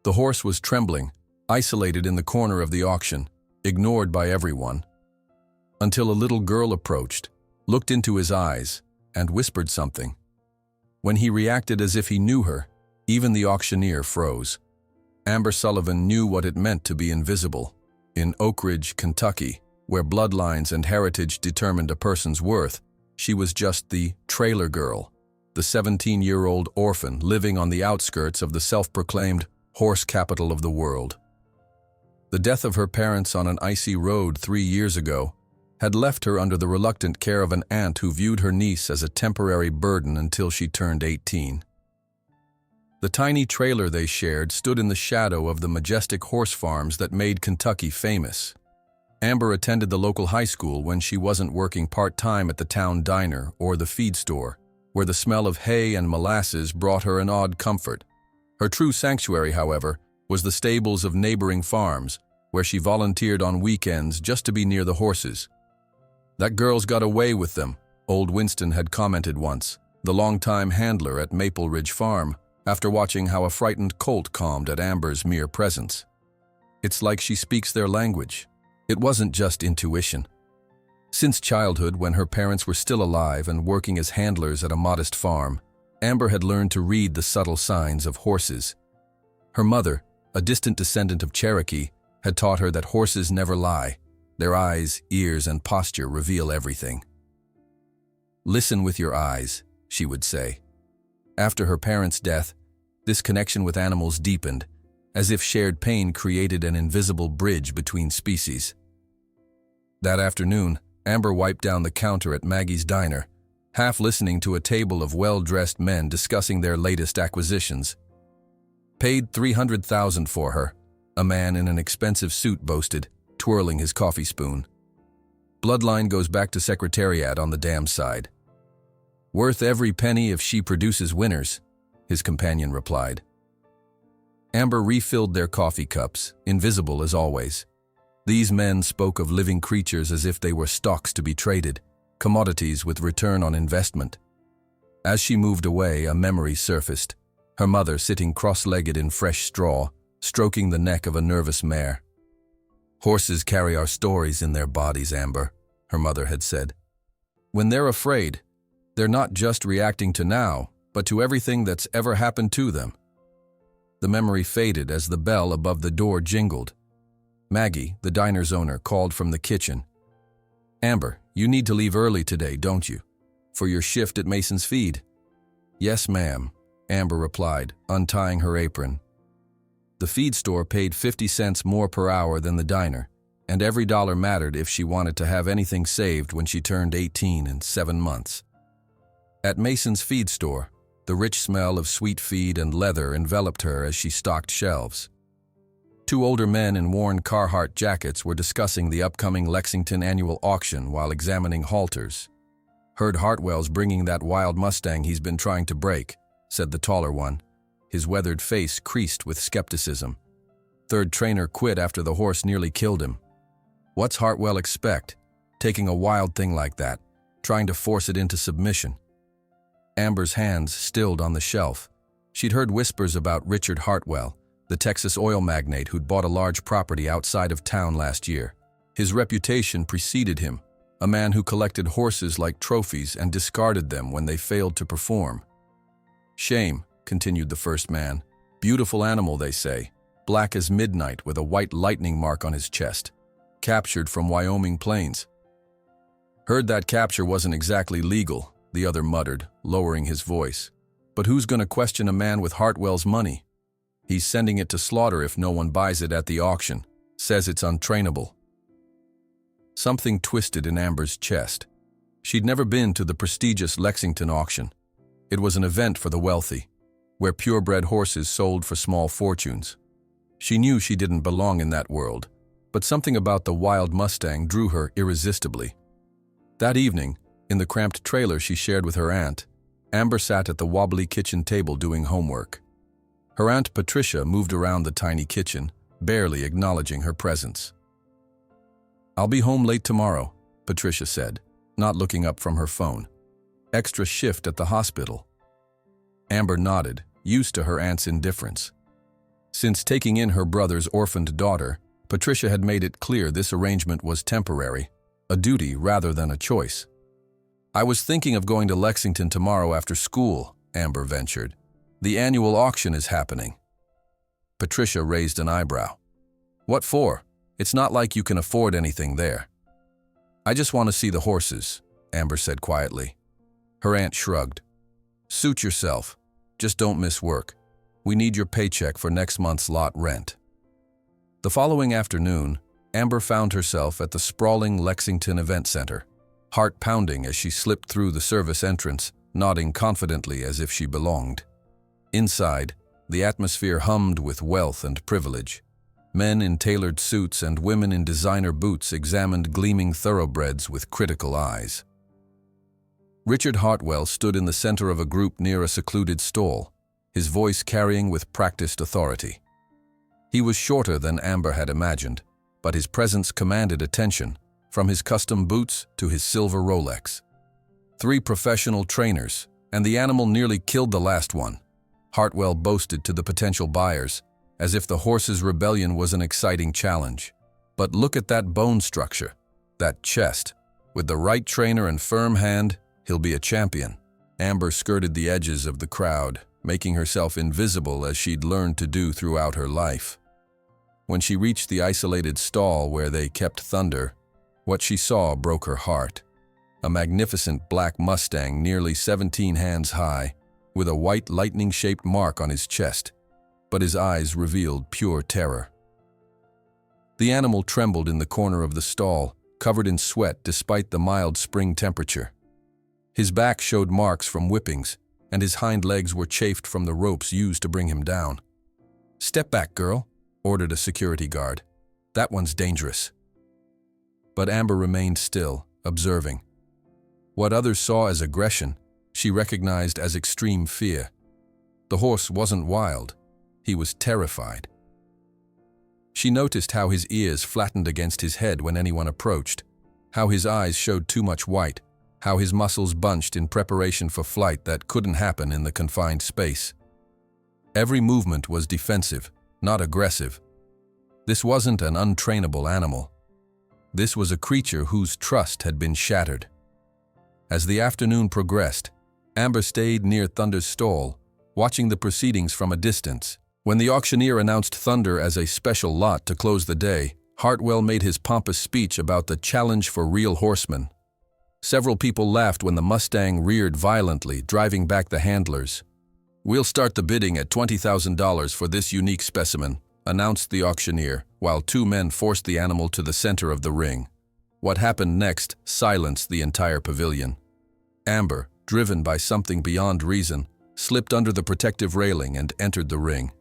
The horse was trembling, isolated in the corner of the auction, ignored by everyone, until a little girl approached, looked into his eyes, and whispered something. When he reacted as if he knew her, even the auctioneer froze. Amber Sullivan knew what it meant to be invisible. In Oak Ridge, Kentucky, where bloodlines and heritage determined a person's worth, she was just the trailer girl, the 17-year-old orphan living on the outskirts of the self-proclaimed horse capital of the world. The death of her parents on an icy road 3 years ago had left her under the reluctant care of an aunt who viewed her niece as a temporary burden until she turned 18. The tiny trailer they shared stood in the shadow of the majestic horse farms that made Kentucky famous. Amber attended the local high school when she wasn't working part-time at the town diner or the feed store, where the smell of hay and molasses brought her an odd comfort. Her true sanctuary, however, was the stables of neighboring farms, where she volunteered on weekends just to be near the horses. "That girl's got away with them," old Winston had commented once, the longtime handler at Maple Ridge Farm, after watching how a frightened colt calmed at Amber's mere presence. "It's like she speaks their language." It wasn't just intuition. Since childhood, when her parents were still alive and working as handlers at a modest farm, Amber had learned to read the subtle signs of horses. Her mother, a distant descendant of Cherokee, had taught her that horses never lie. Their eyes, ears, and posture reveal everything. "Listen with your eyes," she would say. After her parents' death, this connection with animals deepened, as if shared pain created an invisible bridge between species. That afternoon, Amber wiped down the counter at Maggie's diner, half listening to a table of well-dressed men discussing their latest acquisitions. "Paid $300,000 for her," a man in an expensive suit boasted, twirling his coffee spoon. "Bloodline goes back to Secretariat on the dam side." "Worth every penny if she produces winners," his companion replied. Amber refilled their coffee cups, invisible as always. These men spoke of living creatures as if they were stocks to be traded, commodities with return on investment. As she moved away, a memory surfaced, her mother sitting cross-legged in fresh straw, stroking the neck of a nervous mare. "Horses carry our stories in their bodies, Amber," her mother had said. "When they're afraid, they're not just reacting to now, but to everything that's ever happened to them." The memory faded as the bell above the door jingled. Maggie, the diner's owner, called from the kitchen. "Amber, you need to leave early today, don't you? For your shift at Mason's Feed?" "Yes, ma'am," Amber replied, untying her apron. The feed store paid 50 cents more per hour than the diner, and every dollar mattered if she wanted to have anything saved when she turned 18 in 7 months. At Mason's Feed store, the rich smell of sweet feed and leather enveloped her as she stocked shelves. 2 older men in worn Carhartt jackets were discussing the upcoming Lexington annual auction while examining halters. "Heard Hartwell's bringing that wild Mustang he's been trying to break," said the taller one, his weathered face creased with skepticism. "Third trainer quit after the horse nearly killed him. What's Hartwell expect, taking a wild thing like that, trying to force it into submission?" Amber's hands stilled on the shelf. She'd heard whispers about Richard Hartwell, the Texas oil magnate who'd bought a large property outside of town last year. His reputation preceded him, a man who collected horses like trophies and discarded them when they failed to perform. "Shame," continued the first man. "Beautiful animal, they say, black as midnight with a white lightning mark on his chest. Captured from Wyoming plains." "Heard that capture wasn't exactly legal," the other muttered, lowering his voice. "But who's going to question a man with Hartwell's money? He's sending it to slaughter if no one buys it at the auction. Says it's untrainable." Something twisted in Amber's chest. She'd never been to the prestigious Lexington auction. It was an event for the wealthy, where purebred horses sold for small fortunes. She knew she didn't belong in that world, but something about the wild Mustang drew her irresistibly. That evening, in the cramped trailer she shared with her aunt, Amber sat at the wobbly kitchen table doing homework. Her Aunt Patricia moved around the tiny kitchen, barely acknowledging her presence. "I'll be home late tomorrow," Patricia said, not looking up from her phone. "Extra shift at the hospital." Amber nodded, used to her aunt's indifference. Since taking in her brother's orphaned daughter, Patricia had made it clear this arrangement was temporary, a duty rather than a choice. "I was thinking of going to Lexington tomorrow after school," Amber ventured. "The annual auction is happening." Patricia raised an eyebrow. "What for? It's not like you can afford anything there." "I just want to see the horses," Amber said quietly. Her aunt shrugged. "Suit yourself. Just don't miss work. We need your paycheck for next month's lot rent." The following afternoon, Amber found herself at the sprawling Lexington Event Center, heart pounding as she slipped through the service entrance, nodding confidently as if she belonged. Inside, the atmosphere hummed with wealth and privilege. Men in tailored suits and women in designer boots examined gleaming thoroughbreds with critical eyes. Richard Hartwell stood in the center of a group near a secluded stall, his voice carrying with practiced authority. He was shorter than Amber had imagined, but his presence commanded attention, from his custom boots to his silver Rolex. 3 professional trainers, and the animal nearly killed the last one, Hartwell boasted to the potential buyers, as if the horse's rebellion was an exciting challenge. "But look at that bone structure, that chest. With the right trainer and firm hand, he'll be a champion." Amber skirted the edges of the crowd, making herself invisible as she'd learned to do throughout her life. When she reached the isolated stall where they kept Thunder, what she saw broke her heart. A magnificent black Mustang nearly 17 hands high, with a white lightning-shaped mark on his chest, but his eyes revealed pure terror. The animal trembled in the corner of the stall, covered in sweat despite the mild spring temperature. His back showed marks from whippings, and his hind legs were chafed from the ropes used to bring him down. "Step back, girl," ordered a security guard. "That one's dangerous." But Amber remained still, observing. What others saw as aggression, she recognized as extreme fear. The horse wasn't wild. He was terrified. She noticed how his ears flattened against his head when anyone approached, how his eyes showed too much white, how his muscles bunched in preparation for flight that couldn't happen in the confined space. Every movement was defensive, not aggressive. This wasn't an untrainable animal. This was a creature whose trust had been shattered. As the afternoon progressed, Amber stayed near Thunder's stall, watching the proceedings from a distance. When the auctioneer announced Thunder as a special lot to close the day, Hartwell made his pompous speech about the challenge for real horsemen. Several people laughed when the Mustang reared violently, driving back the handlers. "We'll start the bidding at $20,000 for this unique specimen," announced the auctioneer, while 2 men forced the animal to the center of the ring. What happened next silenced the entire pavilion. Amber, driven by something beyond reason, slipped under the protective railing and entered the ring.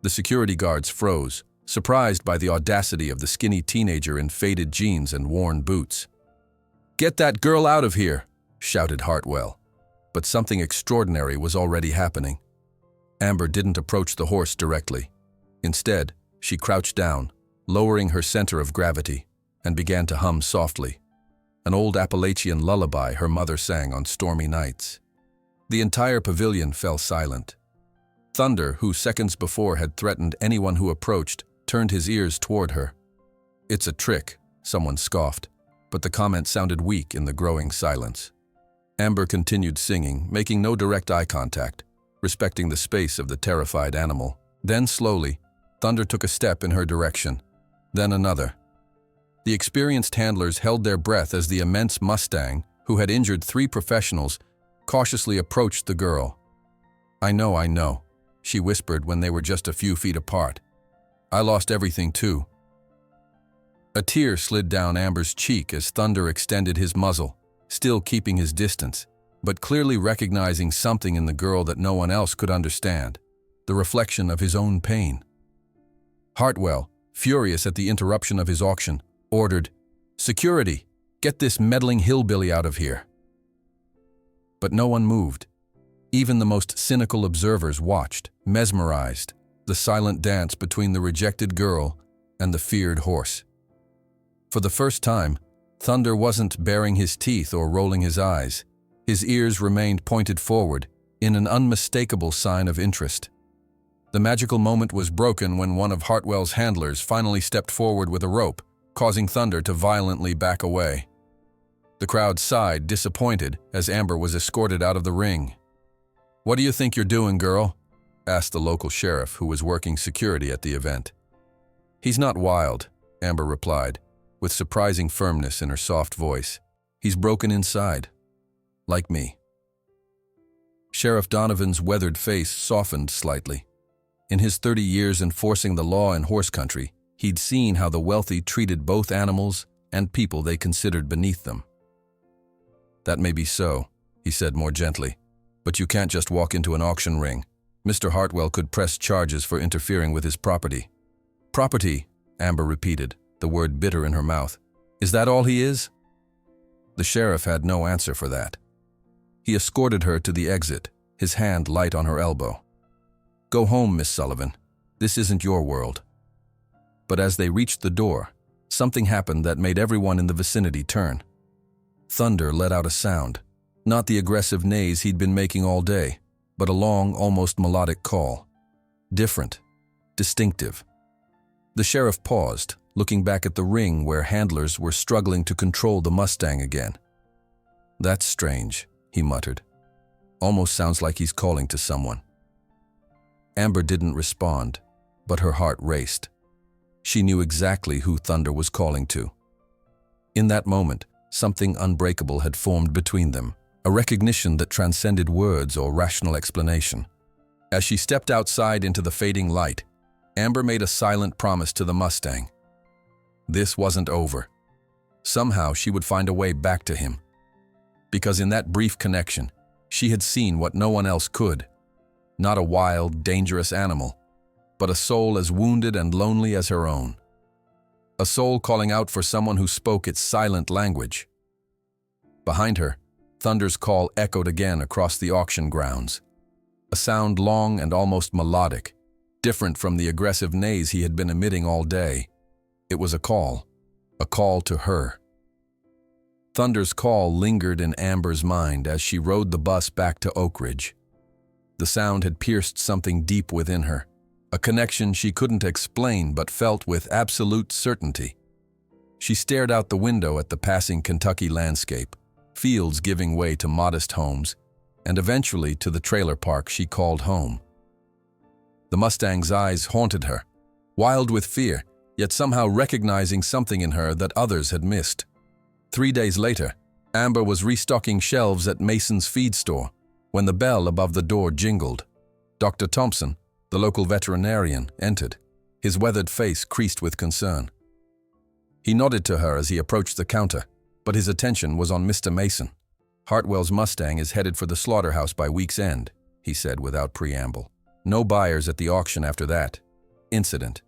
The security guards froze, surprised by the audacity of the skinny teenager in faded jeans and worn boots. "Get that girl out of here!" shouted Hartwell. But something extraordinary was already happening. Amber didn't approach the horse directly. Instead, she crouched down, lowering her center of gravity, and began to hum softly, an old Appalachian lullaby her mother sang on stormy nights. The entire pavilion fell silent. Thunder, who seconds before had threatened anyone who approached, turned his ears toward her. "It's a trick," someone scoffed, but the comment sounded weak in the growing silence. Amber continued singing, making no direct eye contact, respecting the space of the terrified animal. Then slowly, Thunder took a step in her direction, then another. The experienced handlers held their breath as the immense Mustang, who had injured 3 professionals, cautiously approached the girl. I know," she whispered when they were just a few feet apart. "I lost everything too." A tear slid down Amber's cheek as Thunder extended his muzzle, still keeping his distance, but clearly recognizing something in the girl that no one else could understand, the reflection of his own pain. Hartwell, furious at the interruption of his auction, ordered, "Security, get this meddling hillbilly out of here." But no one moved. Even the most cynical observers watched, mesmerized, the silent dance between the rejected girl and the feared horse. For the first time, Thunder wasn't baring his teeth or rolling his eyes. His ears remained pointed forward, in an unmistakable sign of interest. The magical moment was broken when one of Hartwell's handlers finally stepped forward with a rope, causing Thunder to violently back away. The crowd sighed, disappointed, as Amber was escorted out of the ring. "What do you think you're doing, girl?" asked the local sheriff, who was working security at the event. "He's not wild," Amber replied, with surprising firmness in her soft voice. "He's broken inside. Like me." Sheriff Donovan's weathered face softened slightly. In his 30 years enforcing the law in horse country, he'd seen how the wealthy treated both animals and people they considered beneath them. "That may be so," he said more gently, "but you can't just walk into an auction ring. Mr. Hartwell could press charges for interfering with his property." "Property," Amber repeated, the word bitter in her mouth. "Is that all he is?" The sheriff had no answer for that. He escorted her to the exit, his hand light on her elbow. "Go home, Miss Sullivan. This isn't your world." But as they reached the door, something happened that made everyone in the vicinity turn. Thunder let out a sound, not the aggressive neighs he'd been making all day, but a long, almost melodic call. Different, distinctive. The sheriff paused, looking back at the ring where handlers were struggling to control the Mustang again. "That's strange," he muttered. "Almost sounds like he's calling to someone." Amber didn't respond, but her heart raced. She knew exactly who Thunder was calling to. In that moment, something unbreakable had formed between them, a recognition that transcended words or rational explanation. As she stepped outside into the fading light, Amber made a silent promise to the Mustang. This wasn't over. Somehow she would find a way back to him. Because in that brief connection, she had seen what no one else could. Not a wild, dangerous animal, but a soul as wounded and lonely as her own. A soul calling out for someone who spoke its silent language. Behind her, Thunder's call echoed again across the auction grounds. A sound long and almost melodic, different from the aggressive neighs he had been emitting all day. It was a call to her. Thunder's call lingered in Amber's mind as she rode the bus back to Oak Ridge. The sound had pierced something deep within her, a connection she couldn't explain but felt with absolute certainty. She stared out the window at the passing Kentucky landscape, fields giving way to modest homes, and eventually to the trailer park she called home. The Mustang's eyes haunted her, wild with fear, yet somehow recognizing something in her that others had missed. 3 days later, Amber was restocking shelves at Mason's feed store when the bell above the door jingled. Dr. Thompson, the local veterinarian, entered, his weathered face creased with concern. He nodded to her as he approached the counter, but his attention was on Mr. Mason. "Hartwell's Mustang is headed for the slaughterhouse by week's end," he said without preamble. "No buyers at the auction after that. Incident."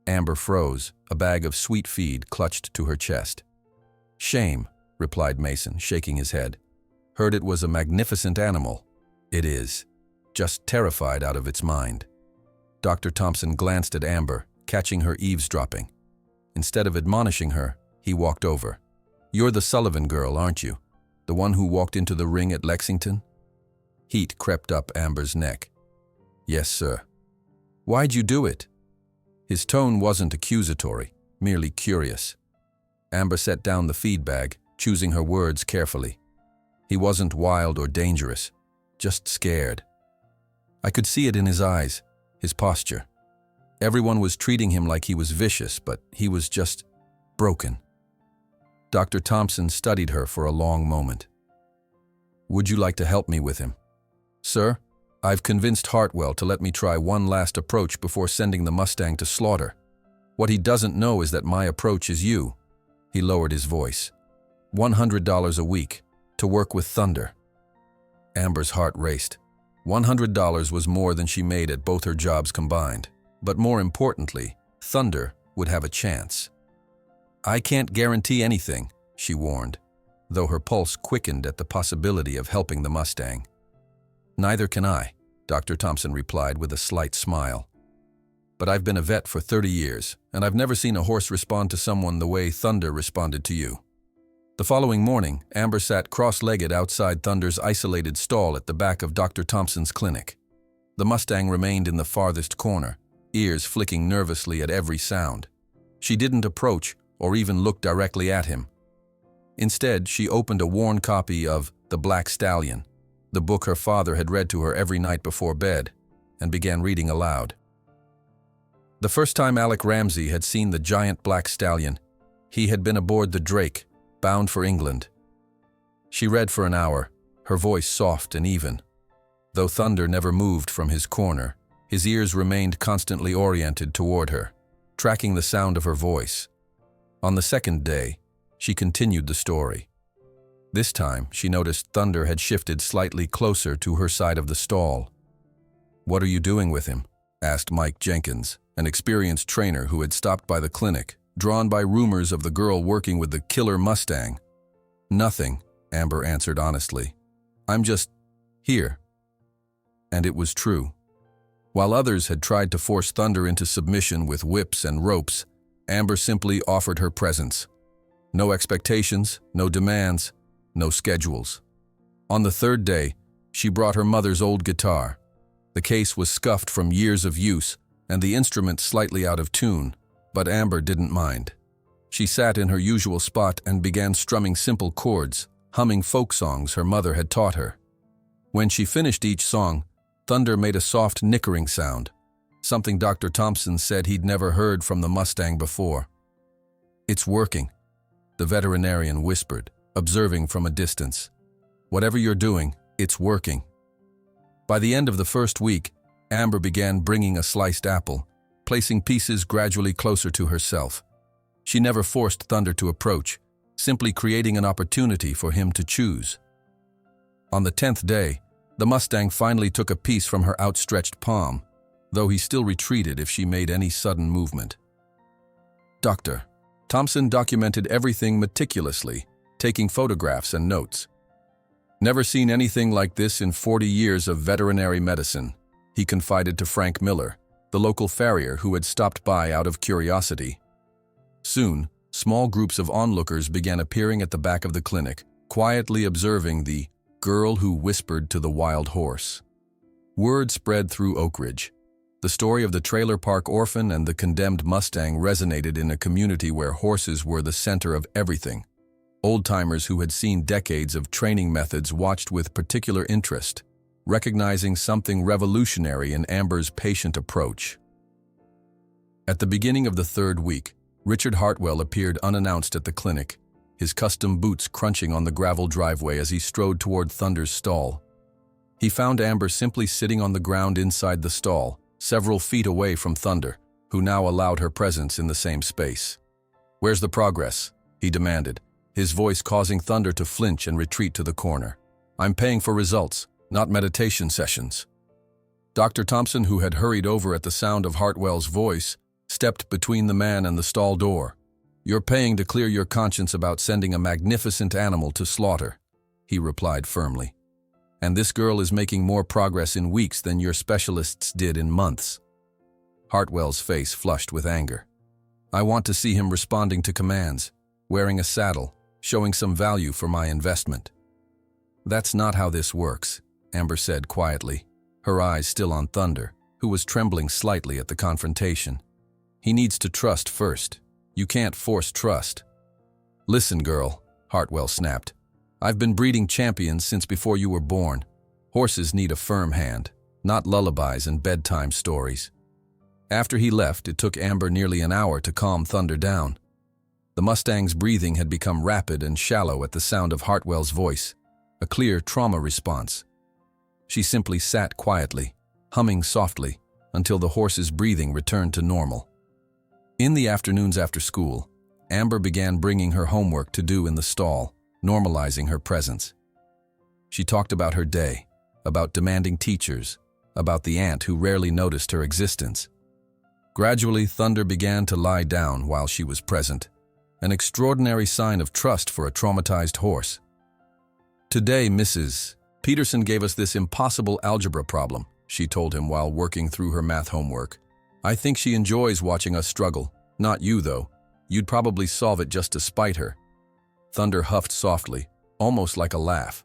Amber froze, a bag of sweet feed clutched to her chest. "Shame," replied Mason, shaking his head. "Heard it was a magnificent animal. It is. Just terrified out of its mind." Dr. Thompson glanced at Amber, catching her eavesdropping. Instead of admonishing her, he walked over. "You're the Sullivan girl, aren't you? The one who walked into the ring at Lexington?" Heat crept up Amber's neck. "Yes, sir." "Why'd you do it?" His tone wasn't accusatory, merely curious. Amber set down the feed bag, choosing her words carefully. He wasn't wild or dangerous, just scared. I could see it in his eyes, his posture. Everyone was treating him like he was vicious, but he was just broken. Dr. Thompson studied her for a long moment. "Would you like to help me with him?" "Sir, I've convinced Hartwell to let me try one last approach before sending the Mustang to slaughter. What he doesn't know is that my approach is you." He lowered his voice. $100 a week, to work with Thunder. Amber's heart raced. $100 was more than she made at both her jobs combined. But more importantly, Thunder would have a chance. "I can't guarantee anything," she warned, though her pulse quickened at the possibility of helping the Mustang. "Neither can I," Dr. Thompson replied with a slight smile. "But I've been a vet for 30 years, and I've never seen a horse respond to someone the way Thunder responded to you." The following morning, Amber sat cross-legged outside Thunder's isolated stall at the back of Dr. Thompson's clinic. The Mustang remained in the farthest corner, ears flicking nervously at every sound. She didn't approach or even look directly at him. Instead, she opened a worn copy of The Black Stallion, the book her father had read to her every night before bed, and began reading aloud. The first time Alec Ramsey had seen the giant black stallion, he had been aboard the Drake, bound for England. She read for an hour, her voice soft and even. Though Thunder never moved from his corner, his ears remained constantly oriented toward her, tracking the sound of her voice. On the second day, she continued the story. This time, she noticed Thunder had shifted slightly closer to her side of the stall. "What are you doing with him?" asked Mike Jenkins, an experienced trainer who had stopped by the clinic, drawn by rumors of the girl working with the killer Mustang. "Nothing," Amber answered honestly. "I'm just here." And it was true. While others had tried to force Thunder into submission with whips and ropes, Amber simply offered her presence. No expectations, no demands, no schedules. On the third day, she brought her mother's old guitar. The case was scuffed from years of use, and the instrument slightly out of tune, but Amber didn't mind. She sat in her usual spot and began strumming simple chords, humming folk songs her mother had taught her. When she finished each song, Thunder made a soft nickering sound, something Dr. Thompson said he'd never heard from the Mustang before. "It's working," the veterinarian whispered, observing from a distance. "Whatever you're doing, it's working." By the end of the first week, Amber began bringing a sliced apple, placing pieces gradually closer to herself. She never forced Thunder to approach, simply creating an opportunity for him to choose. On the 10th day, the Mustang finally took a piece from her outstretched palm, though he still retreated if she made any sudden movement. Dr. Thompson documented everything meticulously, taking photographs and notes. "Never seen anything like this in 40 years of veterinary medicine," he confided to Frank Miller, the local farrier who had stopped by out of curiosity. Soon, small groups of onlookers began appearing at the back of the clinic, quietly observing the girl who whispered to the wild horse. Word spread through Oak Ridge. The story of the trailer park orphan and the condemned Mustang resonated in a community where horses were the center of everything. Old-timers who had seen decades of training methods watched with particular interest, recognizing something revolutionary in Amber's patient approach. At the beginning of the third week, Richard Hartwell appeared unannounced at the clinic, his custom boots crunching on the gravel driveway as he strode toward Thunder's stall. He found Amber simply sitting on the ground inside the stall, several feet away from Thunder, who now allowed her presence in the same space. "Where's the progress?" he demanded, his voice causing Thunder to flinch and retreat to the corner. "I'm paying for results, not meditation sessions." Dr. Thompson, who had hurried over at the sound of Hartwell's voice, stepped between the man and the stall door. "You're paying to clear your conscience about sending a magnificent animal to slaughter," he replied firmly. "And this girl is making more progress in weeks than your specialists did in months." Hartwell's face flushed with anger. "I want to see him responding to commands, wearing a saddle, showing some value for my investment." "That's not how this works," Amber said quietly, her eyes still on Thunder, who was trembling slightly at the confrontation. "He needs to trust first. You can't force trust." "Listen, girl," Hartwell snapped. "I've been breeding champions since before you were born. Horses need a firm hand, not lullabies and bedtime stories." After he left, it took Amber nearly an hour to calm Thunder down. The Mustang's breathing had become rapid and shallow at the sound of Hartwell's voice, a clear trauma response. She simply sat quietly, humming softly, until the horse's breathing returned to normal. In the afternoons after school, Amber began bringing her homework to do in the stall, normalizing her presence. She talked about her day, about demanding teachers, about the aunt who rarely noticed her existence. Gradually, Thunder began to lie down while she was present, an extraordinary sign of trust for a traumatized horse. "Today, Mrs. Peterson gave us this impossible algebra problem," she told him while working through her math homework. "I think she enjoys watching us struggle. Not you, though. You'd probably solve it just to spite her." Thunder huffed softly, almost like a laugh.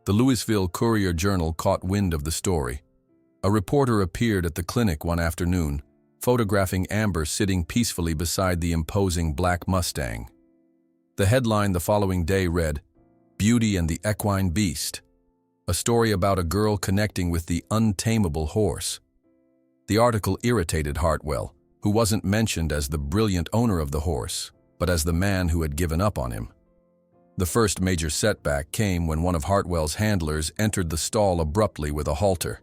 The Louisville Courier-Journal caught wind of the story. A reporter appeared at the clinic one afternoon, photographing Amber sitting peacefully beside the imposing black Mustang. The headline the following day read, "Beauty and the Equine Beast," a story about a girl connecting with the untamable horse. The article irritated Hartwell, who wasn't mentioned as the brilliant owner of the horse, but as the man who had given up on him. The first major setback came when one of Hartwell's handlers entered the stall abruptly with a halter.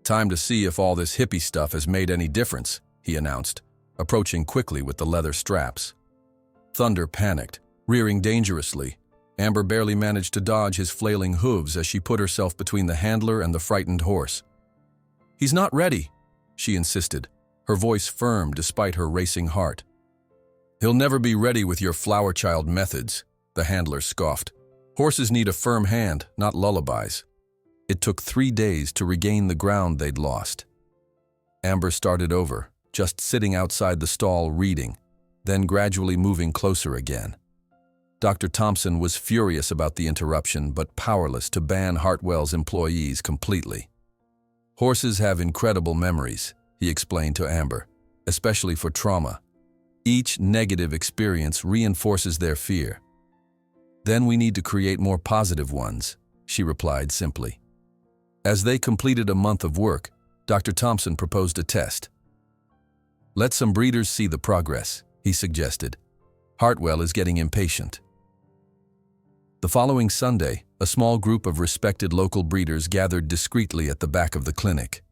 "Time to see if all this hippie stuff has made any difference," he announced, approaching quickly with the leather straps. Thunder panicked, rearing dangerously. Amber barely managed to dodge his flailing hooves as she put herself between the handler and the frightened horse. "He's not ready," she insisted, her voice firm despite her racing heart. "He'll never be ready with your flower child methods," the handler scoffed. "Horses need a firm hand, not lullabies." It took 3 days to regain the ground they'd lost. Amber started over, just sitting outside the stall reading, then gradually moving closer again. Dr. Thompson was furious about the interruption, but powerless to ban Hartwell's employees completely. "Horses have incredible memories," he explained to Amber, "especially for trauma. Each negative experience reinforces their fear. Then we need to create more positive ones," she replied simply. As they completed a month of work, Dr. Thompson proposed a test. "Let some breeders see the progress," he suggested. "Hartwell is getting impatient." The following Sunday, a small group of respected local breeders gathered discreetly at the back of the clinic.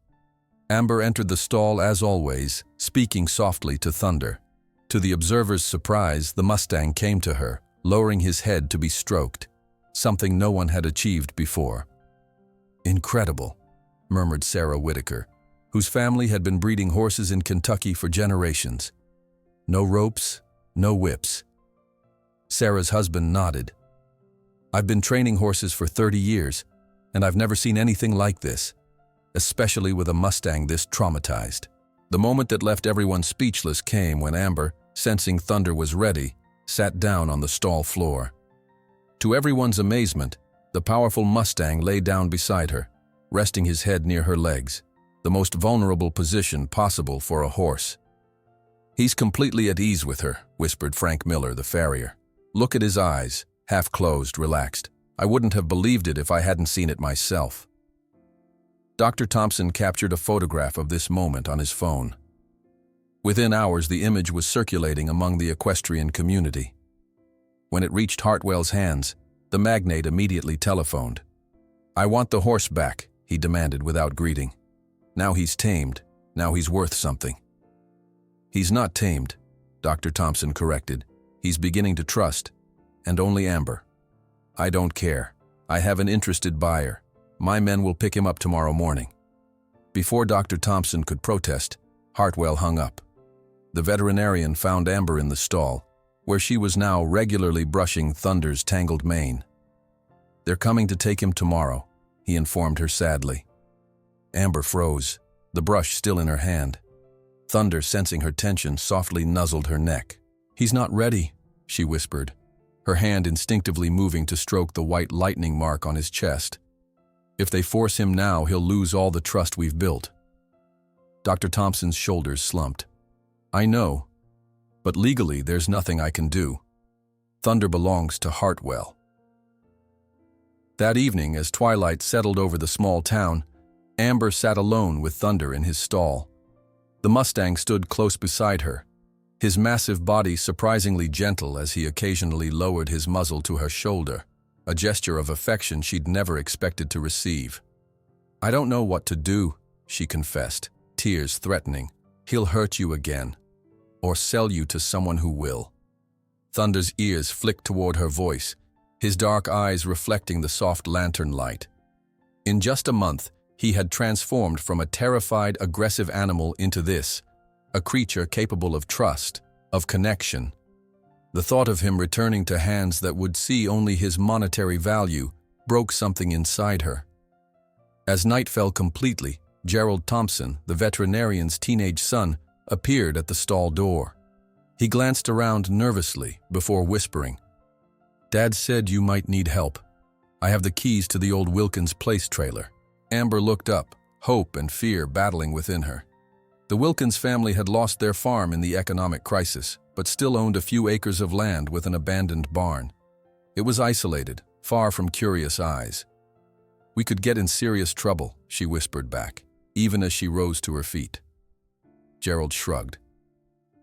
Amber entered the stall as always, speaking softly to Thunder. To the observers' surprise, the Mustang came to her, lowering his head to be stroked, something no one had achieved before. "Incredible," murmured Sarah Whitaker, whose family had been breeding horses in Kentucky for generations. "No ropes, no whips." Sarah's husband nodded. "I've been training horses for 30 years, and I've never seen anything like this, especially with a Mustang this traumatized." The moment that left everyone speechless came when Amber, sensing Thunder was ready, sat down on the stall floor. To everyone's amazement, the powerful Mustang lay down beside her, resting his head near her legs, the most vulnerable position possible for a horse. "He's completely at ease with her," whispered Frank Miller, the farrier. "Look at his eyes, half closed, relaxed. I wouldn't have believed it if I hadn't seen it myself." Dr. Thompson captured a photograph of this moment on his phone. Within hours, the image was circulating among the equestrian community. When it reached Hartwell's hands, the magnate immediately telephoned. "I want the horse back," he demanded without greeting. "Now he's tamed. Now he's worth something." "He's not tamed," Dr. Thompson corrected. "He's beginning to trust, and only Amber. I don't care. I have an interested buyer. My men will pick him up tomorrow morning." Before Dr. Thompson could protest, Hartwell hung up. The veterinarian found Amber in the stall, where she was now regularly brushing Thunder's tangled mane. "They're coming to take him tomorrow," he informed her sadly. Amber froze, the brush still in her hand. Thunder, sensing her tension, softly nuzzled her neck. "He's not ready," she whispered, her hand instinctively moving to stroke the white lightning mark on his chest. "If they force him now, he'll lose all the trust we've built." Dr. Thompson's shoulders slumped. "I know, but legally there's nothing I can do. Thunder belongs to Hartwell." That evening, as twilight settled over the small town, Amber sat alone with Thunder in his stall. The Mustang stood close beside her, his massive body surprisingly gentle as he occasionally lowered his muzzle to her shoulder, a gesture of affection she'd never expected to receive. "I don't know what to do," she confessed, tears threatening. "He'll hurt you again, or sell you to someone who will." Thunder's ears flicked toward her voice, his dark eyes reflecting the soft lantern light. In just a month, he had transformed from a terrified, aggressive animal into this, a creature capable of trust, of connection. The thought of him returning to hands that would see only his monetary value broke something inside her. As night fell completely, Gerald Thompson, the veterinarian's teenage son, appeared at the stall door. He glanced around nervously before whispering, "Dad said you might need help. I have the keys to the old Wilkins Place trailer." Amber looked up, hope and fear battling within her. The Wilkins family had lost their farm in the economic crisis, but still owned a few acres of land with an abandoned barn. It was isolated, far from curious eyes. "We could get in serious trouble," she whispered back, even as she rose to her feet. Gerald shrugged.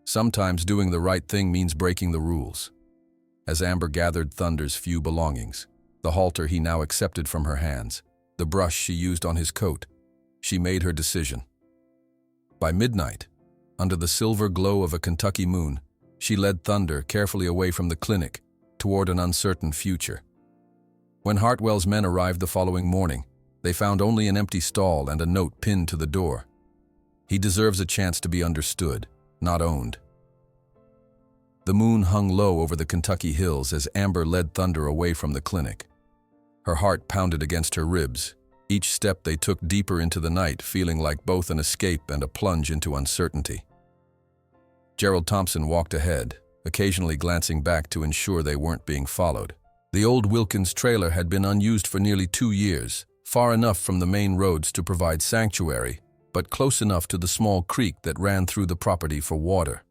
Sometimes doing the right thing means breaking the rules. As Amber gathered Thunder's few belongings, the halter he now accepted from her hands, the brush she used on his coat, she made her decision. By midnight, under the silver glow of a Kentucky moon, she led Thunder carefully away from the clinic toward an uncertain future. When Hartwell's men arrived the following morning, they found only an empty stall and a note pinned to the door. "He deserves a chance to be understood, not owned." The moon hung low over the Kentucky hills as Amber led Thunder away from the clinic. Her heart pounded against her ribs. Each step they took deeper into the night, feeling like both an escape and a plunge into uncertainty. Gerald Thompson walked ahead, occasionally glancing back to ensure they weren't being followed. The old Wilkins trailer had been unused for nearly 2 years, far enough from the main roads to provide sanctuary, but close enough to the small creek that ran through the property for water.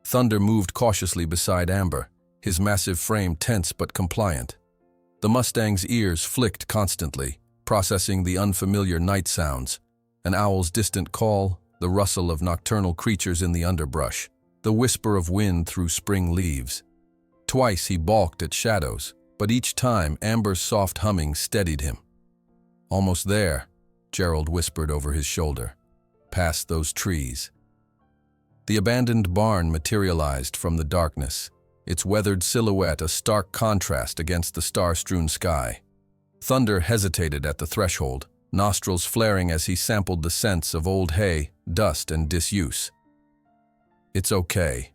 Thunder moved cautiously beside Amber, his massive frame tense but compliant. The Mustang's ears flicked constantly, processing the unfamiliar night sounds, an owl's distant call, the rustle of nocturnal creatures in the underbrush, the whisper of wind through spring leaves. Twice he balked at shadows, but each time Amber's soft humming steadied him. "Almost there," Gerald whispered over his shoulder. "Past those trees." The abandoned barn materialized from the darkness, its weathered silhouette a stark contrast against the star-strewn sky. Thunder hesitated at the threshold, nostrils flaring as he sampled the scents of old hay, dust, and disuse. "It's okay,"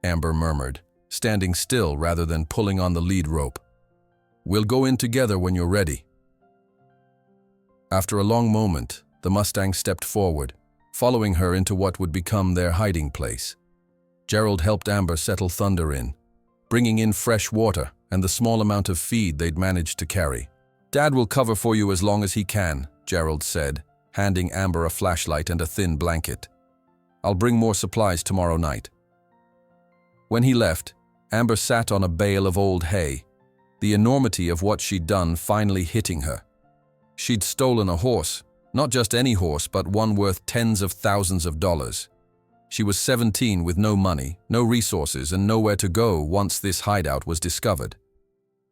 Amber murmured, standing still rather than pulling on the lead rope. "We'll go in together when you're ready." After a long moment, the Mustang stepped forward, following her into what would become their hiding place. Gerald helped Amber settle Thunder in, bringing in fresh water and the small amount of feed they'd managed to carry. "Dad will cover for you as long as he can," Gerald said, handing Amber a flashlight and a thin blanket. "I'll bring more supplies tomorrow night." When he left, Amber sat on a bale of old hay, the enormity of what she'd done finally hitting her. She'd stolen a horse, not just any horse, but one worth tens of thousands of dollars. She was 17 with no money, no resources, and nowhere to go once this hideout was discovered.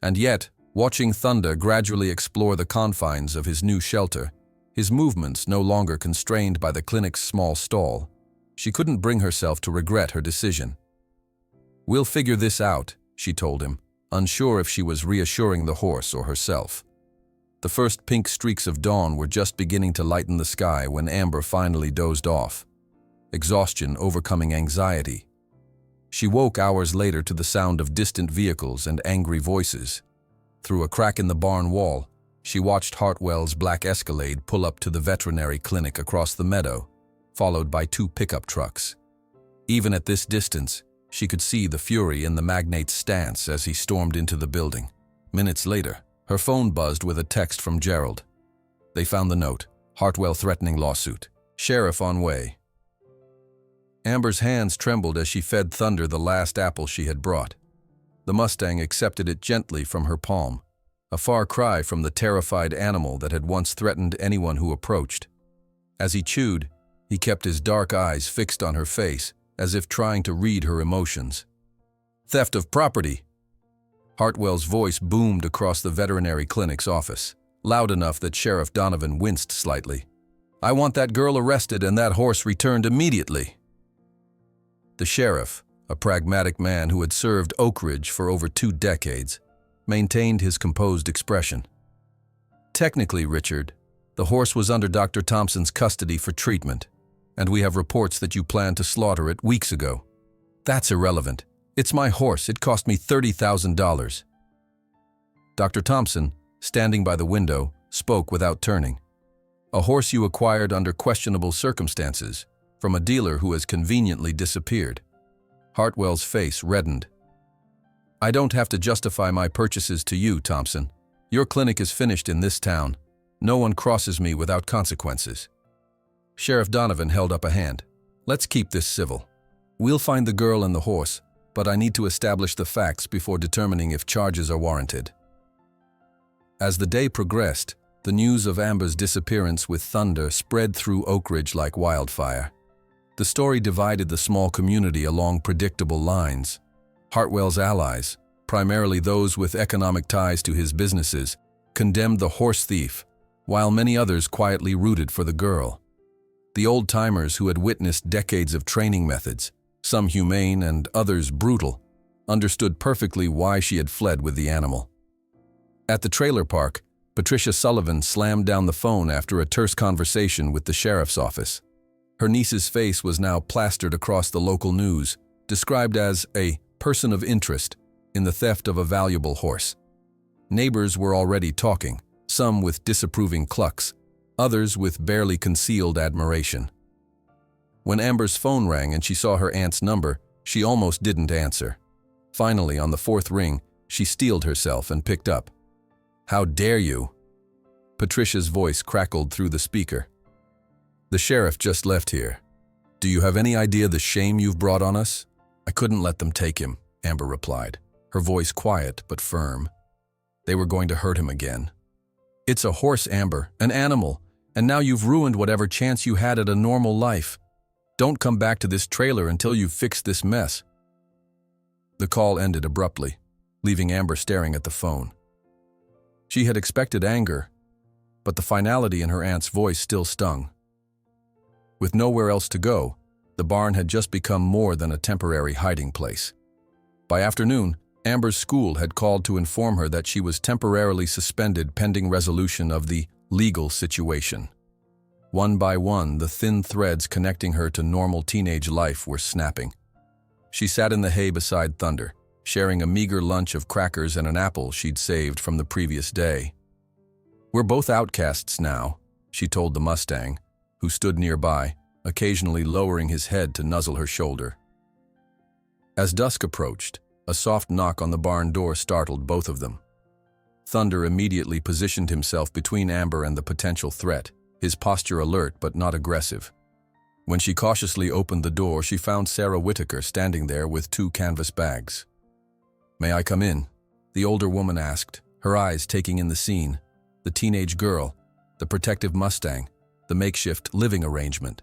And yet, watching Thunder gradually explore the confines of his new shelter, his movements no longer constrained by the clinic's small stall, she couldn't bring herself to regret her decision. "We'll figure this out," she told him, unsure if she was reassuring the horse or herself. The first pink streaks of dawn were just beginning to lighten the sky when Amber finally dozed off, exhaustion overcoming anxiety. She woke hours later to the sound of distant vehicles and angry voices. Through a crack in the barn wall, she watched Hartwell's black Escalade pull up to the veterinary clinic across the meadow, followed by 2 pickup trucks. Even at this distance, she could see the fury in the magnate's stance as he stormed into the building. Minutes later, her phone buzzed with a text from Gerald. They found the note, "Hartwell threatening lawsuit. Sheriff on way." Amber's hands trembled as she fed Thunder the last apple she had brought. The Mustang accepted it gently from her palm, a far cry from the terrified animal that had once threatened anyone who approached. As he chewed, he kept his dark eyes fixed on her face, as if trying to read her emotions. "Theft of property." Hartwell's voice boomed across the veterinary clinic's office, loud enough that Sheriff Donovan winced slightly. "I want that girl arrested and that horse returned immediately." The sheriff, a pragmatic man who had served Oak Ridge for over 2 decades, maintained his composed expression. "Technically, Richard, the horse was under Dr. Thompson's custody for treatment, and we have reports that you planned to slaughter it weeks ago. That's irrelevant. It's my horse. It cost me $30,000. Dr. Thompson, standing by the window, spoke without turning. "A horse you acquired under questionable circumstances, from a dealer who has conveniently disappeared." Hartwell's face reddened. "I don't have to justify my purchases to you, Thompson. Your clinic is finished in this town. No one crosses me without consequences. Sheriff Donovan held up a hand. Let's keep this civil. We'll find the girl and the horse, but I need to establish the facts before determining if charges are warranted. As the day progressed, the news of Amber's disappearance with Thunder spread through Oak Ridge like wildfire. The story divided the small community along predictable lines. Hartwell's allies, primarily those with economic ties to his businesses, condemned the horse thief, while many others quietly rooted for the girl. The old-timers who had witnessed decades of training methods, some humane and others brutal, understood perfectly why she had fled with the animal. At the trailer park, Patricia Sullivan slammed down the phone after a terse conversation with the sheriff's office. Her niece's face was now plastered across the local news, described as a person of interest in the theft of a valuable horse. Neighbors were already talking, some with disapproving clucks, others with barely concealed admiration. When Amber's phone rang and she saw her aunt's number, she almost didn't answer. Finally, on the fourth ring, she steeled herself and picked up. "How dare you?" Patricia's voice crackled through the speaker. "The sheriff just left here. Do you have any idea the shame you've brought on us?" "I couldn't let them take him," Amber replied, her voice quiet but firm. "They were going to hurt him again." "It's a horse, Amber, an animal, and now you've ruined whatever chance you had at a normal life. Don't come back to this trailer until you've fixed this mess." The call ended abruptly, leaving Amber staring at the phone. She had expected anger, but the finality in her aunt's voice still stung. With nowhere else to go, the barn had just become more than a temporary hiding place. By afternoon, Amber's school had called to inform her that she was temporarily suspended pending resolution of the legal situation. One by one, the thin threads connecting her to normal teenage life were snapping. She sat in the hay beside Thunder, sharing a meager lunch of crackers and an apple she'd saved from the previous day. "We're both outcasts now," she told the Mustang, who stood nearby, occasionally lowering his head to nuzzle her shoulder. As dusk approached, a soft knock on the barn door startled both of them. Thunder immediately positioned himself between Amber and the potential threat, his posture alert but not aggressive. When she cautiously opened the door, she found Sarah Whitaker standing there with 2 canvas bags. "May I come in?" the older woman asked, her eyes taking in the scene: the teenage girl, the protective Mustang, the makeshift living arrangement.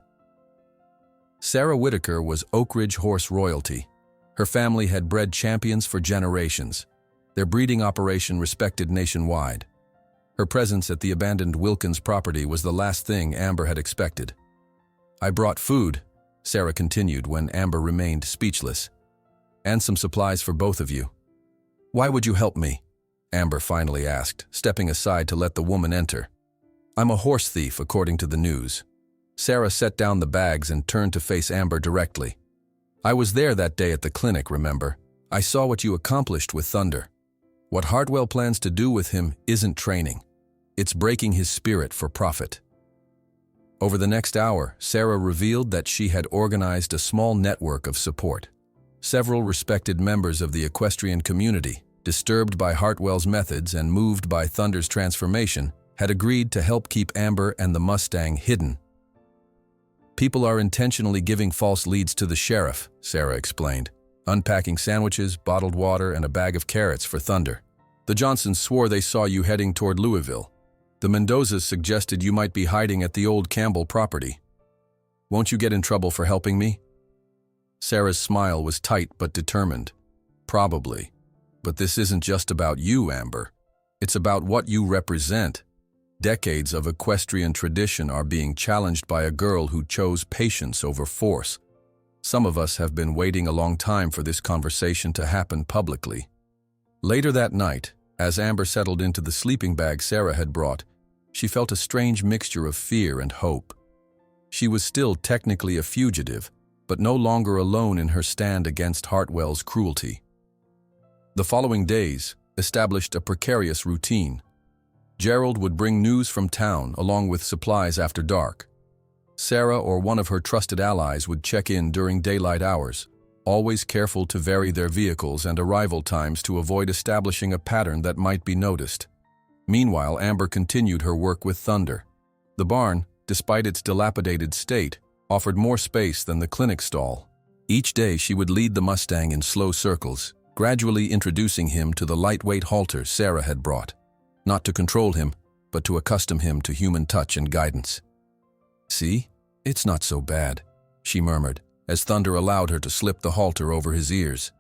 Sarah Whitaker was Oak Ridge horse royalty. Her family had bred champions for generations, their breeding operation respected nationwide. Her presence at the abandoned Wilkins property was the last thing Amber had expected. "I brought food," Sarah continued when Amber remained speechless, "and some supplies for both of you." "Why would you help me?" Amber finally asked, stepping aside to let the woman enter. "I'm a horse thief, according to the news." Sarah set down the bags and turned to face Amber directly. "I was there that day at the clinic, remember? I saw what you accomplished with Thunder. What Hartwell plans to do with him isn't training. It's breaking his spirit for profit." Over the next hour, Sarah revealed that she had organized a small network of support. Several respected members of the equestrian community, disturbed by Hartwell's methods and moved by Thunder's transformation, had agreed to help keep Amber and the Mustang hidden. "People are intentionally giving false leads to the sheriff," Sarah explained, unpacking sandwiches, bottled water, and a bag of carrots for Thunder. "The Johnsons swore they saw you heading toward Louisville. The Mendozas suggested you might be hiding at the old Campbell property. Won't you get in trouble for helping me?" Sarah's smile was tight but determined. "Probably. But this isn't just about you, Amber. It's about what you represent. Decades of equestrian tradition are being challenged by a girl who chose patience over force. Some of us have been waiting a long time for this conversation to happen publicly." Later that night, as Amber settled into the sleeping bag Sarah had brought, she felt a strange mixture of fear and hope. She was still technically a fugitive, but no longer alone in her stand against Hartwell's cruelty. The following days established a precarious routine. Gerald would bring news from town along with supplies after dark. Sarah or one of her trusted allies would check in during daylight hours, always careful to vary their vehicles and arrival times to avoid establishing a pattern that might be noticed. Meanwhile, Amber continued her work with Thunder. The barn, despite its dilapidated state, offered more space than the clinic stall. Each day she would lead the Mustang in slow circles, gradually introducing him to the lightweight halter Sarah had brought, not to control him, but to accustom him to human touch and guidance. "See? It's not so bad," she murmured, as Thunder allowed her to slip the halter over his ears.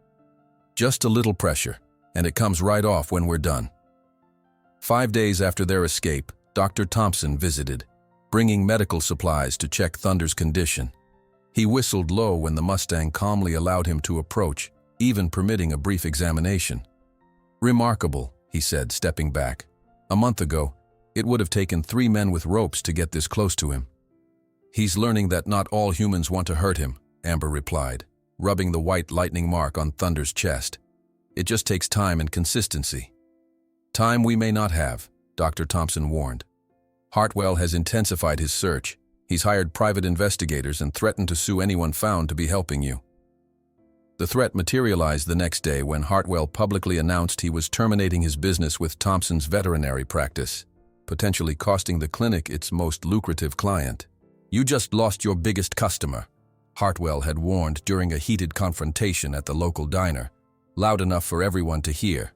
"Just a little pressure, and it comes right off when we're done." 5 days after their escape, Dr. Thompson visited, bringing medical supplies to check Thunder's condition. He whistled low when the Mustang calmly allowed him to approach, even permitting a brief examination. "Remarkable," he said, stepping back. "A month ago, it would have taken 3 men with ropes to get this close to him." "He's learning that not all humans want to hurt him," Amber replied, rubbing the white lightning mark on Thunder's chest. "It just takes time and consistency." "Time we may not have," Dr. Thompson warned. "Hartwell has intensified his search. He's hired private investigators and threatened to sue anyone found to be helping you." The threat materialized the next day when Hartwell publicly announced he was terminating his business with Thompson's veterinary practice, potentially costing the clinic its most lucrative client. "You just lost your biggest customer," Hartwell had warned during a heated confrontation at the local diner, loud enough for everyone to hear.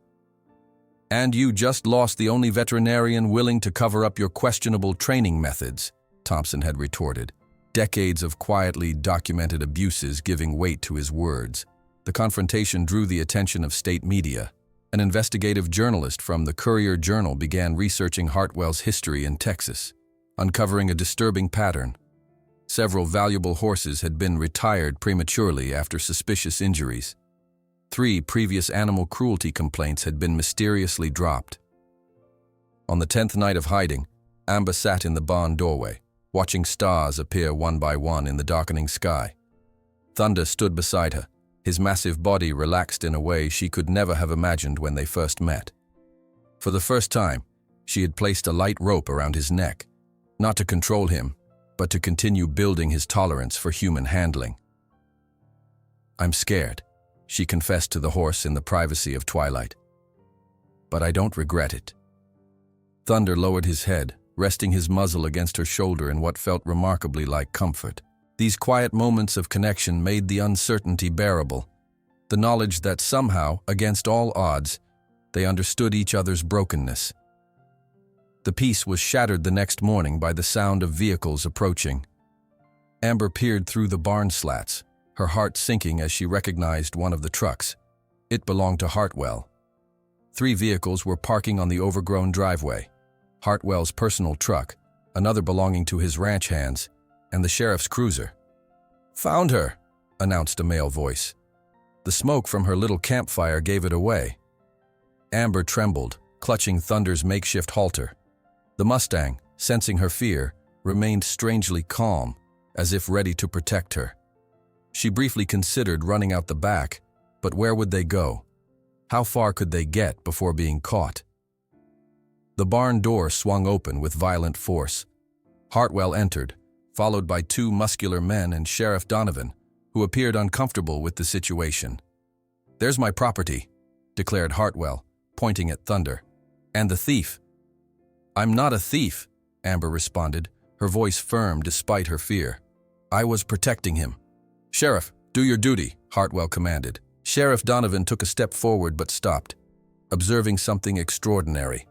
"And you just lost the only veterinarian willing to cover up your questionable training methods," Thompson had retorted, decades of quietly documented abuses giving weight to his words. The confrontation drew the attention of state media. An investigative journalist from the Courier-Journal began researching Hartwell's history in Texas, uncovering a disturbing pattern. Several valuable horses had been retired prematurely after suspicious injuries. 3 previous animal cruelty complaints had been mysteriously dropped. On the 10th night of hiding, Amber sat in the barn doorway, watching stars appear one by one in the darkening sky. Thunder stood beside her, his massive body relaxed in a way she could never have imagined when they first met. For the first time, she had placed a light rope around his neck, not to control him, but to continue building his tolerance for human handling. "I'm scared," she confessed to the horse in the privacy of twilight. "But I don't regret it." Thunder lowered his head, resting his muzzle against her shoulder in what felt remarkably like comfort. These quiet moments of connection made the uncertainty bearable, the knowledge that somehow, against all odds, they understood each other's brokenness. The peace was shattered the next morning by the sound of vehicles approaching. Amber peered through the barn slats, her heart sinking as she recognized one of the trucks. It belonged to Hartwell. 3 vehicles were parking on the overgrown driveway: Hartwell's personal truck, another belonging to his ranch hands, and the sheriff's cruiser. "Found her," announced a male voice. The smoke from her little campfire gave it away. Amber trembled, clutching Thunder's makeshift halter. The Mustang, sensing her fear, remained strangely calm, as if ready to protect her. She briefly considered running out the back, but where would they go? How far could they get before being caught? The barn door swung open with violent force. Hartwell entered, followed by 2 muscular men and Sheriff Donovan, who appeared uncomfortable with the situation. "There's my property," declared Hartwell, pointing at Thunder. "And the thief." "I'm not a thief," Amber responded, her voice firm despite her fear. "I was protecting him." "Sheriff, do your duty," Hartwell commanded. Sheriff Donovan took a step forward but stopped, observing something extraordinary.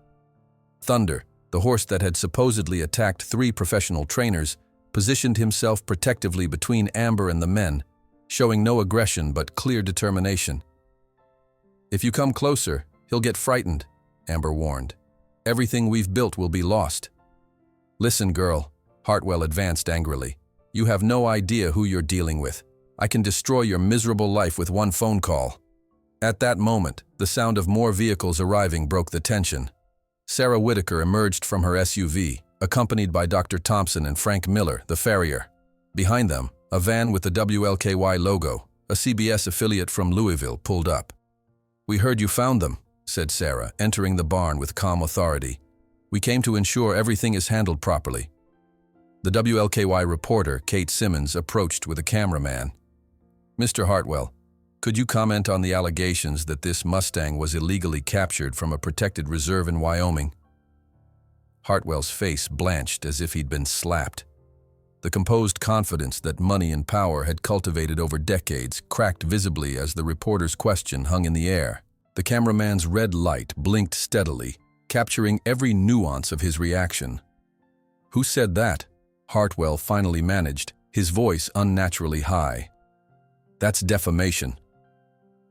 Thunder, the horse that had supposedly attacked 3 professional trainers, positioned himself protectively between Amber and the men, showing no aggression but clear determination. "If you come closer, he'll get frightened," Amber warned. "Everything we've built will be lost." "Listen, girl," Hartwell advanced angrily. "You have no idea who you're dealing with. I can destroy your miserable life with one phone call." At that moment, the sound of more vehicles arriving broke the tension. Sarah Whitaker emerged from her SUV, accompanied by Dr. Thompson and Frank Miller, the farrier. Behind them, a van with the WLKY logo, a CBS affiliate from Louisville, pulled up. "We heard you found them," said Sarah, entering the barn with calm authority. "We came to ensure everything is handled properly." The WLKY reporter, Kate Simmons, approached with a cameraman. "Mr. Hartwell, could you comment on the allegations that this Mustang was illegally captured from a protected reserve in Wyoming?" Hartwell's face blanched as if he'd been slapped. The composed confidence that money and power had cultivated over decades cracked visibly as the reporter's question hung in the air. The cameraman's red light blinked steadily, capturing every nuance of his reaction. "Who said that?" Hartwell finally managed, his voice unnaturally high. "That's defamation."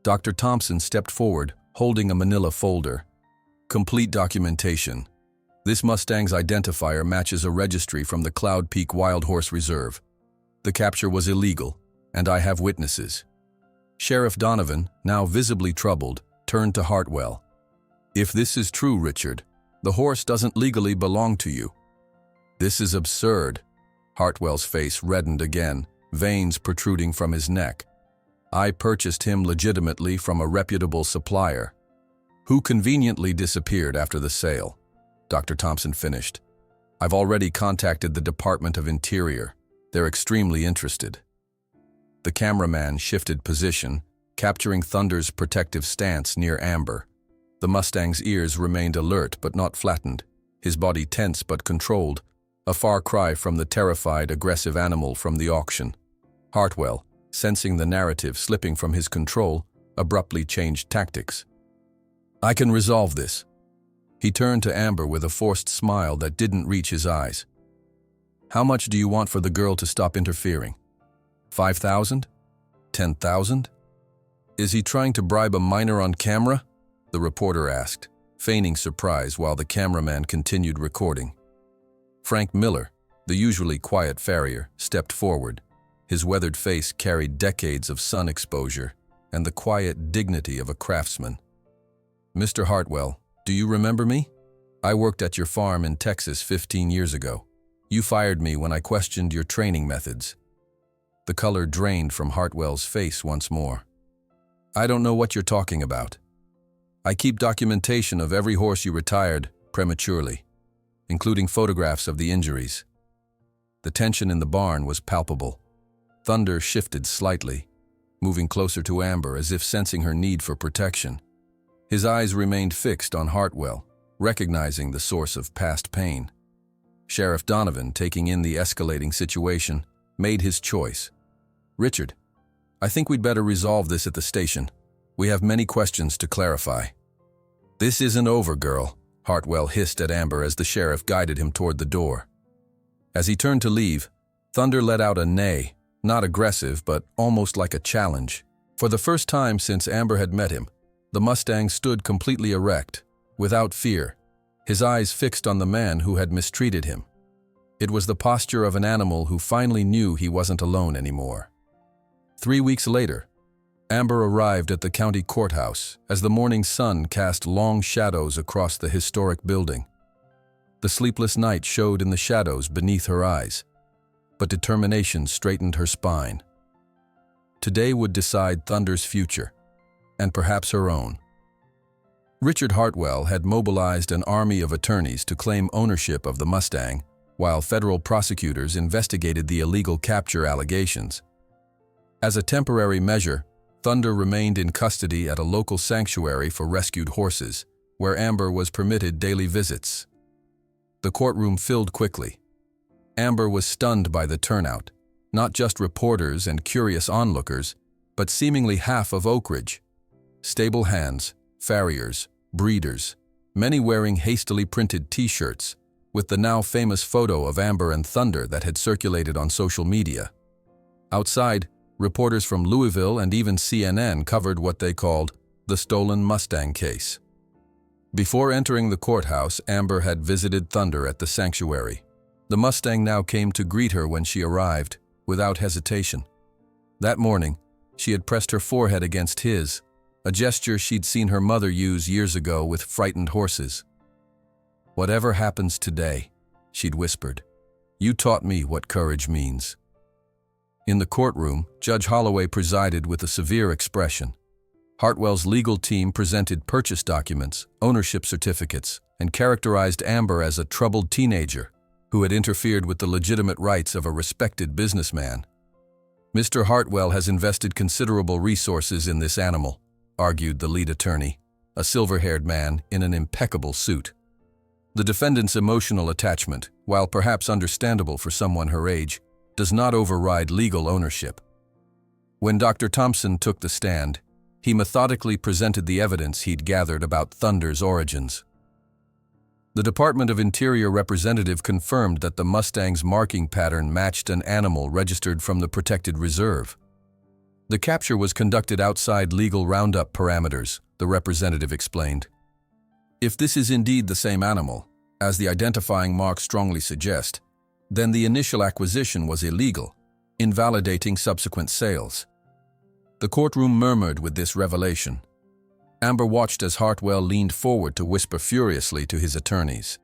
Dr. Thompson stepped forward, holding a manila folder. "Complete documentation. This Mustang's identifier matches a registry from the Cloud Peak Wild Horse Reserve. The capture was illegal, and I have witnesses." Sheriff Donovan, now visibly troubled, turned to Hartwell. "If this is true, Richard, the horse doesn't legally belong to you." "This is absurd." Hartwell's face reddened again, veins protruding from his neck. "I purchased him legitimately from a reputable supplier, who conveniently disappeared after the sale," Dr. Thompson finished. "I've already contacted the Department of Interior. They're extremely interested." The cameraman shifted position, capturing Thunder's protective stance near Amber. The Mustang's ears remained alert but not flattened, his body tense but controlled, a far cry from the terrified, aggressive animal from the auction. Hartwell, sensing the narrative slipping from his control, abruptly changed tactics. "I can resolve this." He turned to Amber with a forced smile that didn't reach his eyes. "How much do you want for the girl to stop interfering? 5,000? 10,000? Is he trying to bribe a minor on camera?" the reporter asked, feigning surprise while the cameraman continued recording. Frank Miller, the usually quiet farrier, stepped forward. His weathered face carried decades of sun exposure and the quiet dignity of a craftsman. "Mr. Hartwell, do you remember me? I worked at your farm in Texas 15 years ago. You fired me when I questioned your training methods." The color drained from Hartwell's face once more. "I don't know what you're talking about. I keep documentation of every horse you retired prematurely, including photographs of the injuries." The tension in the barn was palpable. Thunder shifted slightly, moving closer to Amber as if sensing her need for protection. His eyes remained fixed on Hartwell, recognizing the source of past pain. Sheriff Donovan, taking in the escalating situation, made his choice. "Richard, I think we'd better resolve this at the station. We have many questions to clarify." "This isn't over, girl," Hartwell hissed at Amber as the sheriff guided him toward the door. As he turned to leave, Thunder let out a neigh, not aggressive but almost like a challenge. For the first time since Amber had met him, the Mustang stood completely erect, without fear, his eyes fixed on the man who had mistreated him. It was the posture of an animal who finally knew he wasn't alone anymore. 3 weeks later, Amber arrived at the county courthouse as the morning sun cast long shadows across the historic building. The sleepless night showed in the shadows beneath her eyes, but determination straightened her spine. Today would decide Thunder's future, and perhaps her own. Richard Hartwell had mobilized an army of attorneys to claim ownership of the Mustang, while federal prosecutors investigated the illegal capture allegations. As a temporary measure, Thunder remained in custody at a local sanctuary for rescued horses, where Amber was permitted daily visits. The courtroom filled quickly. Amber was stunned by the turnout, not just reporters and curious onlookers, but seemingly half of Oak Ridge. Stable hands, farriers, breeders, many wearing hastily printed T-shirts, with the now famous photo of Amber and Thunder that had circulated on social media. Outside, reporters from Louisville and even CNN covered what they called the stolen Mustang case. Before entering the courthouse, Amber had visited Thunder at the sanctuary. The Mustang now came to greet her when she arrived, without hesitation. That morning, she had pressed her forehead against his, a gesture she'd seen her mother use years ago with frightened horses. "Whatever happens today," she'd whispered, "you taught me what courage means." In the courtroom, Judge Holloway presided with a severe expression. Hartwell's legal team presented purchase documents, ownership certificates, and characterized Amber as a troubled teenager who had interfered with the legitimate rights of a respected businessman. "Mr. Hartwell has invested considerable resources in this animal," argued the lead attorney, a silver-haired man in an impeccable suit. The defendant's emotional attachment, while perhaps understandable for someone her age, does not override legal ownership. When Dr. Thompson took the stand, he methodically presented the evidence he'd gathered about Thunder's origins. The Department of Interior representative confirmed that the Mustang's marking pattern matched an animal registered from the protected reserve. The capture was conducted outside legal roundup parameters, the representative explained. If this is indeed the same animal, as the identifying marks strongly suggest, then the initial acquisition was illegal, invalidating subsequent sales. The courtroom murmured with this revelation. Amber watched as Hartwell leaned forward to whisper furiously to his attorneys.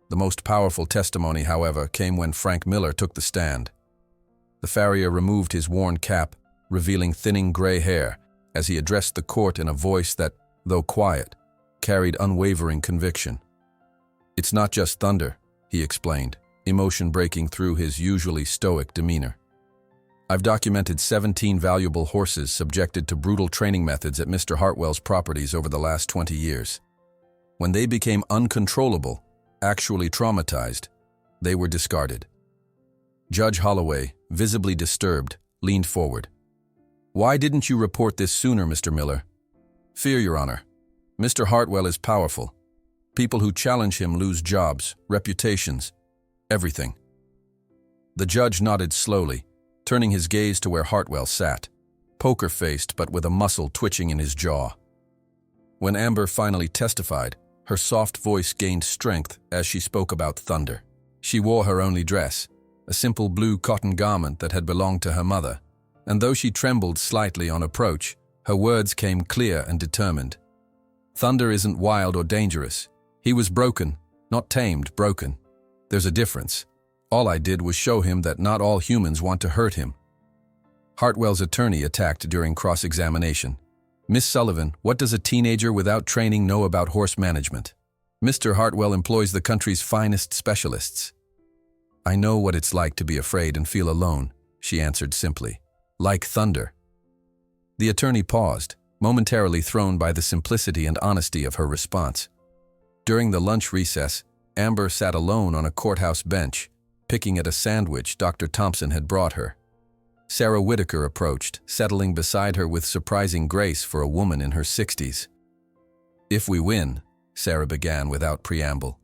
The most powerful testimony, however, came when Frank Miller took the stand. The farrier removed his worn cap, revealing thinning gray hair, as he addressed the court in a voice that, though quiet, carried unwavering conviction. "It's not just Thunder," he explained, emotion breaking through his usually stoic demeanor. "I've documented 17 valuable horses subjected to brutal training methods at Mr. Hartwell's properties over the last 20 years. When they became uncontrollable, actually traumatized, they were discarded." Judge Holloway, visibly disturbed, leaned forward. "Why didn't you report this sooner, Mr. Miller?" "Fear, Your Honor. Mr. Hartwell is powerful. People who challenge him lose jobs, reputations, everything." The judge nodded slowly, turning his gaze to where Hartwell sat, poker-faced but with a muscle twitching in his jaw. When Amber finally testified, her soft voice gained strength as she spoke about Thunder. She wore her only dress, a simple blue cotton garment that had belonged to her mother, and though she trembled slightly on approach, her words came clear and determined. "Thunder isn't wild or dangerous. He was broken, not tamed, broken. There's a difference. All I did was show him that not all humans want to hurt him." Hartwell's attorney attacked during cross-examination. "Miss Sullivan, what does a teenager without training know about horse management? Mr. Hartwell employs the country's finest specialists." "I know what it's like to be afraid and feel alone," she answered simply. "Like Thunder." The attorney paused, momentarily thrown by the simplicity and honesty of her response. During the lunch recess, Amber sat alone on a courthouse bench, picking at a sandwich Dr. Thompson had brought her. Sarah Whitaker approached, settling beside her with surprising grace for a woman in her 60s. "If we win," Sarah began without preamble,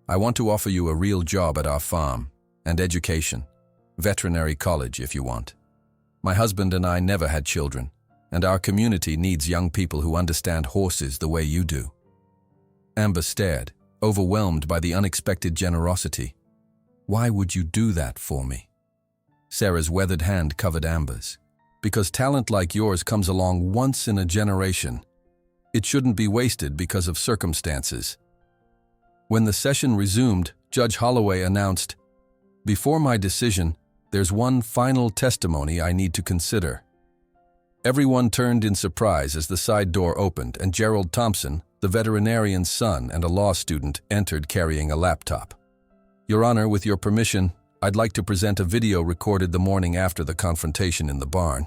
"I want to offer you a real job at our farm, and education, veterinary college if you want. My husband and I never had children, and our community needs young people who understand horses the way you do." Amber stared, overwhelmed by the unexpected generosity. "Why would you do that for me?" Sarah's weathered hand covered Amber's. "Because talent like yours comes along once in a generation. It shouldn't be wasted because of circumstances." When the session resumed, Judge Holloway announced, "Before my decision, there's one final testimony I need to consider." Everyone turned in surprise as the side door opened and Gerald Thompson, the veterinarian's son and a law student, entered carrying a laptop. "Your Honor, with your permission, I'd like to present a video recorded the morning after the confrontation in the barn."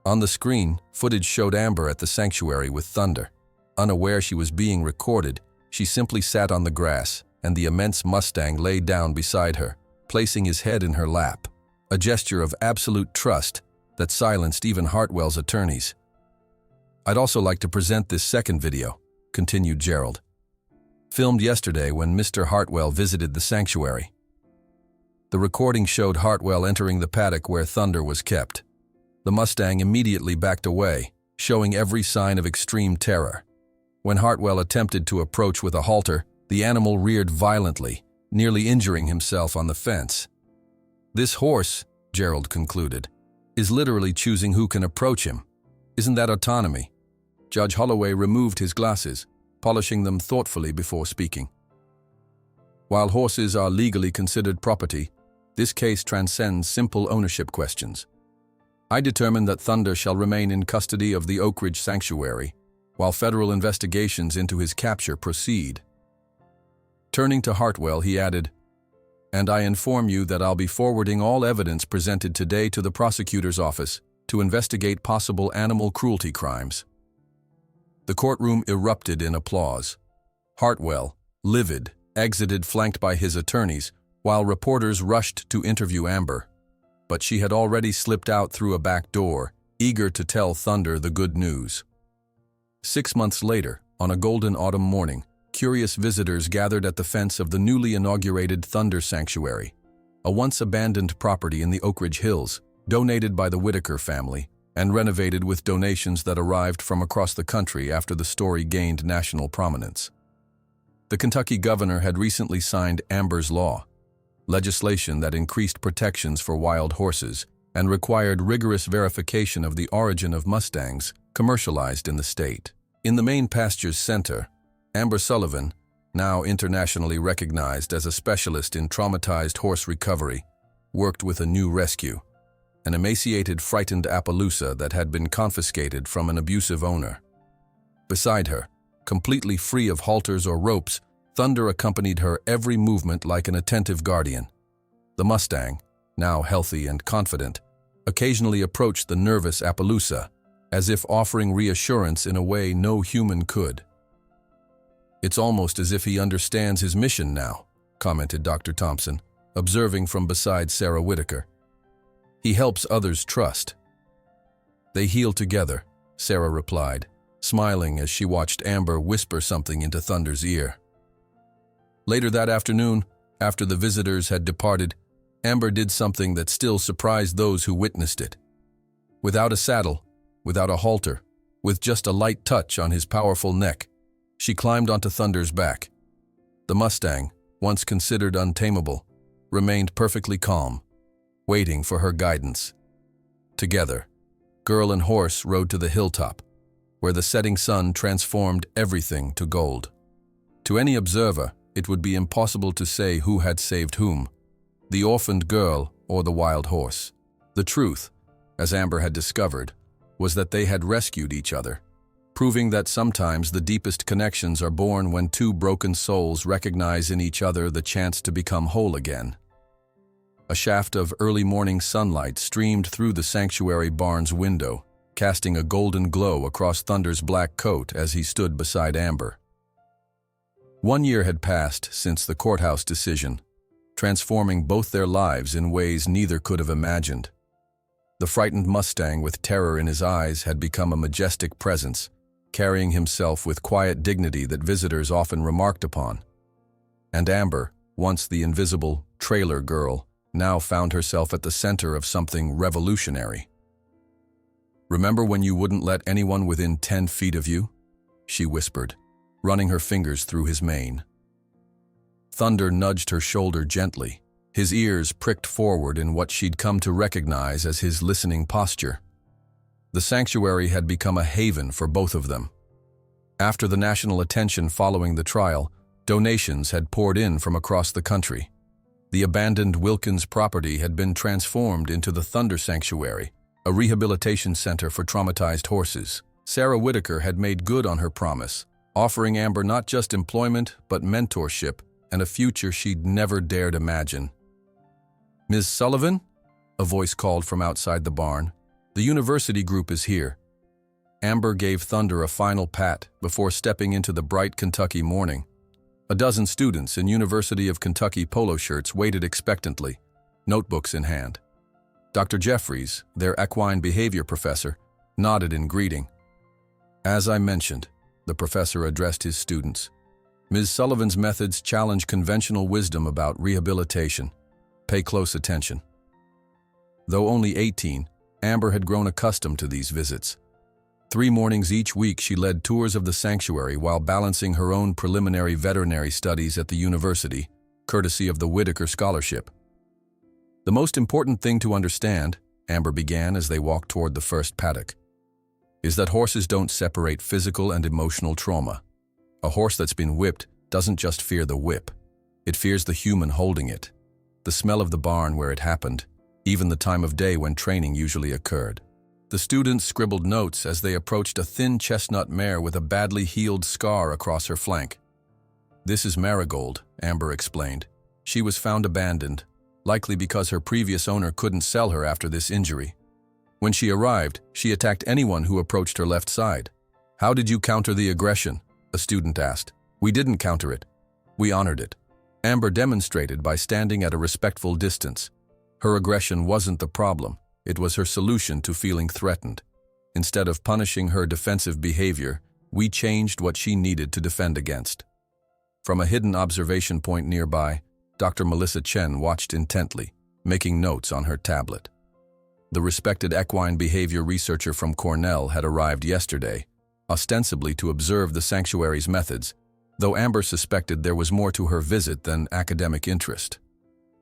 On the screen, footage showed Amber at the sanctuary with Thunder. Unaware she was being recorded, she simply sat on the grass, and the immense Mustang lay down beside her, placing his head in her lap, a gesture of absolute trust that silenced even Hartwell's attorneys. "I'd also like to present this second video," continued Gerald. "Filmed yesterday when Mr. Hartwell visited the sanctuary." The recording showed Hartwell entering the paddock where Thunder was kept. The Mustang immediately backed away, showing every sign of extreme terror. When Hartwell attempted to approach with a halter, the animal reared violently, nearly injuring himself on the fence. "This horse," Gerald concluded, "is literally choosing who can approach him. Isn't that autonomy?" Judge Holloway removed his glasses, polishing them thoughtfully before speaking. "While horses are legally considered property, this case transcends simple ownership questions. I determine that Thunder shall remain in custody of the Oak Ridge Sanctuary, while federal investigations into his capture proceed." Turning to Hartwell, he added, "And I inform you that I'll be forwarding all evidence presented today to the prosecutor's office to investigate possible animal cruelty crimes." The courtroom erupted in applause. Hartwell, livid, exited flanked by his attorneys, while reporters rushed to interview Amber. But she had already slipped out through a back door, eager to tell Thunder the good news. 6 months later, on a golden autumn morning, curious visitors gathered at the fence of the newly inaugurated Thunder Sanctuary, a once-abandoned property in the Oak Ridge Hills, donated by the Whitaker family, and renovated with donations that arrived from across the country after the story gained national prominence. The Kentucky governor had recently signed Amber's Law, legislation that increased protections for wild horses and required rigorous verification of the origin of Mustangs commercialized in the state. In the Maine Pastures Center, Amber Sullivan, now internationally recognized as a specialist in traumatized horse recovery, worked with a new rescue, an emaciated, frightened Appaloosa that had been confiscated from an abusive owner. Beside her, completely free of halters or ropes, Thunder accompanied her every movement like an attentive guardian. The Mustang, now healthy and confident, occasionally approached the nervous Appaloosa, as if offering reassurance in a way no human could. "It's almost as if he understands his mission now," commented Dr. Thompson, observing from beside Sarah Whitaker. "He helps others trust." "They heal together," Sarah replied, smiling as she watched Amber whisper something into Thunder's ear. Later that afternoon, after the visitors had departed, Amber did something that still surprised those who witnessed it. Without a saddle, without a halter, with just a light touch on his powerful neck, she climbed onto Thunder's back. The Mustang, once considered untamable, remained perfectly calm, waiting for her guidance. Together, girl and horse rode to the hilltop, where the setting sun transformed everything to gold. To any observer, it would be impossible to say who had saved whom, the orphaned girl or the wild horse. The truth, as Amber had discovered, was that they had rescued each other, proving that sometimes the deepest connections are born when two broken souls recognize in each other the chance to become whole again. A shaft of early morning sunlight streamed through the sanctuary barn's window, casting a golden glow across Thunder's black coat as he stood beside Amber. 1 year had passed since the courthouse decision, transforming both their lives in ways neither could have imagined. The frightened Mustang with terror in his eyes had become a majestic presence, carrying himself with quiet dignity that visitors often remarked upon. And Amber, once the invisible trailer girl, now found herself at the center of something revolutionary. "Remember when you wouldn't let anyone within 10 feet of you?" she whispered, running her fingers through his mane. Thunder nudged her shoulder gently, his ears pricked forward in what she'd come to recognize as his listening posture. The sanctuary had become a haven for both of them. After the national attention following the trial, donations had poured in from across the country. The abandoned Wilkins property had been transformed into the Thunder Sanctuary, a rehabilitation center for traumatized horses. Sarah Whitaker had made good on her promise, offering Amber not just employment, but mentorship and a future she'd never dared imagine. "Ms. Sullivan?" a voice called from outside the barn. "The university group is here." Amber gave Thunder a final pat before stepping into the bright Kentucky morning. A dozen students in University of Kentucky polo shirts waited expectantly, notebooks in hand. Dr. Jeffries, their equine behavior professor, nodded in greeting. "As I mentioned," the professor addressed his students, "Ms. Sullivan's methods challenge conventional wisdom about rehabilitation. Pay close attention." Though only 18, Amber had grown accustomed to these visits. 3 mornings each week she led tours of the sanctuary while balancing her own preliminary veterinary studies at the university, courtesy of the Whitaker Scholarship. "The most important thing to understand," Amber began as they walked toward the first paddock, "is that horses don't separate physical and emotional trauma. A horse that's been whipped doesn't just fear the whip. It fears the human holding it, the smell of the barn where it happened, even the time of day when training usually occurred." The students scribbled notes as they approached a thin chestnut mare with a badly healed scar across her flank. "This is Marigold," Amber explained. "She was found abandoned, likely because her previous owner couldn't sell her after this injury. When she arrived, she attacked anyone who approached her left side." "How did you counter the aggression?" a student asked. "We didn't counter it. We honored it. Amber demonstrated by standing at a respectful distance. Her aggression wasn't the problem, it was her solution to feeling threatened. Instead of punishing her defensive behavior, we changed what she needed to defend against. From a hidden observation point nearby, Dr. Melissa Chen watched intently, making notes on her tablet. The respected equine behavior researcher from Cornell had arrived yesterday, ostensibly to observe the sanctuary's methods, though Amber suspected there was more to her visit than academic interest.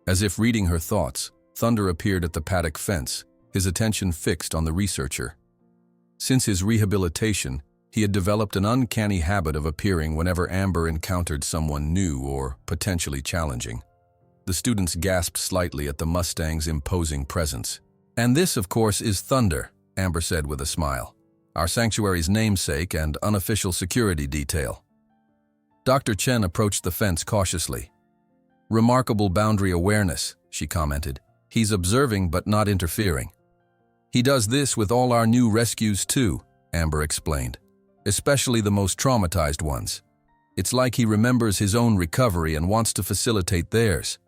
As if reading her thoughts, Thunder appeared at the paddock fence, his attention fixed on the researcher. Since his rehabilitation, he had developed an uncanny habit of appearing whenever Amber encountered someone new or potentially challenging. The students gasped slightly at the Mustang's imposing presence. "And this, of course, is Thunder," Amber said with a smile. "Our sanctuary's namesake and unofficial security detail." Dr. Chen approached the fence cautiously. "Remarkable boundary awareness," she commented. "He's observing but not interfering." "He does this with all our new rescues too," Amber explained. "Especially the most traumatized ones. It's like he remembers his own recovery and wants to facilitate theirs."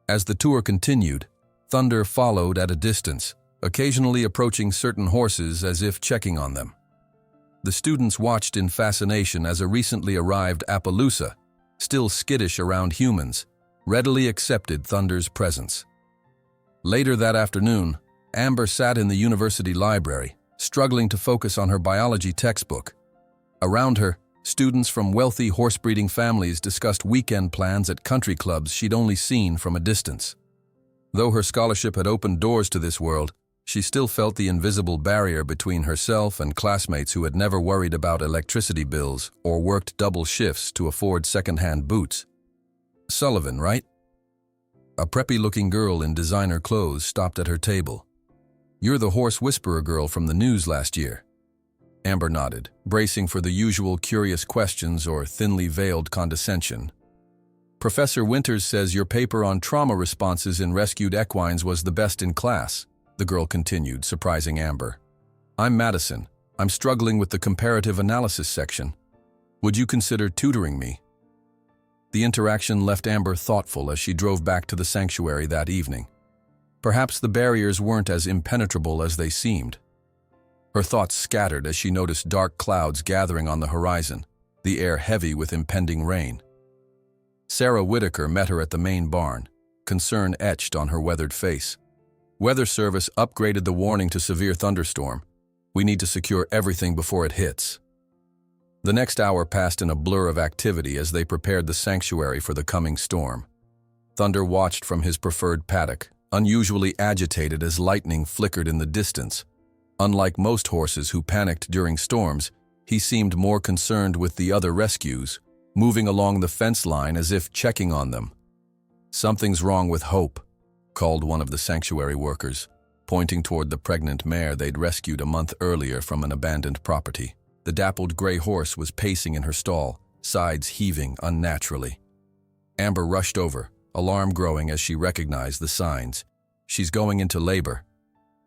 As the tour continued, Thunder followed at a distance, occasionally approaching certain horses as if checking on them. The students watched in fascination as a recently arrived Appaloosa, still skittish around humans, readily accepted Thunder's presence. Later that afternoon, Amber sat in the university library, struggling to focus on her biology textbook. Around her, students from wealthy horse-breeding families discussed weekend plans at country clubs she'd only seen from a distance. Though her scholarship had opened doors to this world, she still felt the invisible barrier between herself and classmates who had never worried about electricity bills or worked double shifts to afford second-hand boots. "Sullivan, right?" A preppy-looking girl in designer clothes stopped at her table. "You're the horse whisperer girl from the news last year." Amber nodded, bracing for the usual curious questions or thinly veiled condescension. "Professor Winters says your paper on trauma responses in rescued equines was the best in class," the girl continued, surprising Amber. "I'm Madison. I'm struggling with the comparative analysis section. Would you consider tutoring me?" The interaction left Amber thoughtful as she drove back to the sanctuary that evening. Perhaps the barriers weren't as impenetrable as they seemed. Her thoughts scattered as she noticed dark clouds gathering on the horizon, the air heavy with impending rain. Sarah Whitaker met her at the main barn, concern etched on her weathered face. "Weather Service upgraded the warning to severe thunderstorm. We need to secure everything before it hits." The next hour passed in a blur of activity as they prepared the sanctuary for the coming storm. Thunder watched from his preferred paddock, unusually agitated as lightning flickered in the distance. Unlike most horses who panicked during storms, he seemed more concerned with the other rescues, moving along the fence line as if checking on them. "Something's wrong with Hope," called one of the sanctuary workers, pointing toward the pregnant mare they'd rescued a month earlier from an abandoned property. The dappled gray horse was pacing in her stall, sides heaving unnaturally. Amber rushed over, alarm growing as she recognized the signs. "She's going into labor."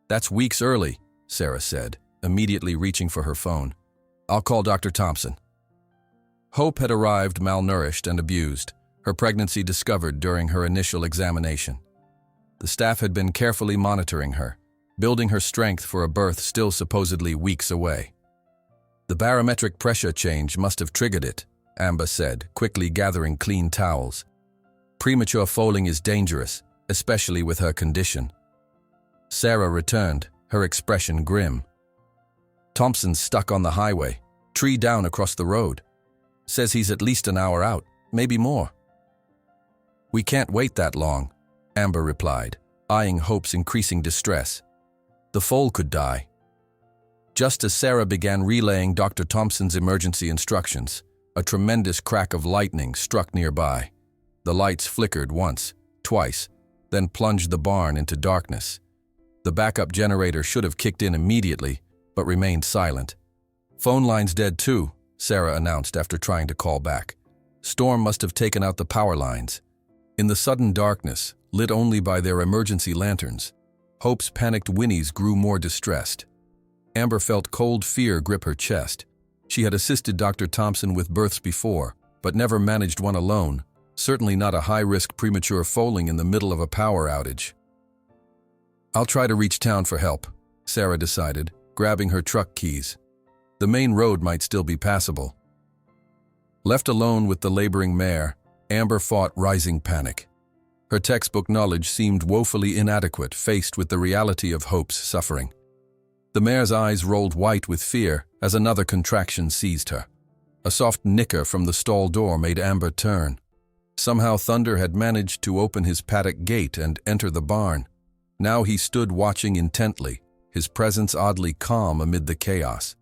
"That's weeks early," Sarah said, immediately reaching for her phone. "I'll call Dr. Thompson." Hope had arrived malnourished and abused, her pregnancy discovered during her initial examination. The staff had been carefully monitoring her, building her strength for a birth still supposedly weeks away. "The barometric pressure change must have triggered it," Amber said, quickly gathering clean towels. "Premature foaling is dangerous, especially with her condition." Sarah returned, her expression grim. "Thompson's stuck on the highway, tree down across the road. Says he's at least an hour out, maybe more." "We can't wait that long," Amber replied, eyeing Hope's increasing distress. "The foal could die." Just as Sarah began relaying Dr. Thompson's emergency instructions, a tremendous crack of lightning struck nearby. The lights flickered once, twice, then plunged the barn into darkness. The backup generator should have kicked in immediately, but remained silent. "Phone line's dead too," Sarah announced after trying to call back. "Storm must have taken out the power lines." In the sudden darkness, lit only by their emergency lanterns, Hope's panicked whinnies grew more distressed. Amber felt cold fear grip her chest. She had assisted Dr. Thompson with births before, but never managed one alone, certainly not a high-risk premature foaling in the middle of a power outage. "I'll try to reach town for help," Sarah decided, grabbing her truck keys. The main road might still be passable. Left alone with the laboring mare, Amber fought rising panic. Her textbook knowledge seemed woefully inadequate faced with the reality of Hope's suffering. The mare's eyes rolled white with fear as another contraction seized her. A soft nicker from the stall door made Amber turn. Somehow Thunder had managed to open his paddock gate and enter the barn. Now he stood watching intently, his presence oddly calm amid the chaos.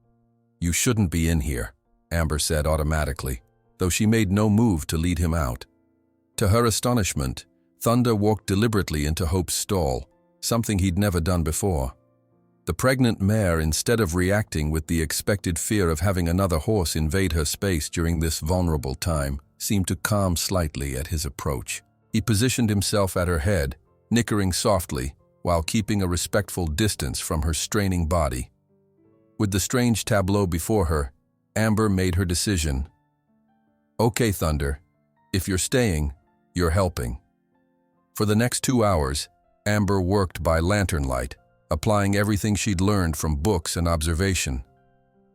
"You shouldn't be in here," Amber said automatically, though she made no move to lead him out. To her astonishment, Thunder walked deliberately into Hope's stall, something he'd never done before. The pregnant mare, instead of reacting with the expected fear of having another horse invade her space during this vulnerable time, seemed to calm slightly at his approach. He positioned himself at her head, nickering softly, while keeping a respectful distance from her straining body. With the strange tableau before her, Amber made her decision. "Okay, Thunder, if you're staying, you're helping." For the next 2 hours, Amber worked by lantern light, applying everything she'd learned from books and observation.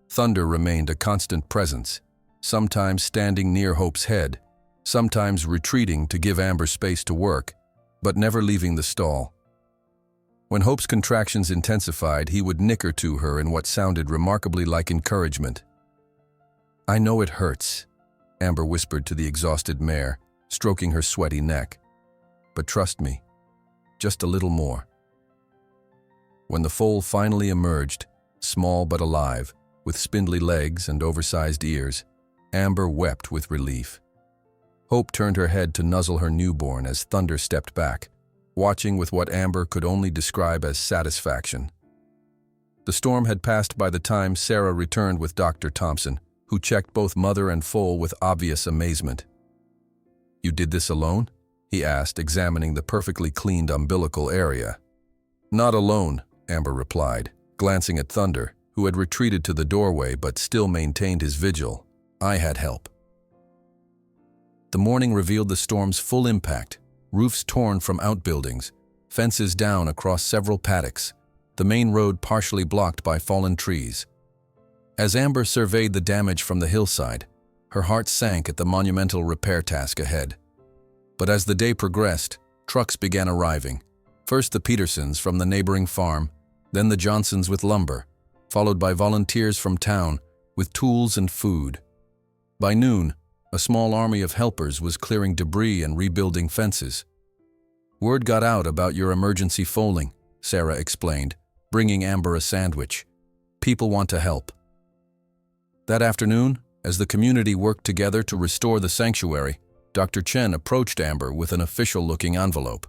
Thunder remained a constant presence, sometimes standing near Hope's head, sometimes retreating to give Amber space to work, but never leaving the stall. When Hope's contractions intensified, he would nicker to her in what sounded remarkably like encouragement. "I know it hurts," Amber whispered to the exhausted mare, stroking her sweaty neck. "But trust me, just a little more." When the foal finally emerged, small but alive, with spindly legs and oversized ears, Amber wept with relief. Hope turned her head to nuzzle her newborn as Thunder stepped back, watching with what Amber could only describe as satisfaction. The storm had passed by the time Sarah returned with Dr. Thompson, who checked both mother and foal with obvious amazement. "You did this alone?" he asked, examining the perfectly cleaned umbilical area. "Not alone," Amber replied, glancing at Thunder, who had retreated to the doorway but still maintained his vigil. "I had help." The morning revealed the storm's full impact, roofs torn from outbuildings, fences down across several paddocks, the main road partially blocked by fallen trees. As Amber surveyed the damage from the hillside, her heart sank at the monumental repair task ahead. But as the day progressed, trucks began arriving. First the Petersons from the neighboring farm, then the Johnsons with lumber, followed by volunteers from town with tools and food. By noon, a small army of helpers was clearing debris and rebuilding fences. "Word got out about your emergency foaling," Sarah explained, bringing Amber a sandwich. "People want to help." That afternoon, as the community worked together to restore the sanctuary, Dr. Chen approached Amber with an official-looking envelope.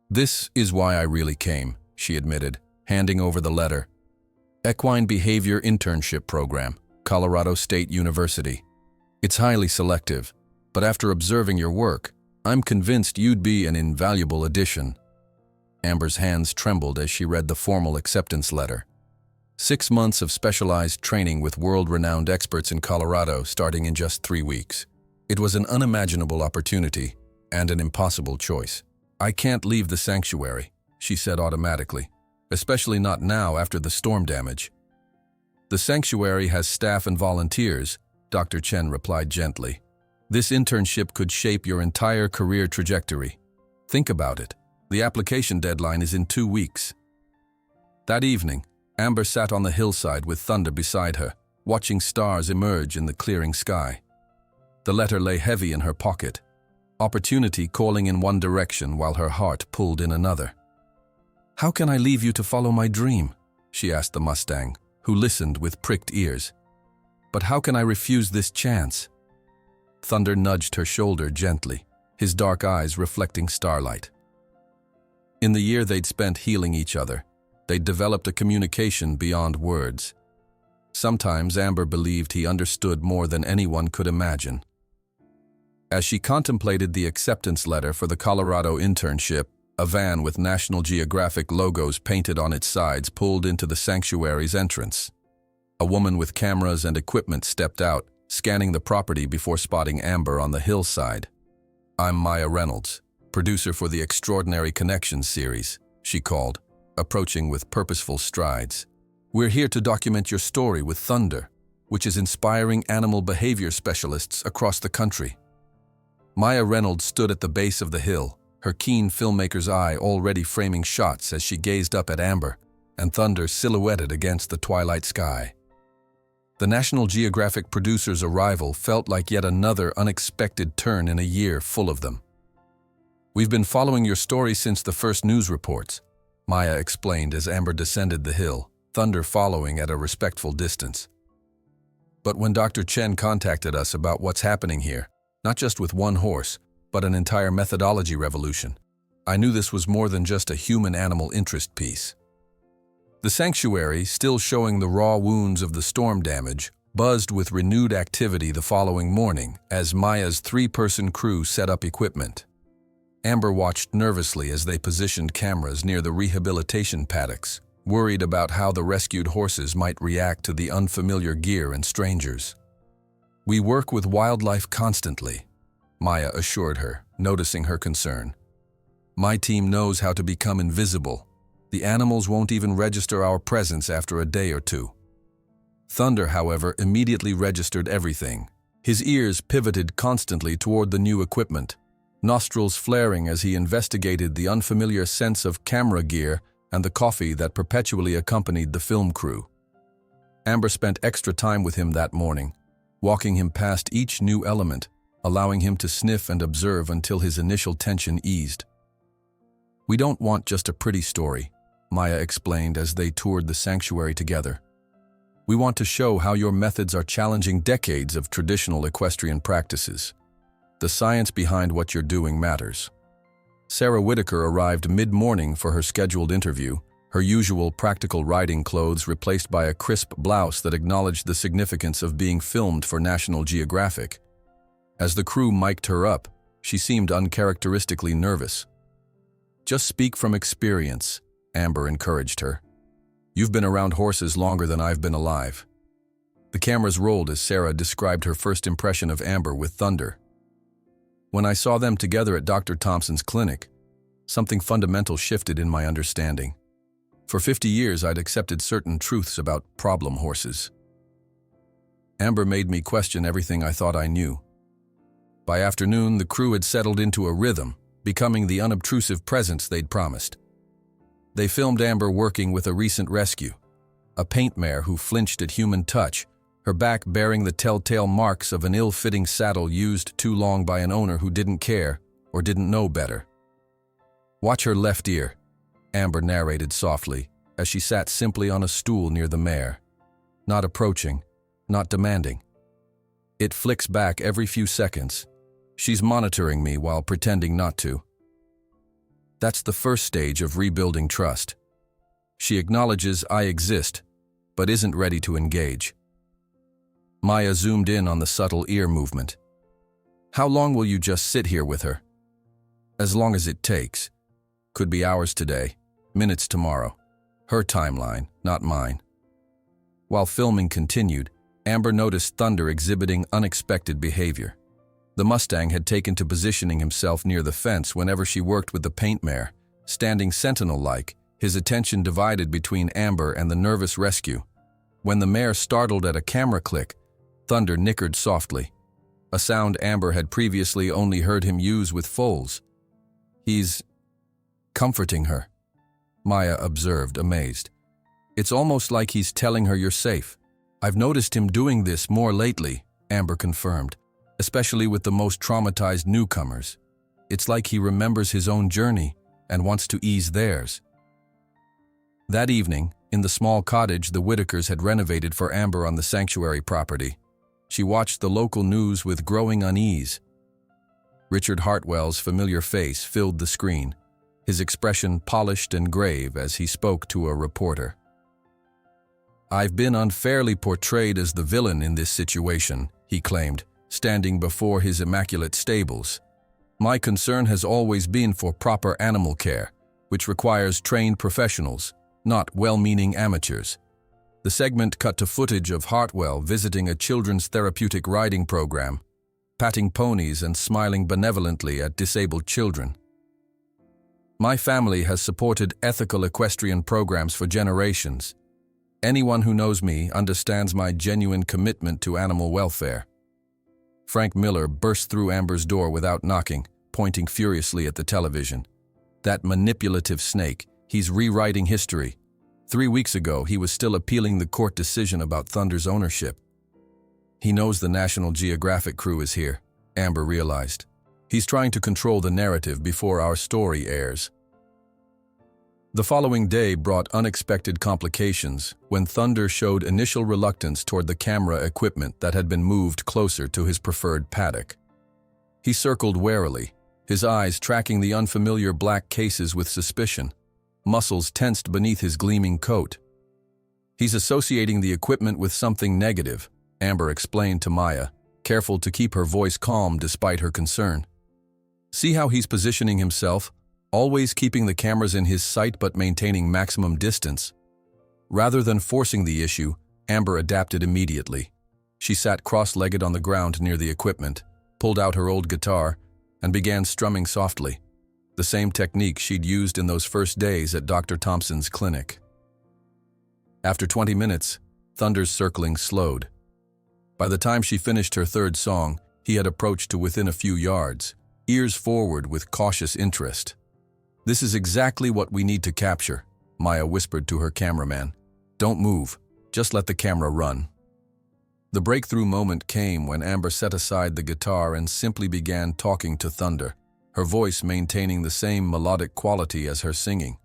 "This is why I really came," she admitted, handing over the letter. "Equine Behavior Internship Program, Colorado State University. It's highly selective, but after observing your work, I'm convinced you'd be an invaluable addition." Amber's hands trembled as she read the formal acceptance letter. 6 months of specialized training with world-renowned experts in Colorado starting in just 3 weeks. It was an unimaginable opportunity and an impossible choice. "I can't leave the sanctuary," she said automatically, "especially not now after the storm damage." "The sanctuary has staff and volunteers," Dr. Chen replied gently. "This internship could shape your entire career trajectory. Think about it. The application deadline is in 2 weeks." That evening, Amber sat on the hillside with Thunder beside her, watching stars emerge in the clearing sky. The letter lay heavy in her pocket, opportunity calling in one direction while her heart pulled in another. "How can I leave you to follow my dream?" she asked the Mustang, who listened with pricked ears. "But how can I refuse this chance?" Thunder nudged her shoulder gently, his dark eyes reflecting starlight. In the year they'd spent healing each other, they'd developed a communication beyond words. Sometimes Amber believed he understood more than anyone could imagine. As she contemplated the acceptance letter for the Colorado internship, a van with National Geographic logos painted on its sides pulled into the sanctuary's entrance. A woman with cameras and equipment stepped out, scanning the property before spotting Amber on the hillside. "I'm Maya Reynolds, producer for the Extraordinary Connections series," she called, approaching with purposeful strides. "We're here to document your story with Thunder, which is inspiring animal behavior specialists across the country." Maya Reynolds stood at the base of the hill, her keen filmmaker's eye already framing shots as she gazed up at Amber and Thunder silhouetted against the twilight sky. The National Geographic producer's arrival felt like yet another unexpected turn in a year full of them. "We've been following your story since the first news reports," Maya explained as Amber descended the hill, Thunder following at a respectful distance. "But when Dr. Chen contacted us about what's happening here, not just with one horse, but an entire methodology revolution, I knew this was more than just a human-animal interest piece." The sanctuary, still showing the raw wounds of the storm damage, buzzed with renewed activity the following morning as Maya's three-person crew set up equipment. Amber watched nervously as they positioned cameras near the rehabilitation paddocks, worried about how the rescued horses might react to the unfamiliar gear and strangers. "We work with wildlife constantly," Maya assured her, noticing her concern. "My team knows how to become invisible. The animals won't even register our presence after a day or two." Thunder, however, immediately registered everything. His ears pivoted constantly toward the new equipment, nostrils flaring as he investigated the unfamiliar sense of camera gear and the coffee that perpetually accompanied the film crew. Amber spent extra time with him that morning, walking him past each new element, allowing him to sniff and observe until his initial tension eased. "We don't want just a pretty story," Maya explained as they toured the sanctuary together. "We want to show how your methods are challenging decades of traditional equestrian practices. The science behind what you're doing matters." Sarah Whitaker arrived mid-morning for her scheduled interview, her usual practical riding clothes replaced by a crisp blouse that acknowledged the significance of being filmed for National Geographic. As the crew mic'd her up, she seemed uncharacteristically nervous. "Just speak from experience," Amber encouraged her. "You've been around horses longer than I've been alive." The cameras rolled as Sarah described her first impression of Amber with Thunder. "When I saw them together at Dr. Thompson's clinic, something fundamental shifted in my understanding. For 50 years, I'd accepted certain truths about problem horses. Amber made me question everything I thought I knew." By afternoon, the crew had settled into a rhythm, becoming the unobtrusive presence they'd promised. They filmed Amber working with a recent rescue, a paint mare who flinched at human touch, her back bearing the telltale marks of an ill-fitting saddle used too long by an owner who didn't care or didn't know better. "Watch her left ear," Amber narrated softly as she sat simply on a stool near the mare. Not approaching, not demanding. "It flicks back every few seconds. She's monitoring me while pretending not to. That's the first stage of rebuilding trust. She acknowledges I exist, but isn't ready to engage." Maya zoomed in on the subtle ear movement. "How long will you just sit here with her?" "As long as it takes. Could be hours today, minutes tomorrow. Her timeline, not mine." While filming continued, Amber noticed Thunder exhibiting unexpected behavior. The Mustang had taken to positioning himself near the fence whenever she worked with the paint mare, standing sentinel-like, his attention divided between Amber and the nervous rescue. When the mare startled at a camera click, Thunder nickered softly, a sound Amber had previously only heard him use with foals. "He's comforting her," Maya observed, amazed. "It's almost like he's telling her you're safe." "I've noticed him doing this more lately," Amber confirmed, "especially with the most traumatized newcomers. It's like he remembers his own journey and wants to ease theirs." That evening, in the small cottage the Whitakers had renovated for Amber on the sanctuary property, she watched the local news with growing unease. Richard Hartwell's familiar face filled the screen, his expression polished and grave as he spoke to a reporter. "I've been unfairly portrayed as the villain in this situation," he claimed, standing before his immaculate stables. "My concern has always been for proper animal care, which requires trained professionals, not well-meaning amateurs." The segment cut to footage of Hartwell visiting a children's therapeutic riding program, patting ponies and smiling benevolently at disabled children. My family has supported ethical equestrian programs for generations. Anyone who knows me understands my genuine commitment to animal welfare. Frank Miller burst through Amber's door without knocking, pointing furiously at the television. That manipulative snake, he's rewriting history. 3 weeks ago, he was still appealing the court decision about Thunder's ownership. He knows the National Geographic crew is here, Amber realized. He's trying to control the narrative before our story airs. The following day brought unexpected complications when Thunder showed initial reluctance toward the camera equipment that had been moved closer to his preferred paddock. He circled warily, his eyes tracking the unfamiliar black cases with suspicion, muscles tensed beneath his gleaming coat. He's associating the equipment with something negative, Amber explained to Maya, careful to keep her voice calm despite her concern. See how he's positioning himself, always keeping the cameras in his sight but maintaining maximum distance. Rather than forcing the issue, Amber adapted immediately. She sat cross-legged on the ground near the equipment, pulled out her old guitar, and began strumming softly, the same technique she'd used in those first days at Dr. Thompson's clinic. After 20 minutes, Thunder's circling slowed. By the time she finished her third song, he had approached to within a few yards, ears forward with cautious interest. "This is exactly what we need to capture," Maya whispered to her cameraman. "Don't move, just let the camera run." The breakthrough moment came when Amber set aside the guitar and simply began talking to Thunder, her voice maintaining the same melodic quality as her singing.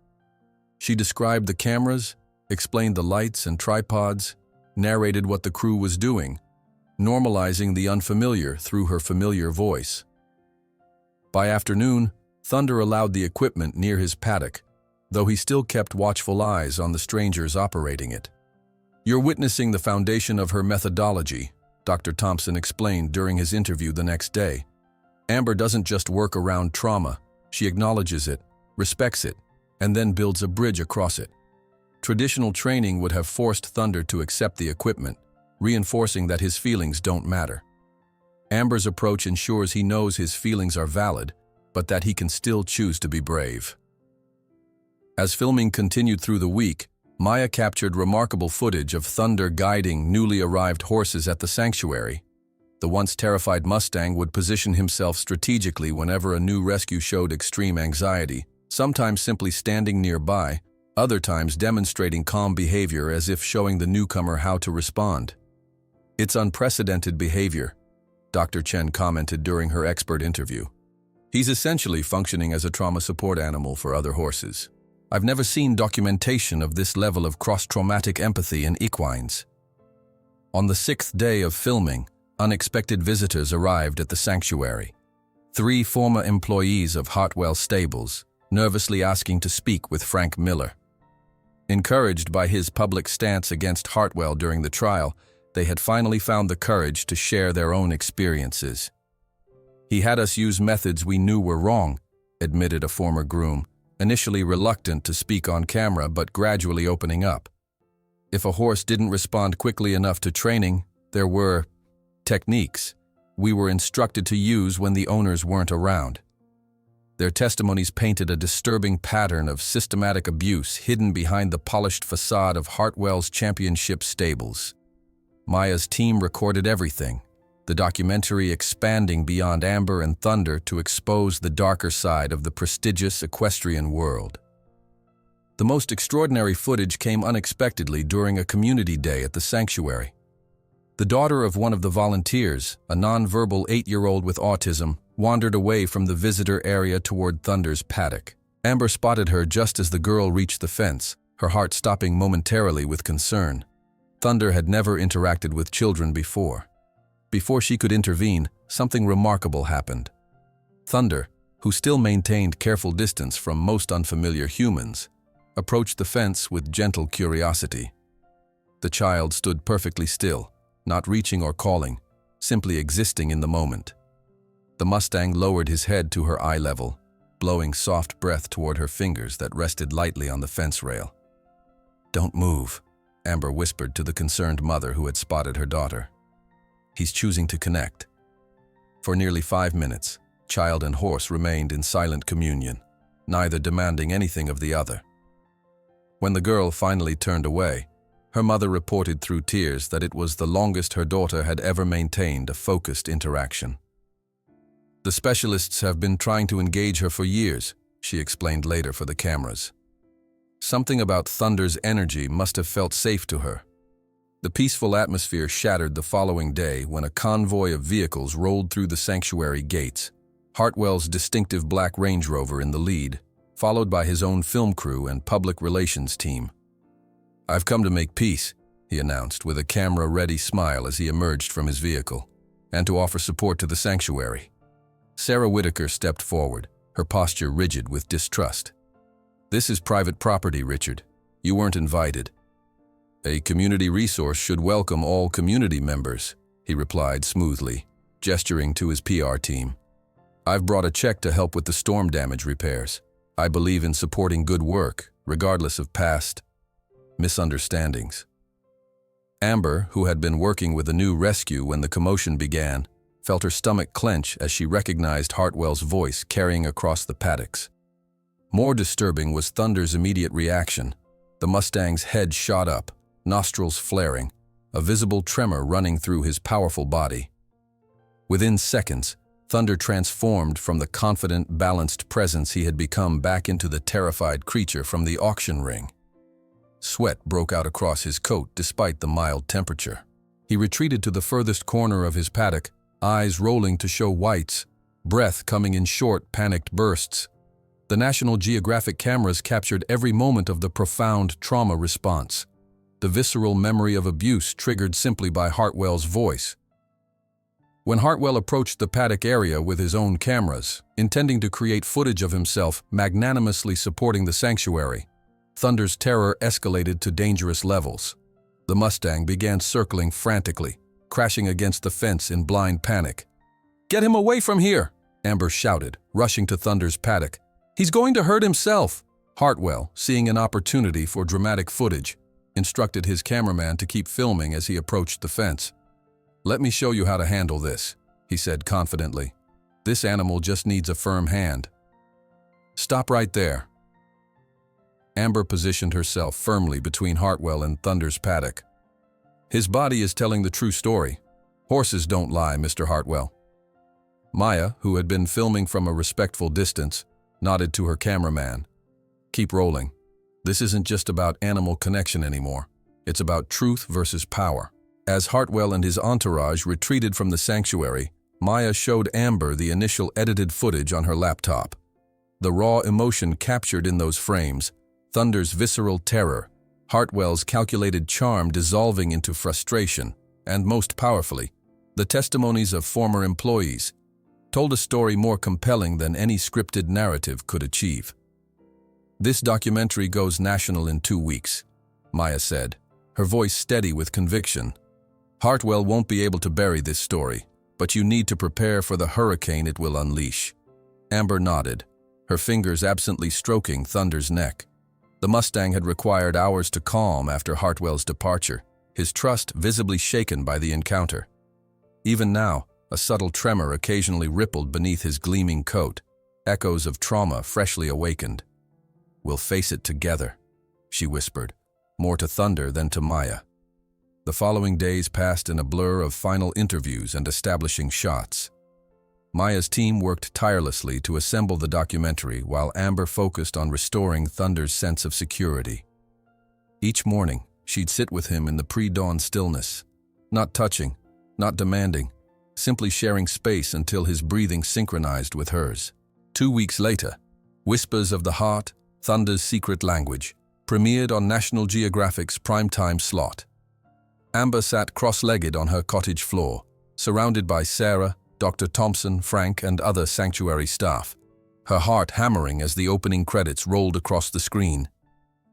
She described the cameras, explained the lights and tripods, narrated what the crew was doing, normalizing the unfamiliar through her familiar voice. By afternoon, Thunder allowed the equipment near his paddock, though he still kept watchful eyes on the strangers operating it. "You're witnessing the foundation of her methodology," Dr. Thompson explained during his interview the next day. "Amber doesn't just work around trauma, she acknowledges it, respects it, and then builds a bridge across it." Traditional training would have forced Thunder to accept the equipment, reinforcing that his feelings don't matter. Amber's approach ensures he knows his feelings are valid, but that he can still choose to be brave. As filming continued through the week, Maya captured remarkable footage of Thunder guiding newly arrived horses at the sanctuary. The once terrified Mustang would position himself strategically whenever a new rescue showed extreme anxiety, sometimes simply standing nearby, other times demonstrating calm behavior as if showing the newcomer how to respond. "It's unprecedented behavior," Dr. Chen commented during her expert interview. "He's essentially functioning as a trauma support animal for other horses. I've never seen documentation of this level of cross-traumatic empathy in equines." On the 6th day of filming, unexpected visitors arrived at the sanctuary. 3 former employees of Hartwell Stables, nervously asking to speak with Frank Miller. Encouraged by his public stance against Hartwell during the trial, they had finally found the courage to share their own experiences. "He had us use methods we knew were wrong," admitted a former groom, initially reluctant to speak on camera but gradually opening up. "If a horse didn't respond quickly enough to training, there were techniques we were instructed to use when the owners weren't around." Their testimonies painted a disturbing pattern of systematic abuse hidden behind the polished facade of Hartwell's championship stables. Maya's team recorded everything, the documentary expanding beyond Amber and Thunder to expose the darker side of the prestigious equestrian world. The most extraordinary footage came unexpectedly during a community day at the sanctuary. The daughter of one of the volunteers, a nonverbal 8-year-old with autism, wandered away from the visitor area toward Thunder's paddock. Amber spotted her just as the girl reached the fence, her heart stopping momentarily with concern. Thunder had never interacted with children before. Before she could intervene, something remarkable happened. Thunder, who still maintained careful distance from most unfamiliar humans, approached the fence with gentle curiosity. The child stood perfectly still, not reaching or calling, simply existing in the moment. The Mustang lowered his head to her eye level, blowing soft breath toward her fingers that rested lightly on the fence rail. "Don't move," Amber whispered to the concerned mother who had spotted her daughter. He's choosing to connect. For nearly 5 minutes, child and horse remained in silent communion, neither demanding anything of the other. When the girl finally turned away, her mother reported through tears that it was the longest her daughter had ever maintained a focused interaction. The specialists have been trying to engage her for years, she explained later for the cameras. Something about Thunder's energy must have felt safe to her. The peaceful atmosphere shattered the following day when a convoy of vehicles rolled through the sanctuary gates, Hartwell's distinctive black Range Rover in the lead, followed by his own film crew and public relations team. "I've come to make peace," he announced with a camera-ready smile as he emerged from his vehicle, "and to offer support to the sanctuary." Sarah Whitaker stepped forward, her posture rigid with distrust. "This is private property, Richard. You weren't invited." "A community resource should welcome all community members," he replied smoothly, gesturing to his PR team. "I've brought a check to help with the storm damage repairs. I believe in supporting good work, regardless of past misunderstandings." Amber, who had been working with a new rescue when the commotion began, felt her stomach clench as she recognized Hartwell's voice carrying across the paddocks. More disturbing was Thunder's immediate reaction. The Mustang's head shot up, nostrils flaring, a visible tremor running through his powerful body. Within seconds, Thunder transformed from the confident, balanced presence he had become back into the terrified creature from the auction ring. Sweat broke out across his coat despite the mild temperature. He retreated to the furthest corner of his paddock, eyes rolling to show whites, breath coming in short, panicked bursts. The National Geographic cameras captured every moment of the profound trauma response, the visceral memory of abuse triggered simply by Hartwell's voice. When Hartwell approached the paddock area with his own cameras, intending to create footage of himself magnanimously supporting the sanctuary, Thunder's terror escalated to dangerous levels. The Mustang began circling frantically, crashing against the fence in blind panic. "Get him away from here!" Amber shouted, rushing to Thunder's paddock. "He's going to hurt himself!" Hartwell, seeing an opportunity for dramatic footage, instructed his cameraman to keep filming as he approached the fence. "Let me show you how to handle this," he said confidently. "This animal just needs a firm hand." "Stop right there." Amber positioned herself firmly between Hartwell and Thunder's paddock. "His body is telling the true story. Horses don't lie, Mr. Hartwell." Maya, who had been filming from a respectful distance, nodded to her cameraman. "Keep rolling. This isn't just about animal connection anymore. It's about truth versus power." As Hartwell and his entourage retreated from the sanctuary, Maya showed Amber the initial edited footage on her laptop. The raw emotion captured in those frames, Thunder's visceral terror, Hartwell's calculated charm dissolving into frustration, and most powerfully, the testimonies of former employees, told a story more compelling than any scripted narrative could achieve. "This documentary goes national in 2 weeks," Maya said, her voice steady with conviction. "Hartwell won't be able to bury this story, but you need to prepare for the hurricane it will unleash." Amber nodded, her fingers absently stroking Thunder's neck. The Mustang had required hours to calm after Hartwell's departure, his trust visibly shaken by the encounter. Even now, a subtle tremor occasionally rippled beneath his gleaming coat, echoes of trauma freshly awakened. "We'll face it together," she whispered, more to Thunder than to Maya. The following days passed in a blur of final interviews and establishing shots. Maya's team worked tirelessly to assemble the documentary while Amber focused on restoring Thunder's sense of security. Each morning, she'd sit with him in the pre-dawn stillness, not touching, not demanding, simply sharing space until his breathing synchronized with hers. 2 weeks later, Whispers of the Heart, Thunder's Secret Language, premiered on National Geographic's primetime slot. Amber sat cross-legged on her cottage floor, surrounded by Sarah, Dr. Thompson, Frank, and other sanctuary staff, her heart hammering as the opening credits rolled across the screen.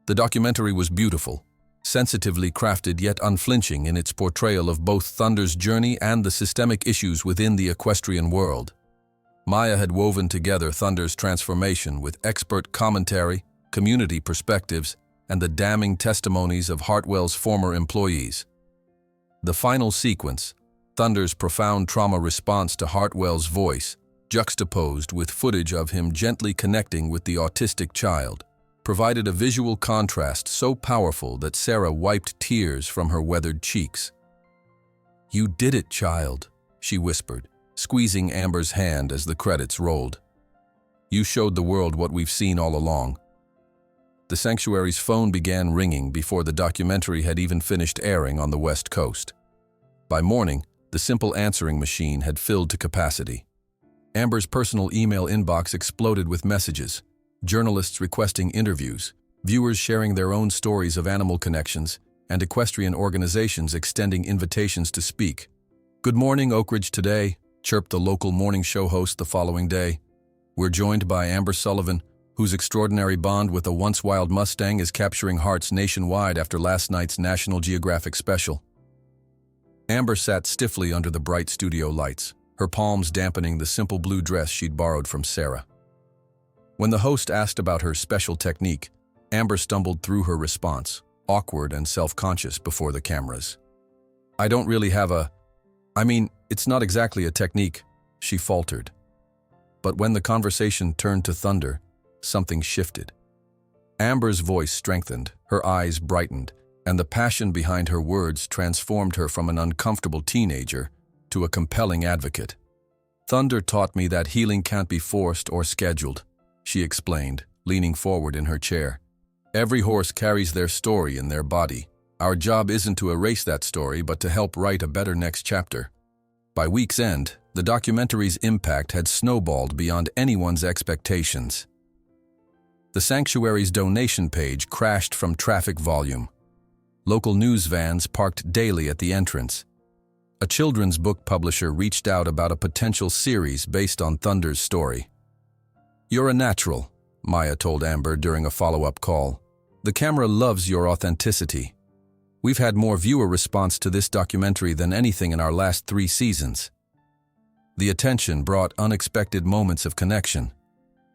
The documentary was beautiful, sensitively crafted yet unflinching in its portrayal of both Thunder's journey and the systemic issues within the equestrian world. Maya had woven together Thunder's transformation with expert commentary, community perspectives, and the damning testimonies of Hartwell's former employees. The final sequence, Thunder's profound trauma response to Hartwell's voice, juxtaposed with footage of him gently connecting with the autistic child, provided a visual contrast so powerful that Sarah wiped tears from her weathered cheeks. "You did it, child," she whispered, squeezing Amber's hand as the credits rolled. "You showed the world what we've seen all along." The sanctuary's phone began ringing before the documentary had even finished airing on the West Coast. By morning, the simple answering machine had filled to capacity. Amber's personal email inbox exploded with messages, journalists requesting interviews, viewers sharing their own stories of animal connections, and equestrian organizations extending invitations to speak. "Good morning, Oak Ridge Today," chirped the local morning show host the following day. "We're joined by Amber Sullivan, whose extraordinary bond with a once wild Mustang is capturing hearts nationwide after last night's National Geographic special." Amber sat stiffly under the bright studio lights, her palms dampening the simple blue dress she'd borrowed from Sarah. When the host asked about her special technique, Amber stumbled through her response, awkward and self-conscious before the cameras. "I don't really have it's not exactly a technique," she faltered. But when the conversation turned to Thunder, something shifted. Amber's voice strengthened, her eyes brightened, and the passion behind her words transformed her from an uncomfortable teenager to a compelling advocate. "Thunder taught me that healing can't be forced or scheduled," she explained, leaning forward in her chair. "Every horse carries their story in their body. Our job isn't to erase that story, but to help write a better next chapter." By week's end, the documentary's impact had snowballed beyond anyone's expectations. The sanctuary's donation page crashed from traffic volume. Local news vans parked daily at the entrance. A children's book publisher reached out about a potential series based on Thunder's story. "You're a natural," Maya told Amber during a follow-up call. "The camera loves your authenticity. We've had more viewer response to this documentary than anything in our last 3 seasons." The attention brought unexpected moments of connection.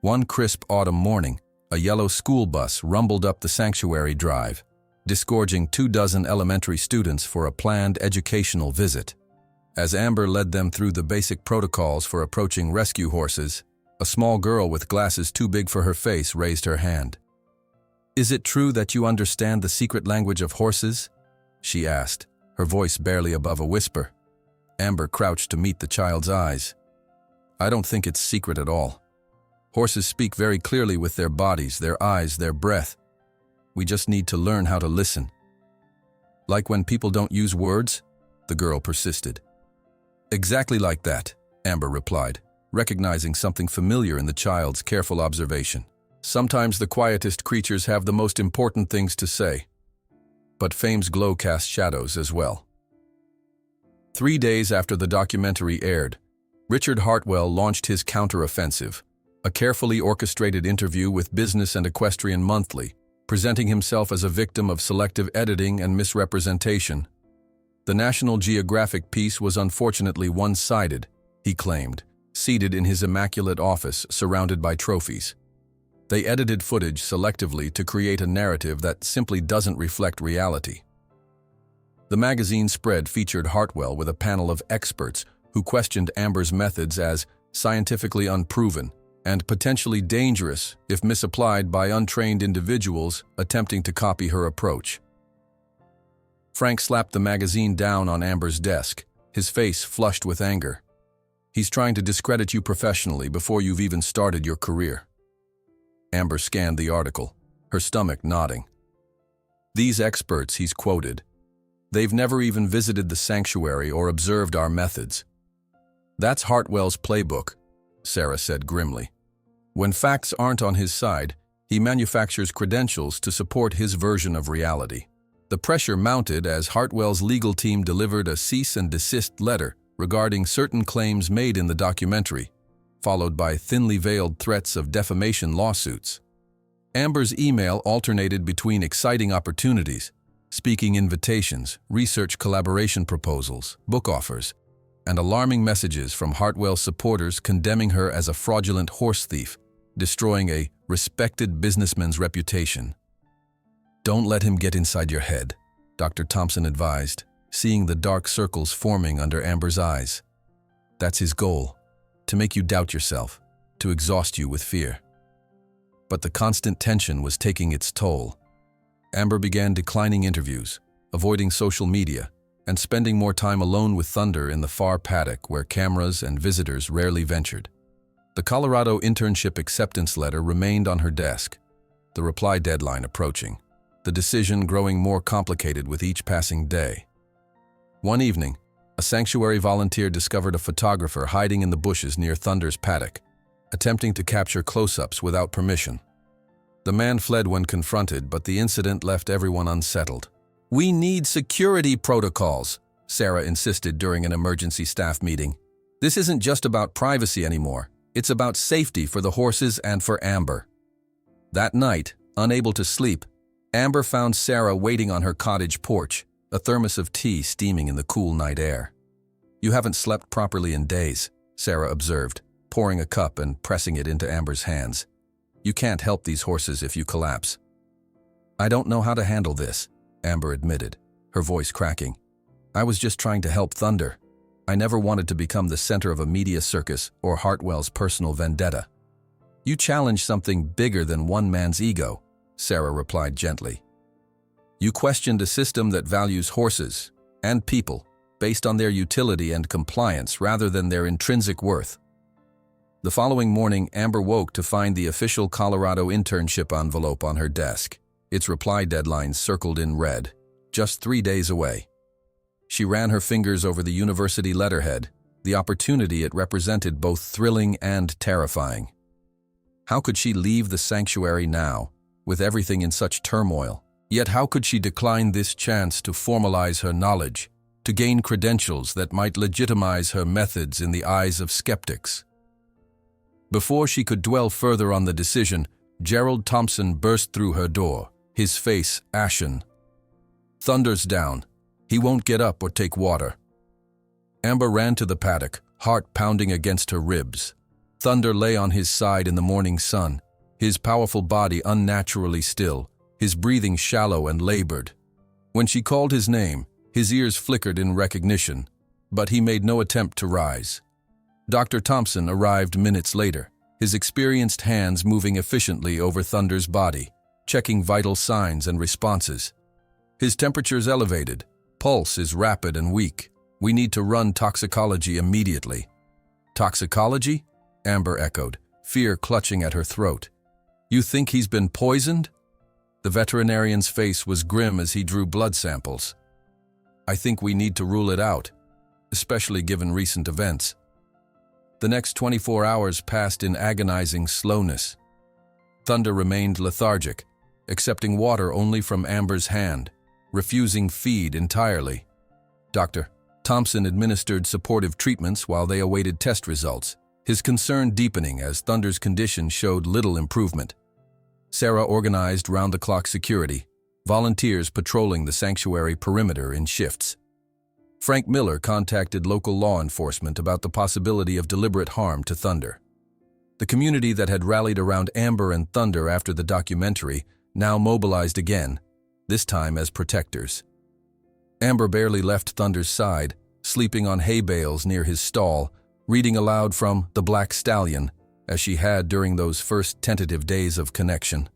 One crisp autumn morning, a yellow school bus rumbled up the sanctuary drive, disgorging 24 elementary students for a planned educational visit. As Amber led them through the basic protocols for approaching rescue horses, a small girl with glasses too big for her face raised her hand. "Is it true that you understand the secret language of horses?" she asked, her voice barely above a whisper. Amber crouched to meet the child's eyes. "I don't think it's secret at all. Horses speak very clearly with their bodies, their eyes, their breath. We just need to learn how to listen." "Like when people don't use words?" the girl persisted. "Exactly like that," Amber replied, recognizing something familiar in the child's careful observation. "Sometimes the quietest creatures have the most important things to say." But fame's glow cast shadows as well. 3 days after the documentary aired, Richard Hartwell launched his counteroffensive, a carefully orchestrated interview with Business and Equestrian Monthly, presenting himself as a victim of selective editing and misrepresentation. The National Geographic piece was unfortunately one-sided, he claimed, seated in his immaculate office surrounded by trophies. They edited footage selectively to create a narrative that simply doesn't reflect reality. The magazine spread featured Hartwell with a panel of experts who questioned Amber's methods as scientifically unproven and potentially dangerous if misapplied by untrained individuals attempting to copy her approach. Frank slapped the magazine down on Amber's desk, his face flushed with anger. "He's trying to discredit you professionally before you've even started your career." Amber scanned the article, her stomach knotting. "These experts," he's quoted, "they've never even visited the sanctuary or observed our methods." "That's Hartwell's playbook," Sarah said grimly. "When facts aren't on his side, he manufactures credentials to support his version of reality." The pressure mounted as Hartwell's legal team delivered a cease and desist letter regarding certain claims made in the documentary, followed by thinly veiled threats of defamation lawsuits. Amber's email alternated between exciting opportunities, speaking invitations, research collaboration proposals, book offers, and alarming messages from Hartwell's supporters condemning her as a fraudulent horse thief, destroying a respected businessman's reputation. Don't let him get inside your head, Dr. Thompson advised, seeing the dark circles forming under Amber's eyes. That's his goal, to make you doubt yourself, to exhaust you with fear. But the constant tension was taking its toll. Amber began declining interviews, avoiding social media, and spending more time alone with Thunder in the far paddock where cameras and visitors rarely ventured. The Colorado internship acceptance letter remained on her desk, the reply deadline approaching, the decision growing more complicated with each passing day. One evening, a sanctuary volunteer discovered a photographer hiding in the bushes near Thunder's paddock, attempting to capture close-ups without permission. The man fled when confronted, but the incident left everyone unsettled. "We need security protocols," Sarah insisted during an emergency staff meeting. "This isn't just about privacy anymore. It's about safety for the horses and for Amber." That night, unable to sleep, Amber found Sarah waiting on her cottage porch, a thermos of tea steaming in the cool night air. "You haven't slept properly in days," Sarah observed, pouring a cup and pressing it into Amber's hands. "You can't help these horses if you collapse." "I don't know how to handle this," Amber admitted, her voice cracking. "I was just trying to help Thunder. I never wanted to become the center of a media circus or Hartwell's personal vendetta." "You challenge something bigger than one man's ego," Sarah replied gently. "You questioned a system that values horses and people based on their utility and compliance rather than their intrinsic worth." The following morning, Amber woke to find the official Colorado internship envelope on her desk, its reply deadline circled in red, just 3 days away. She ran her fingers over the university letterhead, the opportunity it represented both thrilling and terrifying. How could she leave the sanctuary now, with everything in such turmoil? Yet how could she decline this chance to formalize her knowledge, to gain credentials that might legitimize her methods in the eyes of skeptics? Before she could dwell further on the decision, Gerald Thompson burst through her door, his face ashen. "Thunder's down. He won't get up or take water." Amber ran to the paddock, heart pounding against her ribs. Thunder lay on his side in the morning sun, his powerful body unnaturally still, his breathing shallow and labored. When she called his name, his ears flickered in recognition, but he made no attempt to rise. Dr. Thompson arrived minutes later, his experienced hands moving efficiently over Thunder's body, checking vital signs and responses. "His temperature's elevated. Pulse is rapid and weak. We need to run toxicology immediately." "Toxicology?" Amber echoed, fear clutching at her throat. "You think he's been poisoned?" The veterinarian's face was grim as he drew blood samples. "I think we need to rule it out, especially given recent events." The next 24 hours passed in agonizing slowness. Thunder remained lethargic, accepting water only from Amber's hand, refusing feed entirely. Dr. Thompson administered supportive treatments while they awaited test results, his concern deepening as Thunder's condition showed little improvement. Sarah organized round-the-clock security, volunteers patrolling the sanctuary perimeter in shifts. Frank Miller contacted local law enforcement about the possibility of deliberate harm to Thunder. The community that had rallied around Amber and Thunder after the documentary now mobilized again, this time as protectors. Amber barely left Thunder's side, sleeping on hay bales near his stall, reading aloud from The Black Stallion, as she had during those first tentative days of connection.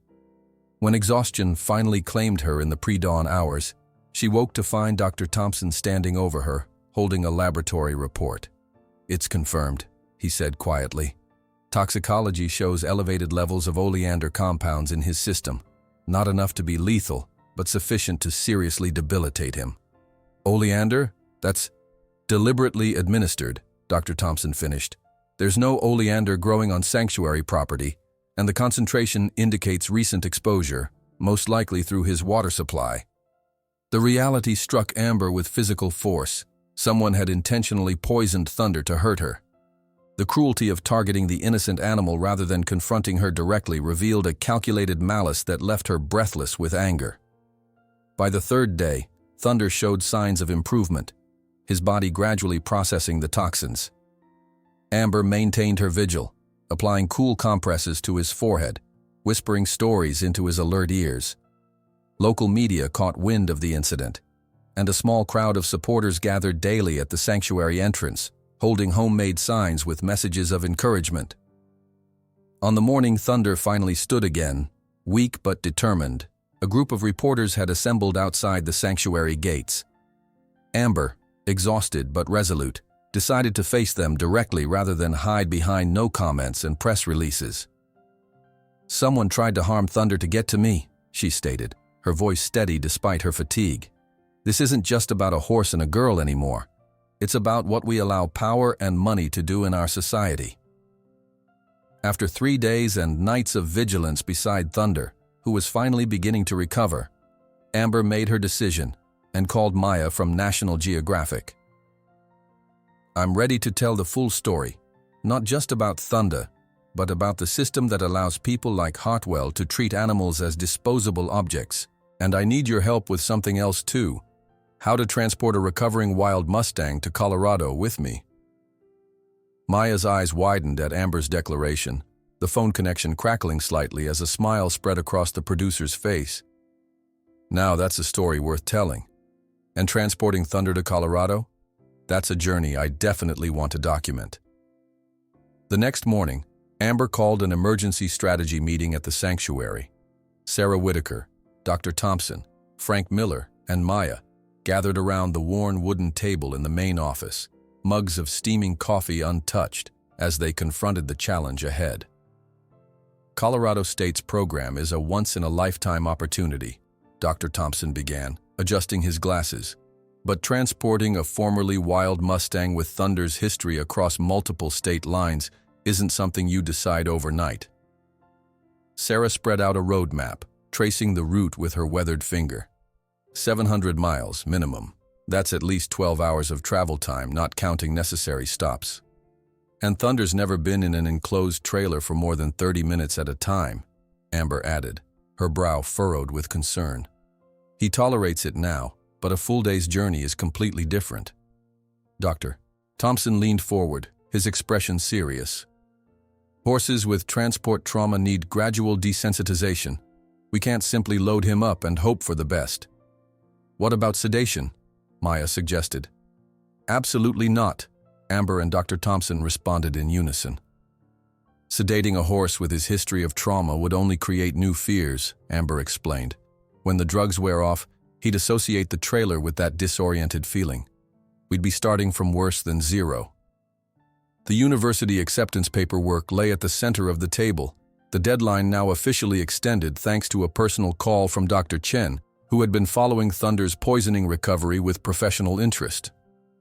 When exhaustion finally claimed her in the pre-dawn hours, she woke to find Dr. Thompson standing over her, holding a laboratory report. "It's confirmed," he said quietly. "Toxicology shows elevated levels of oleander compounds in his system, not enough to be lethal, but sufficient to seriously debilitate him." "Oleander? That's deliberately administered," Dr. Thompson finished. "There's no oleander growing on sanctuary property, and the concentration indicates recent exposure, most likely through his water supply." The reality struck Amber with physical force. Someone had intentionally poisoned Thunder to hurt her. The cruelty of targeting the innocent animal rather than confronting her directly revealed a calculated malice that left her breathless with anger. By the third day, Thunder showed signs of improvement, his body gradually processing the toxins. Amber maintained her vigil, applying cool compresses to his forehead, whispering stories into his alert ears. Local media caught wind of the incident, and a small crowd of supporters gathered daily at the sanctuary entrance, holding homemade signs with messages of encouragement. On the morning Thunder finally stood again, weak but determined, a group of reporters had assembled outside the sanctuary gates. Amber, exhausted but resolute, decided to face them directly rather than hide behind no comments and press releases. "Someone tried to harm Thunder to get to me," she stated, her voice steady despite her fatigue. "This isn't just about a horse and a girl anymore. It's about what we allow power and money to do in our society." After 3 days and nights of vigilance beside Thunder, who was finally beginning to recover, Amber made her decision and called Maya from National Geographic. "I'm ready to tell the full story, not just about Thunder, but about the system that allows people like Hartwell to treat animals as disposable objects. And I need your help with something else too: how to transport a recovering wild Mustang to Colorado with me." Maya's eyes widened at Amber's declaration, the phone connection crackling slightly as a smile spread across the producer's face. "Now that's a story worth telling. And transporting Thunder to Colorado? That's a journey I definitely want to document." The next morning, Amber called an emergency strategy meeting at the sanctuary. Sarah Whitaker, Dr. Thompson, Frank Miller, and Maya gathered around the worn wooden table in the main office, mugs of steaming coffee untouched, as they confronted the challenge ahead. "Colorado State's program is a once-in-a-lifetime opportunity," Dr. Thompson began, adjusting his glasses. "But transporting a formerly wild Mustang with Thunder's history across multiple state lines isn't something you decide overnight." Sarah spread out a road map, tracing the route with her weathered finger. 700 miles, minimum. That's at least 12 hours of travel time, not counting necessary stops. "And Thunder's never been in an enclosed trailer for more than 30 minutes at a time," Amber added, her brow furrowed with concern. "He tolerates it now, but a full day's journey is completely different." Dr. Thompson leaned forward, his expression serious. "Horses with transport trauma need gradual desensitization. We can't simply load him up and hope for the best." "What about sedation?" Maya suggested. "Absolutely not," Amber and Dr. Thompson responded in unison. "Sedating a horse with his history of trauma would only create new fears," Amber explained. "When the drugs wear off, he'd associate the trailer with that disoriented feeling. We'd be starting from worse than zero." The university acceptance paperwork lay at the center of the table, the deadline now officially extended thanks to a personal call from Dr. Chen, who had been following Thunder's poisoning recovery with professional interest.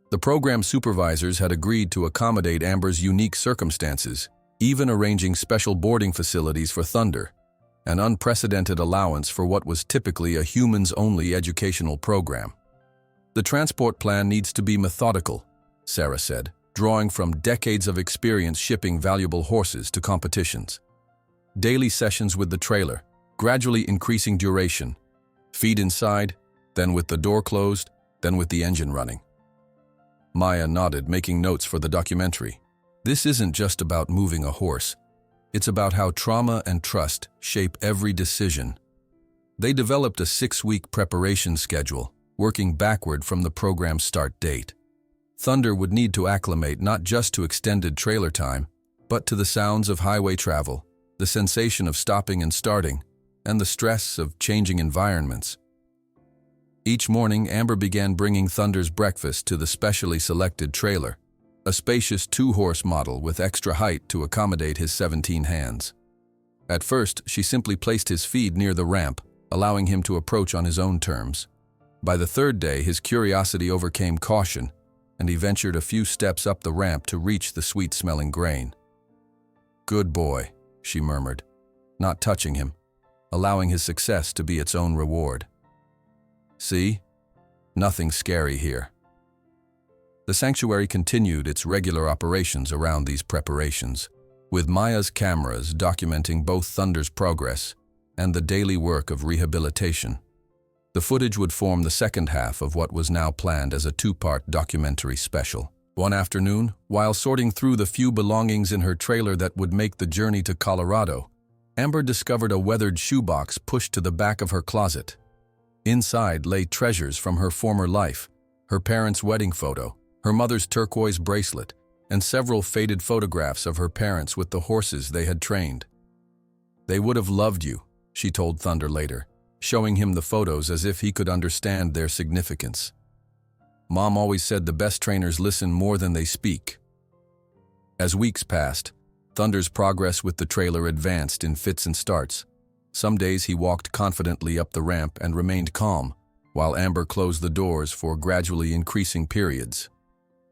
The program supervisors had agreed to accommodate Amber's unique circumstances, even arranging special boarding facilities for Thunder, an unprecedented allowance for what was typically a humans-only educational program. "The transport plan needs to be methodical," Sarah said, drawing from decades of experience shipping valuable horses to competitions. "Daily sessions with the trailer, gradually increasing duration. Feed inside, then with the door closed, then with the engine running." Maya nodded, making notes for the documentary. "This isn't just about moving a horse. It's about how trauma and trust shape every decision." They developed a 6-week preparation schedule, working backward from the program's start date. Thunder would need to acclimate not just to extended trailer time, but to the sounds of highway travel, the sensation of stopping and starting, and the stress of changing environments. Each morning, Amber began bringing Thunder's breakfast to the specially selected trailer, a spacious 2-horse model with extra height to accommodate his 17 hands. At first, she simply placed his feed near the ramp, allowing him to approach on his own terms. By the 3rd day, his curiosity overcame caution, and he ventured a few steps up the ramp to reach the sweet-smelling grain. "Good boy," she murmured, not touching him, allowing his success to be its own reward. "See? Nothing scary here." The sanctuary continued its regular operations around these preparations, with Maya's cameras documenting both Thunder's progress and the daily work of rehabilitation. The footage would form the second half of what was now planned as a 2-part documentary special. One afternoon, while sorting through the few belongings in her trailer that would make the journey to Colorado, Amber discovered a weathered shoebox pushed to the back of her closet. Inside lay treasures from her former life, her parents' wedding photo, her mother's turquoise bracelet, and several faded photographs of her parents with the horses they had trained. "They would have loved you," she told Thunder later, showing him the photos as if he could understand their significance. "Mom always said the best trainers listen more than they speak." As weeks passed, Thunder's progress with the trailer advanced in fits and starts. Some days he walked confidently up the ramp and remained calm, while Amber closed the doors for gradually increasing periods.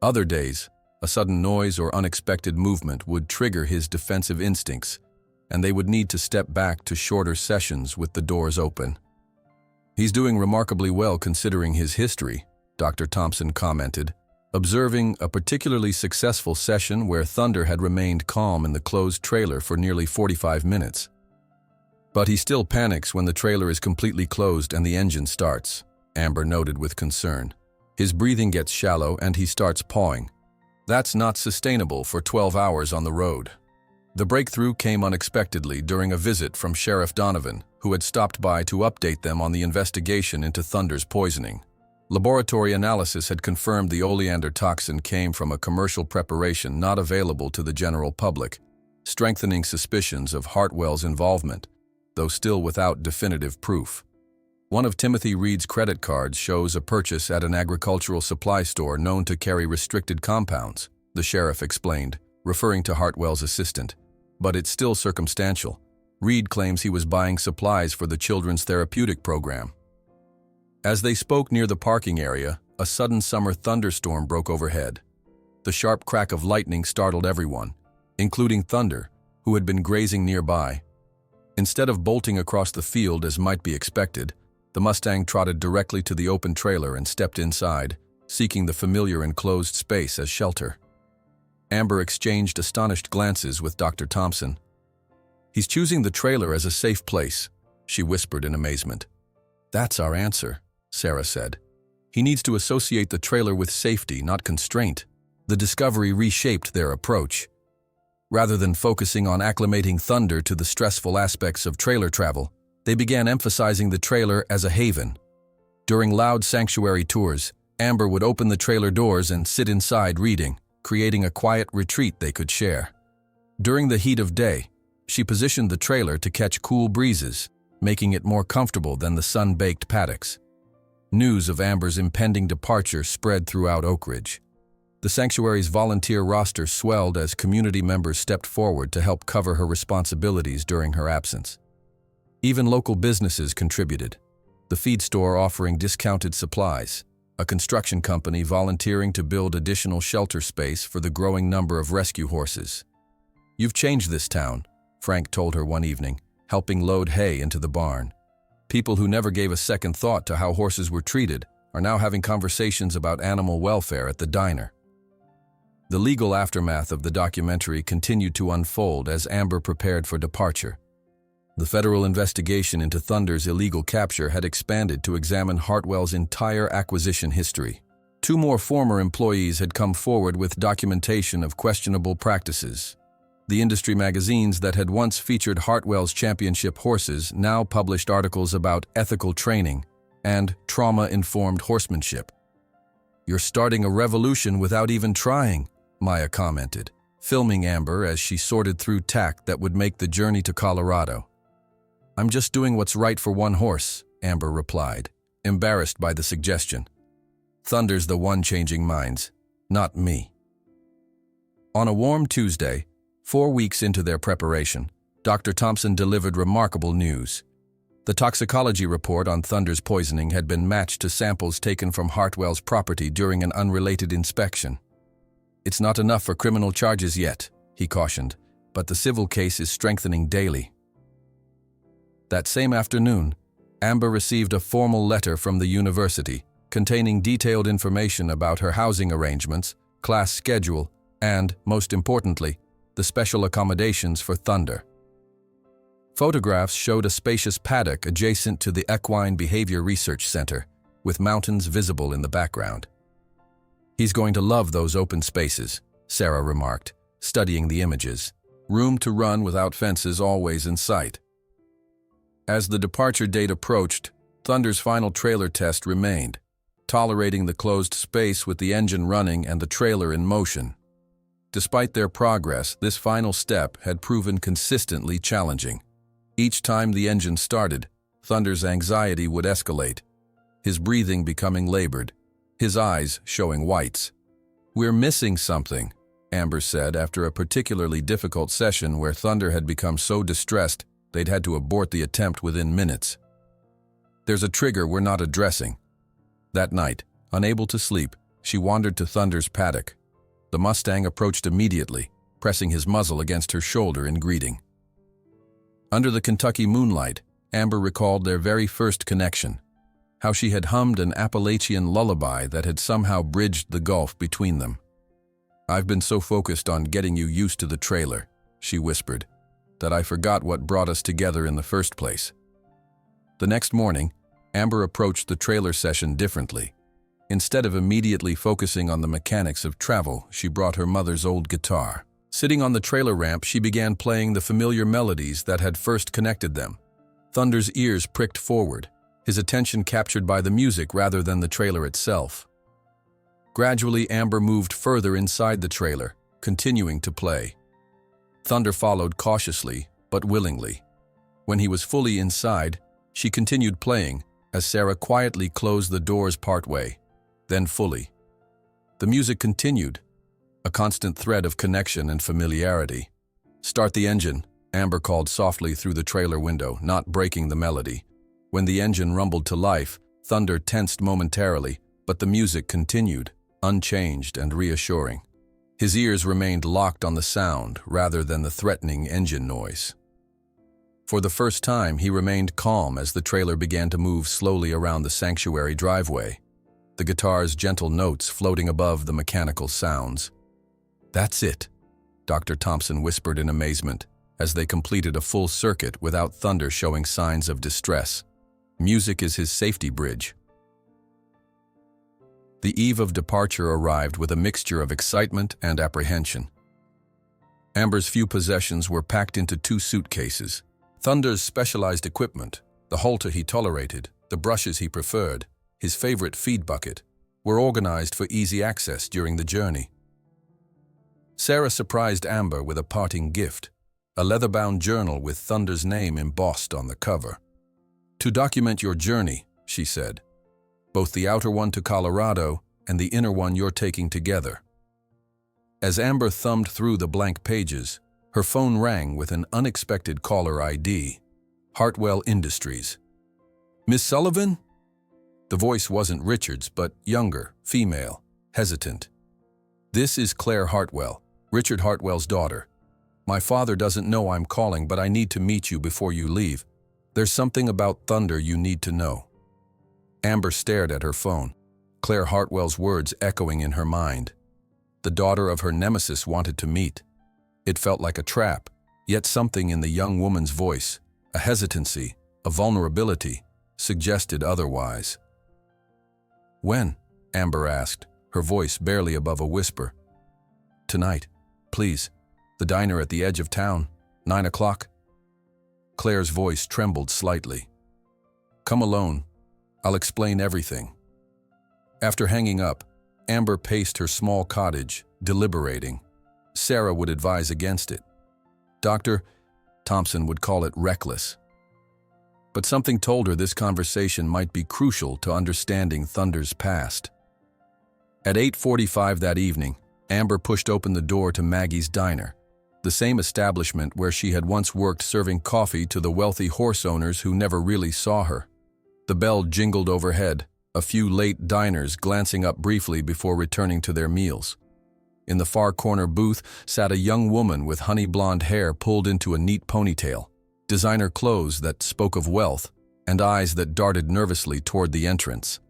Other days, a sudden noise or unexpected movement would trigger his defensive instincts, and they would need to step back to shorter sessions with the doors open. "He's doing remarkably well considering his history," Dr. Thompson commented, observing a particularly successful session where Thunder had remained calm in the closed trailer for nearly 45 minutes. "But he still panics when the trailer is completely closed and the engine starts," Amber noted with concern. "His breathing gets shallow and he starts pawing. That's not sustainable for 12 hours on the road." The breakthrough came unexpectedly during a visit from Sheriff Donovan, who had stopped by to update them on the investigation into Thunder's poisoning. Laboratory analysis had confirmed the oleander toxin came from a commercial preparation not available to the general public, strengthening suspicions of Hartwell's involvement, though still without definitive proof. One of Timothy Reed's credit cards shows a purchase at an agricultural supply store known to carry restricted compounds, the sheriff explained, referring to Hartwell's assistant. But it's still circumstantial. Reed claims he was buying supplies for the children's therapeutic program. As they spoke near the parking area, a sudden summer thunderstorm broke overhead. The sharp crack of lightning startled everyone, including Thunder, who had been grazing nearby. Instead of bolting across the field as might be expected, the Mustang trotted directly to the open trailer and stepped inside, seeking the familiar enclosed space as shelter. Amber exchanged astonished glances with Dr. Thompson. "He's choosing the trailer as a safe place," she whispered in amazement. "That's our answer," Sarah said. "He needs to associate the trailer with safety, not constraint." The discovery reshaped their approach. Rather than focusing on acclimating Thunder to the stressful aspects of trailer travel, they began emphasizing the trailer as a haven. During loud sanctuary tours, Amber would open the trailer doors and sit inside reading, creating a quiet retreat they could share. During the heat of day, she positioned the trailer to catch cool breezes, making it more comfortable than the sun-baked paddocks. News of Amber's impending departure spread throughout Oak Ridge. The sanctuary's volunteer roster swelled as community members stepped forward to help cover her responsibilities during her absence. Even local businesses contributed, the feed store offering discounted supplies, a construction company volunteering to build additional shelter space for the growing number of rescue horses. "You've changed this town," Frank told her one evening, helping load hay into the barn. "People who never gave a second thought to how horses were treated are now having conversations about animal welfare at the diner." The legal aftermath of the documentary continued to unfold as Amber prepared for departure. The federal investigation into Thunder's illegal capture had expanded to examine Hartwell's entire acquisition history. 2 more former employees had come forward with documentation of questionable practices. The industry magazines that had once featured Hartwell's championship horses now published articles about ethical training and trauma-informed horsemanship. "You're starting a revolution without even trying," Maya commented, filming Amber as she sorted through tack that would make the journey to Colorado. "I'm just doing what's right for one horse," Amber replied, embarrassed by the suggestion. "Thunder's the one changing minds, not me." On a warm Tuesday, 4 weeks into their preparation, Dr. Thompson delivered remarkable news. The toxicology report on Thunder's poisoning had been matched to samples taken from Hartwell's property during an unrelated inspection. "It's not enough for criminal charges yet," he cautioned, "but the civil case is strengthening daily." That same afternoon, Amber received a formal letter from the university containing detailed information about her housing arrangements, class schedule, and, most importantly, the special accommodations for Thunder. Photographs showed a spacious paddock adjacent to the Equine Behavior Research Center, with mountains visible in the background. "He's going to love those open spaces," Sarah remarked, studying the images. "Room to run without fences always in sight." As the departure date approached, Thunder's final trailer test remained, tolerating the closed space with the engine running and the trailer in motion. Despite their progress, this final step had proven consistently challenging. Each time the engine started, Thunder's anxiety would escalate, his breathing becoming labored, his eyes showing whites. "We're missing something," Amber said after a particularly difficult session where Thunder had become so distressed they'd had to abort the attempt within minutes. "There's a trigger we're not addressing." That night, unable to sleep, she wandered to Thunder's paddock. The Mustang approached immediately, pressing his muzzle against her shoulder in greeting. Under the Kentucky moonlight, Amber recalled their very first connection, how she had hummed an Appalachian lullaby that had somehow bridged the gulf between them. "I've been so focused on getting you used to the trailer," she whispered, "that I forgot what brought us together in the first place." The next morning, Amber approached the trailer session differently. Instead of immediately focusing on the mechanics of travel, she brought her mother's old guitar. Sitting on the trailer ramp, she began playing the familiar melodies that had first connected them. Thunder's ears pricked forward, his attention captured by the music rather than the trailer itself. Gradually, Amber moved further inside the trailer, continuing to play. Thunder followed cautiously, but willingly. When he was fully inside, she continued playing as Sarah quietly closed the doors partway, then fully. The music continued, a constant thread of connection and familiarity. "Start the engine," Amber called softly through the trailer window, not breaking the melody. When the engine rumbled to life, Thunder tensed momentarily, but the music continued, unchanged and reassuring. His ears remained locked on the sound rather than the threatening engine noise. For the first time, he remained calm as the trailer began to move slowly around the sanctuary driveway, the guitar's gentle notes floating above the mechanical sounds. "That's it," Dr. Thompson whispered in amazement as they completed a full circuit without Thunder showing signs of distress. "Music is his safety bridge." The eve of departure arrived with a mixture of excitement and apprehension. Amber's few possessions were packed into 2 suitcases. Thunder's specialized equipment, the halter he tolerated, the brushes he preferred, his favorite feed bucket, were organized for easy access during the journey. Sarah surprised Amber with a parting gift, a leather-bound journal with Thunder's name embossed on the cover. "To document your journey," she said, "both the outer one to Colorado and the inner one you're taking together." As Amber thumbed through the blank pages, her phone rang with an unexpected caller ID. Hartwell Industries. "Miss Sullivan?" The voice wasn't Richard's, but younger, female, hesitant. "This is Claire Hartwell, Richard Hartwell's daughter. My father doesn't know I'm calling, but I need to meet you before you leave. There's something about Thunder you need to know." Amber stared at her phone, Claire Hartwell's words echoing in her mind. The daughter of her nemesis wanted to meet. It felt like a trap, yet something in the young woman's voice, a hesitancy, a vulnerability, suggested otherwise. "When?" Amber asked, her voice barely above a whisper. "Tonight, please. The diner at the edge of town, 9 o'clock. Claire's voice trembled slightly. "Come alone. I'll explain everything." After hanging up, Amber paced her small cottage, deliberating. Sarah would advise against it. Dr. Thompson would call it reckless. But something told her this conversation might be crucial to understanding Thunder's past. At 8:45 that evening, Amber pushed open the door to Maggie's Diner, the same establishment where she had once worked serving coffee to the wealthy horse owners who never really saw her. The bell jingled overhead, a few late diners glancing up briefly before returning to their meals. In the far corner booth sat a young woman with honey blonde hair pulled into a neat ponytail, designer clothes that spoke of wealth, and eyes that darted nervously toward the entrance.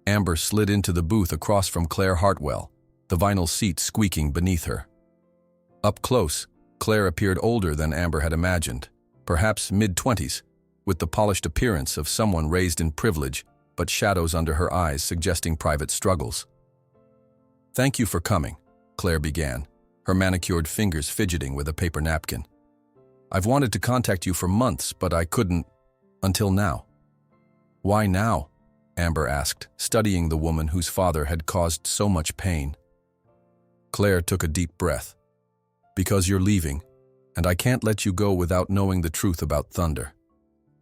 Amber slid into the booth across from Claire Hartwell, the vinyl seat squeaking beneath her. Up close, Claire appeared older than Amber had imagined, perhaps mid-20s, with the polished appearance of someone raised in privilege, but shadows under her eyes suggesting private struggles. "Thank you for coming," Claire began, her manicured fingers fidgeting with a paper napkin. "I've wanted to contact you for months, but I couldn't, until now." Why now? Amber asked, studying the woman whose father had caused so much pain. Claire took a deep breath. Because you're leaving, and I can't let you go without knowing the truth about Thunder.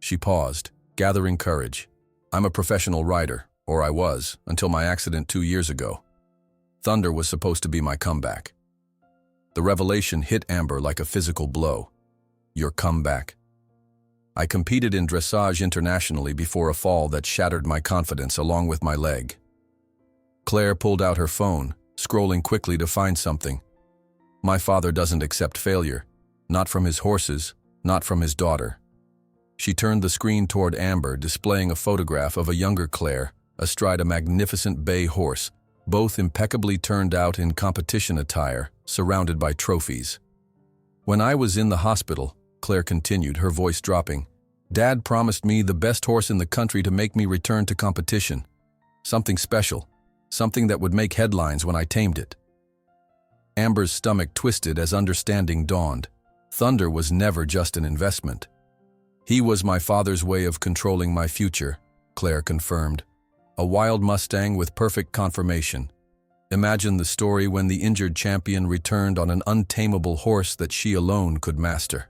She paused, gathering courage. I'm a professional writer, or I was, until my accident 2 years ago. Thunder was supposed to be my comeback. The revelation hit Amber like a physical blow. Your comeback. I competed in dressage internationally before a fall that shattered my confidence along with my leg. Claire pulled out her phone, scrolling quickly to find something. My father doesn't accept failure. Not from his horses, not from his daughter. She turned the screen toward Amber, displaying a photograph of a younger Claire, astride a magnificent bay horse, both impeccably turned out in competition attire, surrounded by trophies. When I was in the hospital, Claire continued, her voice dropping, Dad promised me the best horse in the country to make me return to competition. Something special, something that would make headlines when I tamed it. Amber's stomach twisted as understanding dawned. Thunder was never just an investment. He was my father's way of controlling my future, Claire confirmed. A wild Mustang with perfect conformation. Imagine the story when the injured champion returned on an untamable horse that she alone could master.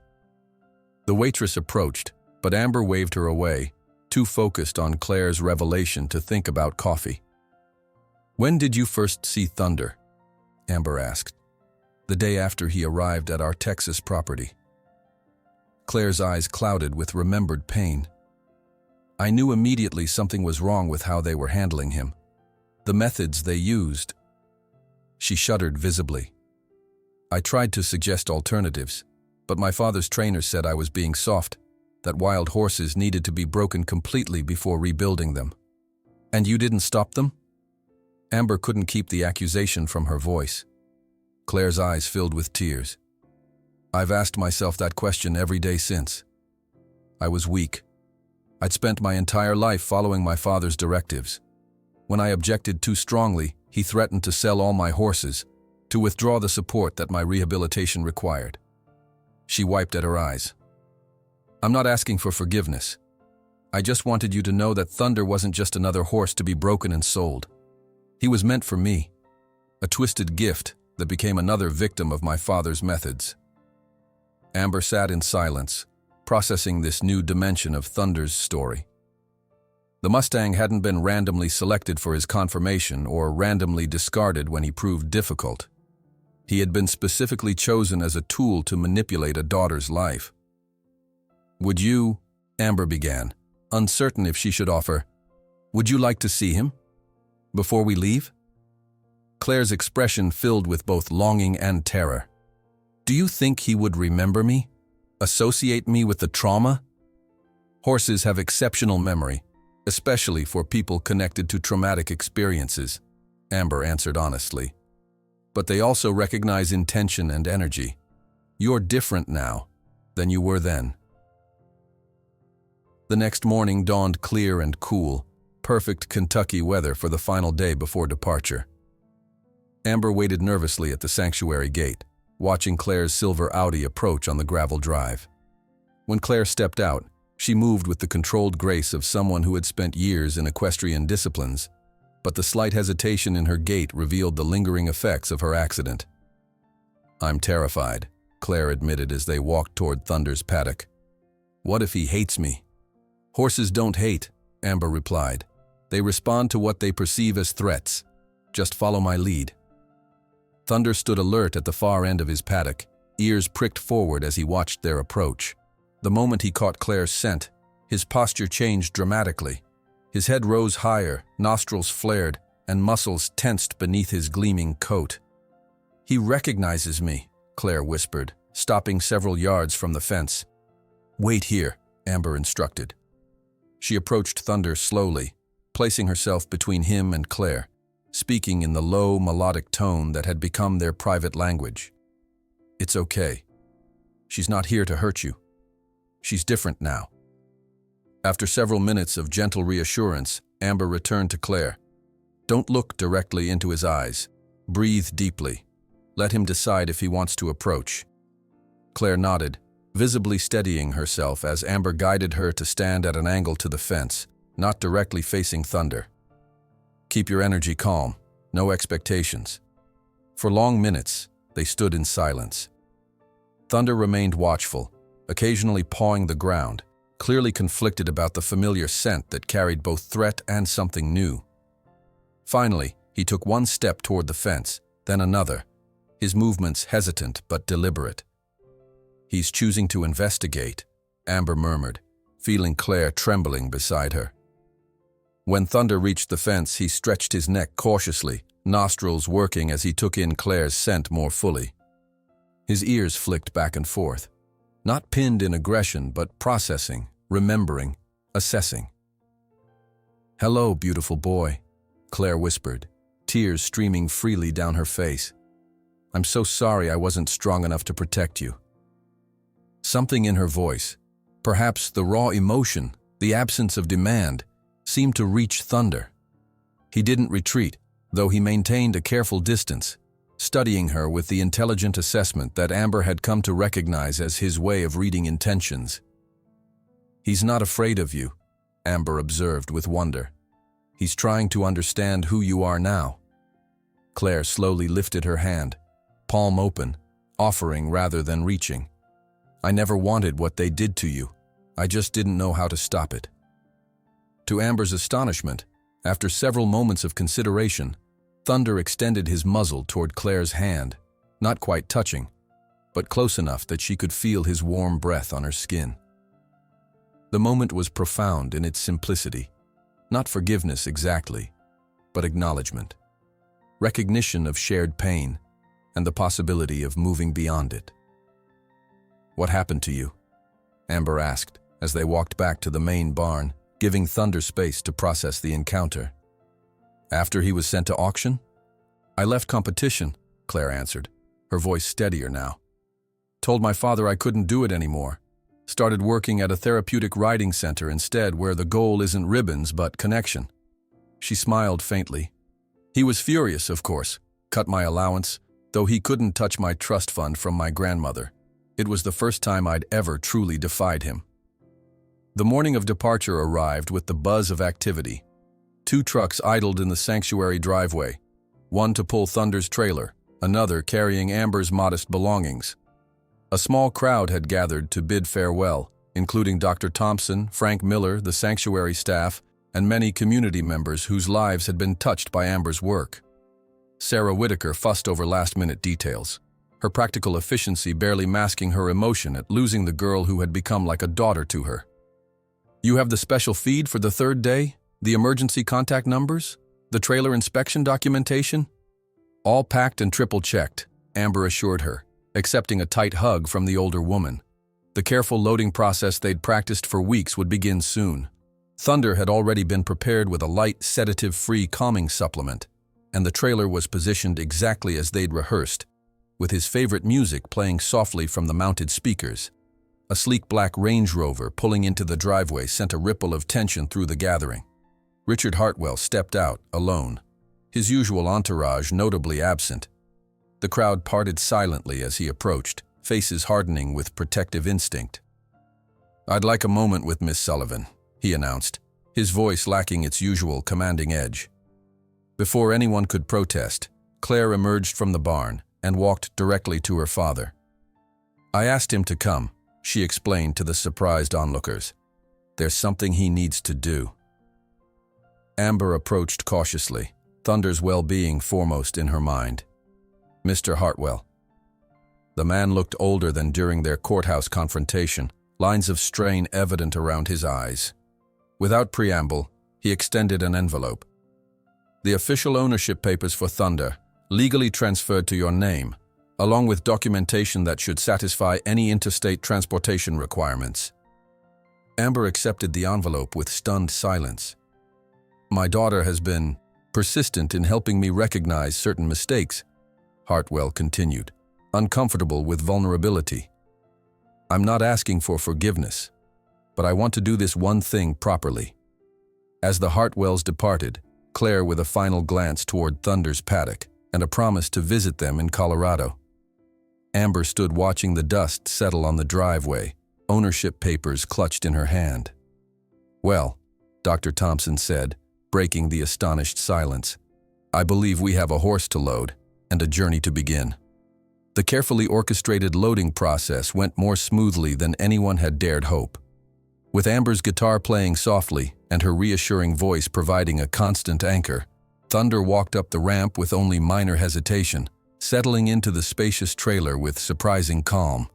The waitress approached, but Amber waved her away, too focused on Claire's revelation to think about coffee. When did you first see Thunder? Amber asked. The day after he arrived at our Texas property. Claire's eyes clouded with remembered pain. I knew immediately something was wrong with how they were handling him. The methods they used. She shuddered visibly. I tried to suggest alternatives, but my father's trainer said I was being soft, that wild horses needed to be broken completely before rebuilding them. And you didn't stop them? Amber couldn't keep the accusation from her voice. Claire's eyes filled with tears. I've asked myself that question every day since. I was weak. I'd spent my entire life following my father's directives. When I objected too strongly, he threatened to sell all my horses, to withdraw the support that my rehabilitation required. She wiped at her eyes. I'm not asking for forgiveness. I just wanted you to know that Thunder wasn't just another horse to be broken and sold. He was meant for me, a twisted gift that became another victim of my father's methods. Amber sat in silence, processing this new dimension of Thunder's story. The Mustang hadn't been randomly selected for his conformation or randomly discarded when he proved difficult. He had been specifically chosen as a tool to manipulate a daughter's life. Would you, Amber began, uncertain if she should offer, would you like to see him? Before we leave? Claire's expression filled with both longing and terror. Do you think he would remember me? Associate me with the trauma? Horses have exceptional memory, especially for people connected to traumatic experiences, Amber answered honestly. But they also recognize intention and energy. You're different now than you were then. The next morning dawned clear and cool, perfect Kentucky weather for the final day before departure. Amber waited nervously at the sanctuary gate, watching Claire's silver Audi approach on the gravel drive. When Claire stepped out, she moved with the controlled grace of someone who had spent years in equestrian disciplines, but the slight hesitation in her gait revealed the lingering effects of her accident. I'm terrified, Claire admitted as they walked toward Thunder's paddock. What if he hates me? Horses don't hate, Amber replied. They respond to what they perceive as threats. Just follow my lead. Thunder stood alert at the far end of his paddock, ears pricked forward as he watched their approach. The moment he caught Claire's scent, his posture changed dramatically. His head rose higher, nostrils flared, and muscles tensed beneath his gleaming coat. He recognizes me, Claire whispered, stopping several yards from the fence. Wait here, Amber instructed. She approached Thunder slowly, placing herself between him and Claire, speaking in the low, melodic tone that had become their private language. It's okay. She's not here to hurt you. She's different now. After several minutes of gentle reassurance, Amber returned to Claire. Don't look directly into his eyes. Breathe deeply. Let him decide if he wants to approach. Claire nodded, visibly steadying herself as Amber guided her to stand at an angle to the fence, not directly facing Thunder. Keep your energy calm, no expectations. For long minutes, they stood in silence. Thunder remained watchful, occasionally pawing the ground, clearly conflicted about the familiar scent that carried both threat and something new. Finally, he took one step toward the fence, then another, his movements hesitant but deliberate. "He's choosing to investigate," Amber murmured, feeling Claire trembling beside her. When Thunder reached the fence, he stretched his neck cautiously, nostrils working as he took in Claire's scent more fully. His ears flicked back and forth, not pinned in aggression, but processing, remembering, assessing. "Hello, beautiful boy," Claire whispered, tears streaming freely down her face. "I'm so sorry I wasn't strong enough to protect you." Something in her voice, perhaps the raw emotion, the absence of demand, seemed to reach Thunder. He didn't retreat, though he maintained a careful distance, studying her with the intelligent assessment that Amber had come to recognize as his way of reading intentions. "He's not afraid of you," Amber observed with wonder. "He's trying to understand who you are now." Claire slowly lifted her hand, palm open, offering rather than reaching. "I never wanted what they did to you. I just didn't know how to stop it." To Amber's astonishment, after several moments of consideration, Thunder extended his muzzle toward Claire's hand, not quite touching, but close enough that she could feel his warm breath on her skin. The moment was profound in its simplicity, not forgiveness exactly, but acknowledgement, recognition of shared pain, and the possibility of moving beyond it. "What happened to you?" Amber asked as they walked back to the main barn, giving Thunder space to process the encounter. "After he was sent to auction?" "I left competition," Claire answered, her voice steadier now. "Told my father I couldn't do it anymore. Started working at a therapeutic riding center instead, where the goal isn't ribbons but connection." She smiled faintly. "He was furious, of course, cut my allowance, though he couldn't touch my trust fund from my grandmother. It was the first time I'd ever truly defied him." The morning of departure arrived with the buzz of activity. 2 trucks idled in the sanctuary driveway, one to pull Thunder's trailer, another carrying Amber's modest belongings. A small crowd had gathered to bid farewell, including Dr. Thompson, Frank Miller, the sanctuary staff, and many community members whose lives had been touched by Amber's work. Sarah Whitaker fussed over last-minute details, her practical efficiency barely masking her emotion at losing the girl who had become like a daughter to her. "You have the special feed for the 3rd day? The emergency contact numbers? The trailer inspection documentation?" "All packed and triple-checked," Amber assured her, accepting a tight hug from the older woman. The careful loading process they'd practiced for weeks would begin soon. Thunder had already been prepared with a light, sedative-free calming supplement, and the trailer was positioned exactly as they'd rehearsed, with his favorite music playing softly from the mounted speakers. A sleek black Range Rover pulling into the driveway sent a ripple of tension through the gathering. Richard Hartwell stepped out, alone, his usual entourage notably absent. The crowd parted silently as he approached, faces hardening with protective instinct. "I'd like a moment with Miss Sullivan," he announced, his voice lacking its usual commanding edge. Before anyone could protest, Claire emerged from the barn and walked directly to her father. "I asked him to come," she explained to the surprised onlookers. "There's something he needs to do." Amber approached cautiously, Thunder's well-being foremost in her mind. "Mr. Hartwell." The man looked older than during their courthouse confrontation, lines of strain evident around his eyes. Without preamble, he extended an envelope. "The official ownership papers for Thunder, legally transferred to your name, along with documentation that should satisfy any interstate transportation requirements." Amber accepted the envelope with stunned silence. "My daughter has been persistent in helping me recognize certain mistakes," Hartwell continued, uncomfortable with vulnerability. "I'm not asking for forgiveness, but I want to do this one thing properly." As the Hartwells departed, Claire with a final glance toward Thunder's paddock and a promise to visit them in Colorado. Amber stood watching the dust settle on the driveway, ownership papers clutched in her hand. "Well, Dr. Thompson said, breaking the astonished silence. "I believe we have a horse to load and a journey to begin." The carefully orchestrated loading process went more smoothly than anyone had dared hope. With Amber's guitar playing softly and her reassuring voice providing a constant anchor, Thunder walked up the ramp with only minor hesitation, settling into the spacious trailer with surprising calm.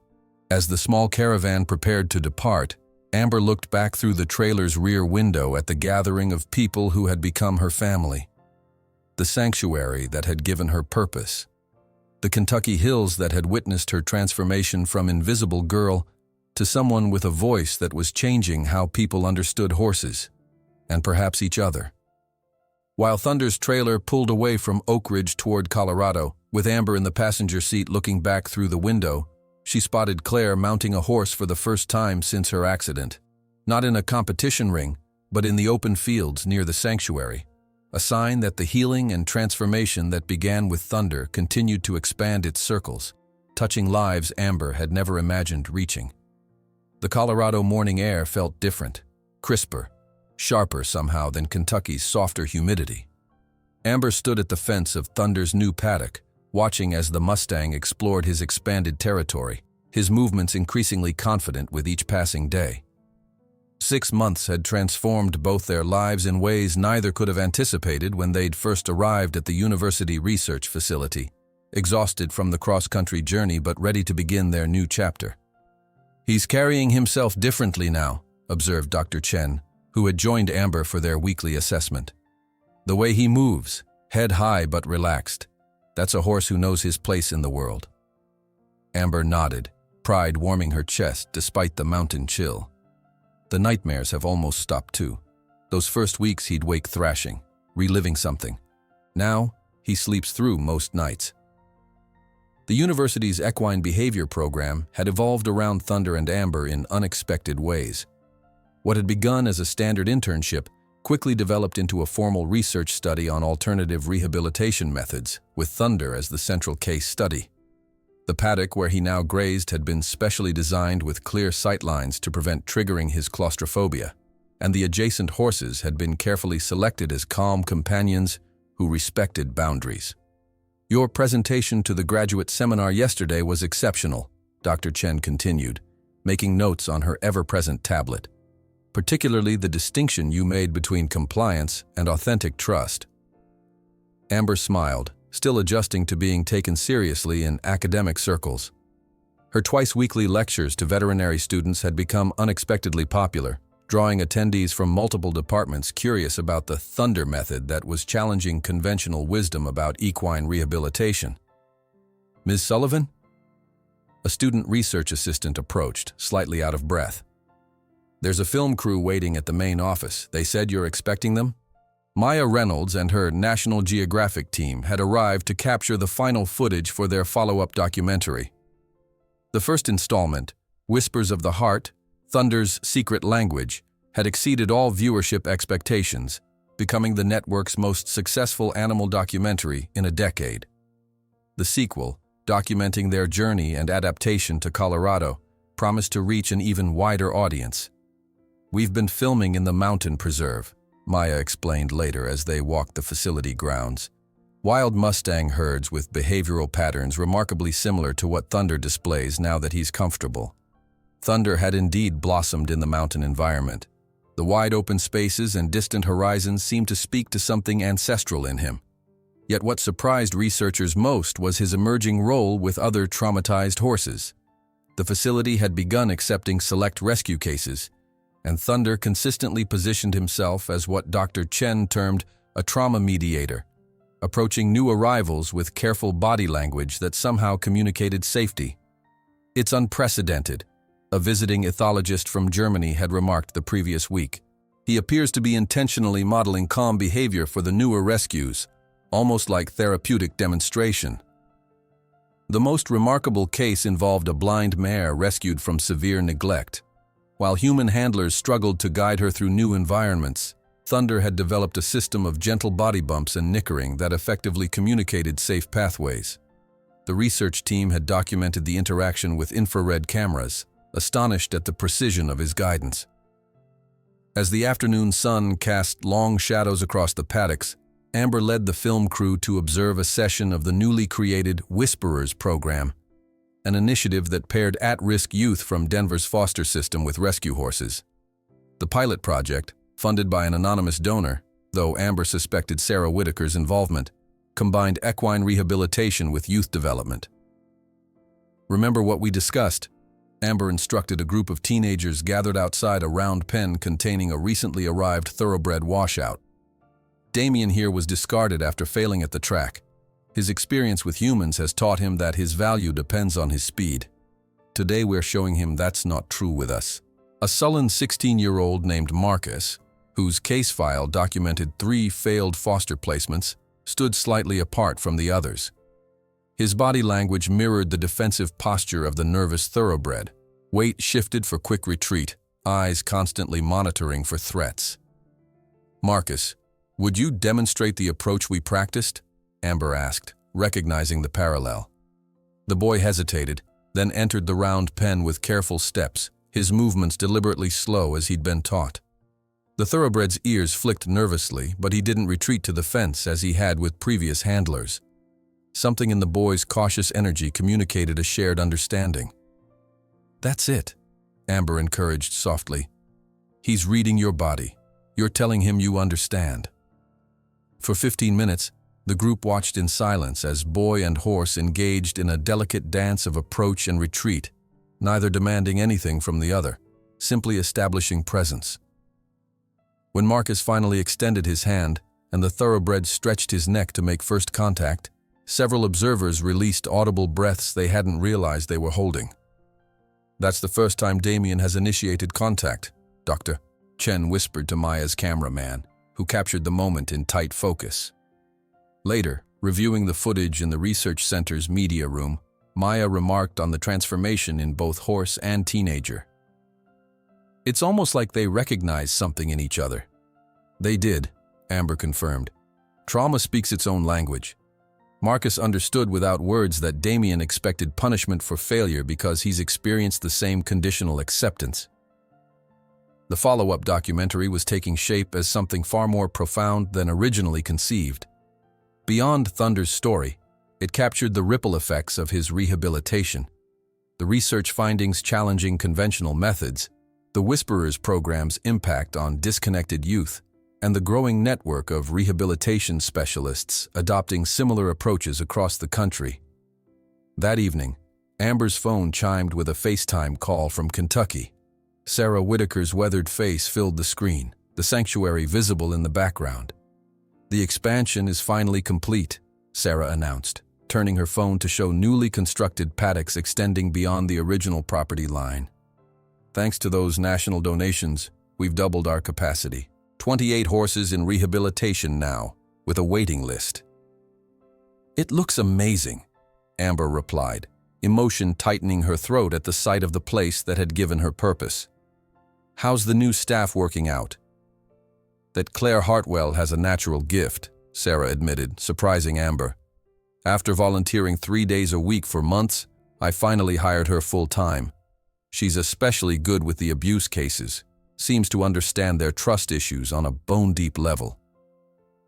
As the small caravan prepared to depart, Amber looked back through the trailer's rear window at the gathering of people who had become her family. The sanctuary that had given her purpose. The Kentucky hills that had witnessed her transformation from invisible girl to someone with a voice that was changing how people understood horses, and perhaps each other. While Thunder's trailer pulled away from Oak Ridge toward Colorado, with Amber in the passenger seat looking back through the window, she spotted Claire mounting a horse for the first time since her accident. Not in a competition ring, but in the open fields near the sanctuary. A sign that the healing and transformation that began with Thunder continued to expand its circles, touching lives Amber had never imagined reaching. The Colorado morning air felt different, crisper, sharper somehow than Kentucky's softer humidity. Amber stood at the fence of Thunder's new paddock, watching as the Mustang explored his expanded territory, his movements increasingly confident with each passing day. 6 months had transformed both their lives in ways neither could have anticipated when they'd first arrived at the university research facility, exhausted from the cross-country journey but ready to begin their new chapter. "He's carrying himself differently now," observed Dr. Chen, who had joined Amber for their weekly assessment. "The way he moves, head high but relaxed. That's a horse who knows his place in the world." Amber nodded, pride warming her chest despite the mountain chill. The nightmares have almost stopped too. Those first weeks he'd wake thrashing, reliving something. Now, he sleeps through most nights. The university's equine behavior program had evolved around Thunder and Amber in unexpected ways. What had begun as a standard internship quickly developed into a formal research study on alternative rehabilitation methods, with Thunder as the central case study. The paddock where he now grazed had been specially designed with clear sightlines to prevent triggering his claustrophobia, and the adjacent horses had been carefully selected as calm companions who respected boundaries. "Your presentation to the graduate seminar yesterday was exceptional," Dr. Chen continued, making notes on her ever-present tablet. "Particularly the distinction you made between compliance and authentic trust." Amber smiled, still adjusting to being taken seriously in academic circles. Her twice-weekly lectures to veterinary students had become unexpectedly popular, drawing attendees from multiple departments curious about the Thunder method that was challenging conventional wisdom about equine rehabilitation. "Ms. Sullivan?" A student research assistant approached, slightly out of breath. "There's a film crew waiting at the main office. They said you're expecting them?" Maya Reynolds and her National Geographic team had arrived to capture the final footage for their follow-up documentary. The first installment, Whispers of the Heart, Thunder's Secret Language, had exceeded all viewership expectations, becoming the network's most successful animal documentary in a decade. The sequel, documenting their journey and adaptation to Colorado, promised to reach an even wider audience. "We've been filming in the mountain preserve," Maya explained later as they walked the facility grounds. Wild Mustang herds with behavioral patterns remarkably similar to what Thunder displays now that he's comfortable. Thunder had indeed blossomed in the mountain environment. The wide open spaces and distant horizons seemed to speak to something ancestral in him. Yet what surprised researchers most was his emerging role with other traumatized horses. The facility had begun accepting select rescue cases, and Thunder consistently positioned himself as what Dr. Chen termed a trauma mediator, approaching new arrivals with careful body language that somehow communicated safety. "It's unprecedented," a visiting ethologist from Germany had remarked the previous week. "He appears to be intentionally modeling calm behavior for the newer rescues, almost like therapeutic demonstration." The most remarkable case involved a blind mare rescued from severe neglect. While human handlers struggled to guide her through new environments, Thunder had developed a system of gentle body bumps and nickering that effectively communicated safe pathways. The research team had documented the interaction with infrared cameras, astonished at the precision of his guidance. As the afternoon sun cast long shadows across the paddocks, Amber led the film crew to observe a session of the newly created Whisperers program, an initiative that paired at-risk youth from Denver's foster system with rescue horses. The pilot project, funded by an anonymous donor, though Amber suspected Sarah Whitaker's involvement, combined equine rehabilitation with youth development. "Remember what we discussed?" Amber instructed a group of teenagers gathered outside a round pen containing a recently arrived thoroughbred washout. Damien here was discarded after failing at the track. His experience with humans has taught him that his value depends on his speed. Today we're showing him that's not true with us. A sullen 16-year-old named Marcus, whose case file documented 3 failed foster placements, stood slightly apart from the others. His body language mirrored the defensive posture of the nervous thoroughbred. Weight shifted for quick retreat, eyes constantly monitoring for threats. "Marcus, would you demonstrate the approach we practiced?" Amber asked, recognizing the parallel. The boy hesitated, then entered the round pen with careful steps, his movements deliberately slow as he'd been taught. The thoroughbred's ears flicked nervously, but he didn't retreat to the fence as he had with previous handlers. Something in the boy's cautious energy communicated a shared understanding. "That's it," Amber encouraged softly. "He's reading your body. You're telling him you understand." For 15 minutes, the group watched in silence as boy and horse engaged in a delicate dance of approach and retreat, neither demanding anything from the other, simply establishing presence. When Marcus finally extended his hand and the thoroughbred stretched his neck to make first contact, several observers released audible breaths they hadn't realized they were holding. "That's the first time Damien has initiated contact," Dr. Chen whispered to Maya's cameraman, who captured the moment in tight focus. Later, reviewing the footage in the research center's media room, Maya remarked on the transformation in both horse and teenager. "It's almost like they recognized something in each other." "They did," Amber confirmed. "Trauma speaks its own language." Marcus understood without words that Damien expected punishment for failure because he's experienced the same conditional acceptance. The follow-up documentary was taking shape as something far more profound than originally conceived. Beyond Thunder's story, it captured the ripple effects of his rehabilitation, the research findings challenging conventional methods, the Whisperers program's impact on disconnected youth, and the growing network of rehabilitation specialists adopting similar approaches across the country. That evening, Amber's phone chimed with a FaceTime call from Kentucky. Sarah Whitaker's weathered face filled the screen, the sanctuary visible in the background. "The expansion is finally complete," Sarah announced, turning her phone to show newly constructed paddocks extending beyond the original property line. "Thanks to those national donations, we've doubled our capacity. 28 horses in rehabilitation now, with a waiting list." "It looks amazing," Amber replied, emotion tightening her throat at the sight of the place that had given her purpose. "How's the new staff working out?" "That Claire Hartwell has a natural gift," Sarah admitted, surprising Amber. "After volunteering 3 days a week for months, I finally hired her full-time. She's especially good with the abuse cases. Seems to understand their trust issues on a bone-deep level."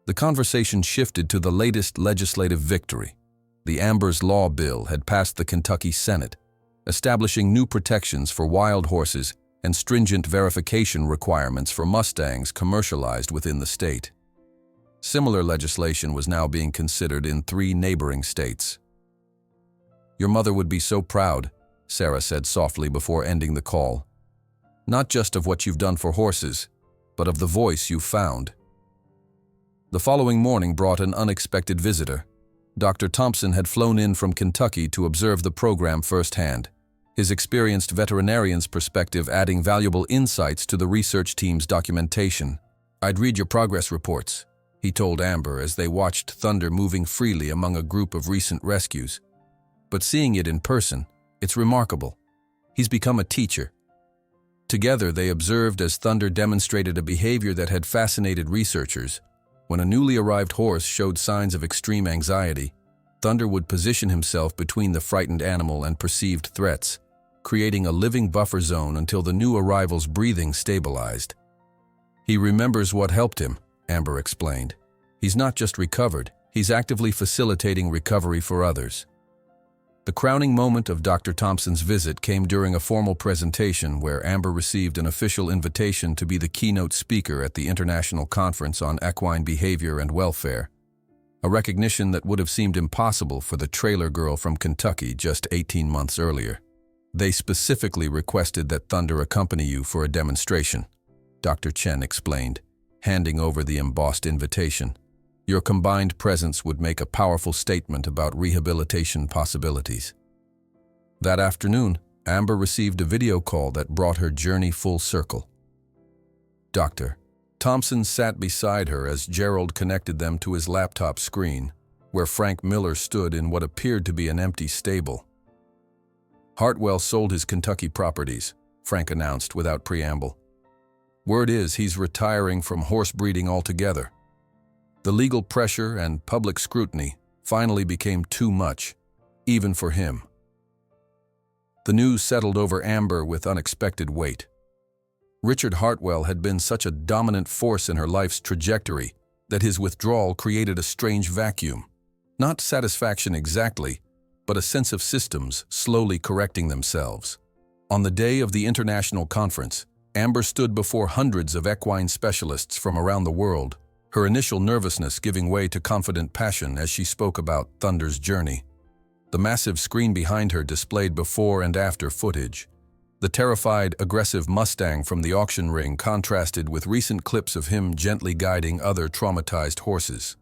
The conversation shifted to the latest legislative victory. The Amber's Law bill had passed the Kentucky Senate, establishing new protections for wild horses and stringent verification requirements for Mustangs commercialized within the state. Similar legislation was now being considered in 3 neighboring states. "Your mother would be so proud," Sarah said softly before ending the call. "Not just of what you've done for horses, but of the voice you've found." The following morning brought an unexpected visitor. Dr. Thompson had flown in from Kentucky to observe the program firsthand, his experienced veterinarian's perspective adding valuable insights to the research team's documentation. "I'd read your progress reports," he told Amber as they watched Thunder moving freely among a group of recent rescues. "But seeing it in person, it's remarkable. He's become a teacher." Together, they observed as Thunder demonstrated a behavior that had fascinated researchers. When a newly arrived horse showed signs of extreme anxiety, Thunder would position himself between the frightened animal and perceived threats, creating a living buffer zone until the new arrival's breathing stabilized. He remembers what helped him, Amber explained. He's not just recovered, he's actively facilitating recovery for others. The crowning moment of Dr. Thompson's visit came during a formal presentation where Amber received an official invitation to be the keynote speaker at the International Conference on Equine Behavior and Welfare, a recognition that would have seemed impossible for the trailer girl from Kentucky just 18 months earlier. They specifically requested that Thunder accompany you for a demonstration, Dr. Chen explained, handing over the embossed invitation. Your combined presence would make a powerful statement about rehabilitation possibilities. That afternoon, Amber received a video call that brought her journey full circle. Dr. Thompson sat beside her as Gerald connected them to his laptop screen, where Frank Miller stood in what appeared to be an empty stable. Hartwell sold his Kentucky properties, Frank announced without preamble. Word is he's retiring from horse breeding altogether. The legal pressure and public scrutiny finally became too much, even for him. The news settled over Amber with unexpected weight. Richard Hartwell had been such a dominant force in her life's trajectory that his withdrawal created a strange vacuum. Not satisfaction exactly, but a sense of systems slowly correcting themselves. On the day of the international conference, Amber stood before hundreds of equine specialists from around the world, her initial nervousness giving way to confident passion as she spoke about Thunder's journey. The massive screen behind her displayed before and after footage. The terrified, aggressive Mustang from the auction ring contrasted with recent clips of him gently guiding other traumatized horses.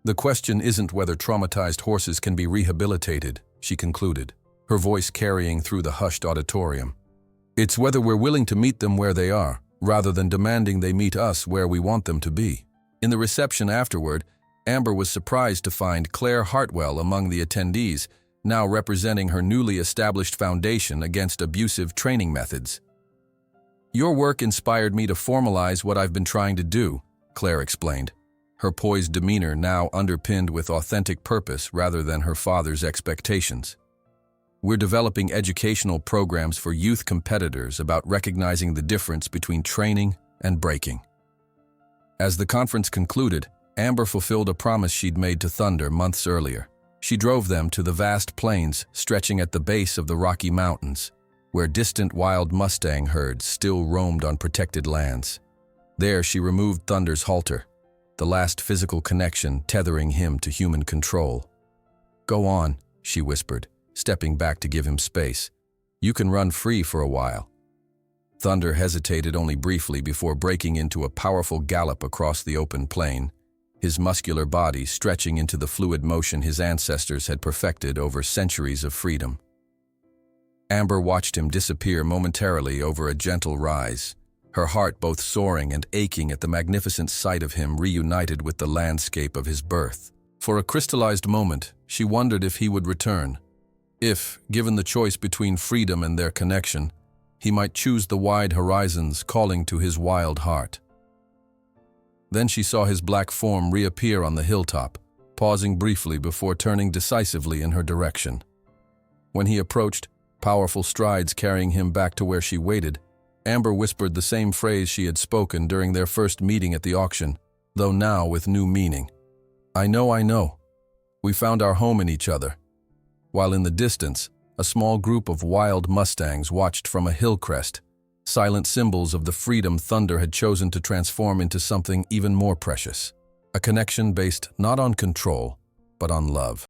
The question isn't whether traumatized horses can be rehabilitated, she concluded, her voice carrying through the hushed auditorium. It's whether we're willing to meet them where they are, rather than demanding they meet us where we want them to be. In the reception afterward, Amber was surprised to find Claire Hartwell among the attendees, now representing her newly established foundation against abusive training methods. Your work inspired me to formalize what I've been trying to do, Claire explained, her poised demeanor now underpinned with authentic purpose rather than her father's expectations. We're developing educational programs for youth competitors about recognizing the difference between training and breaking. As the conference concluded, Amber fulfilled a promise she'd made to Thunder months earlier. She drove them to the vast plains stretching at the base of the Rocky Mountains, where distant wild Mustang herds still roamed on protected lands. There she removed Thunder's halter, the last physical connection tethering him to human control. Go on, she whispered, stepping back to give him space. You can run free for a while. Thunder hesitated only briefly before breaking into a powerful gallop across the open plain, his muscular body stretching into the fluid motion his ancestors had perfected over centuries of freedom. Amber watched him disappear momentarily over a gentle rise, her heart both soaring and aching at the magnificent sight of him reunited with the landscape of his birth. For a crystallized moment, she wondered if he would return. If, given the choice between freedom and their connection, he might choose the wide horizons calling to his wild heart. Then she saw his black form reappear on the hilltop, pausing briefly before turning decisively in her direction. When he approached, powerful strides carrying him back to where she waited, Amber whispered the same phrase she had spoken during their first meeting at the auction, though now with new meaning. I know. We found our home in each other. While in the distance, a small group of wild Mustangs watched from a hill crest, silent symbols of the freedom Thunder had chosen to transform into something even more precious, a connection based not on control, but on love.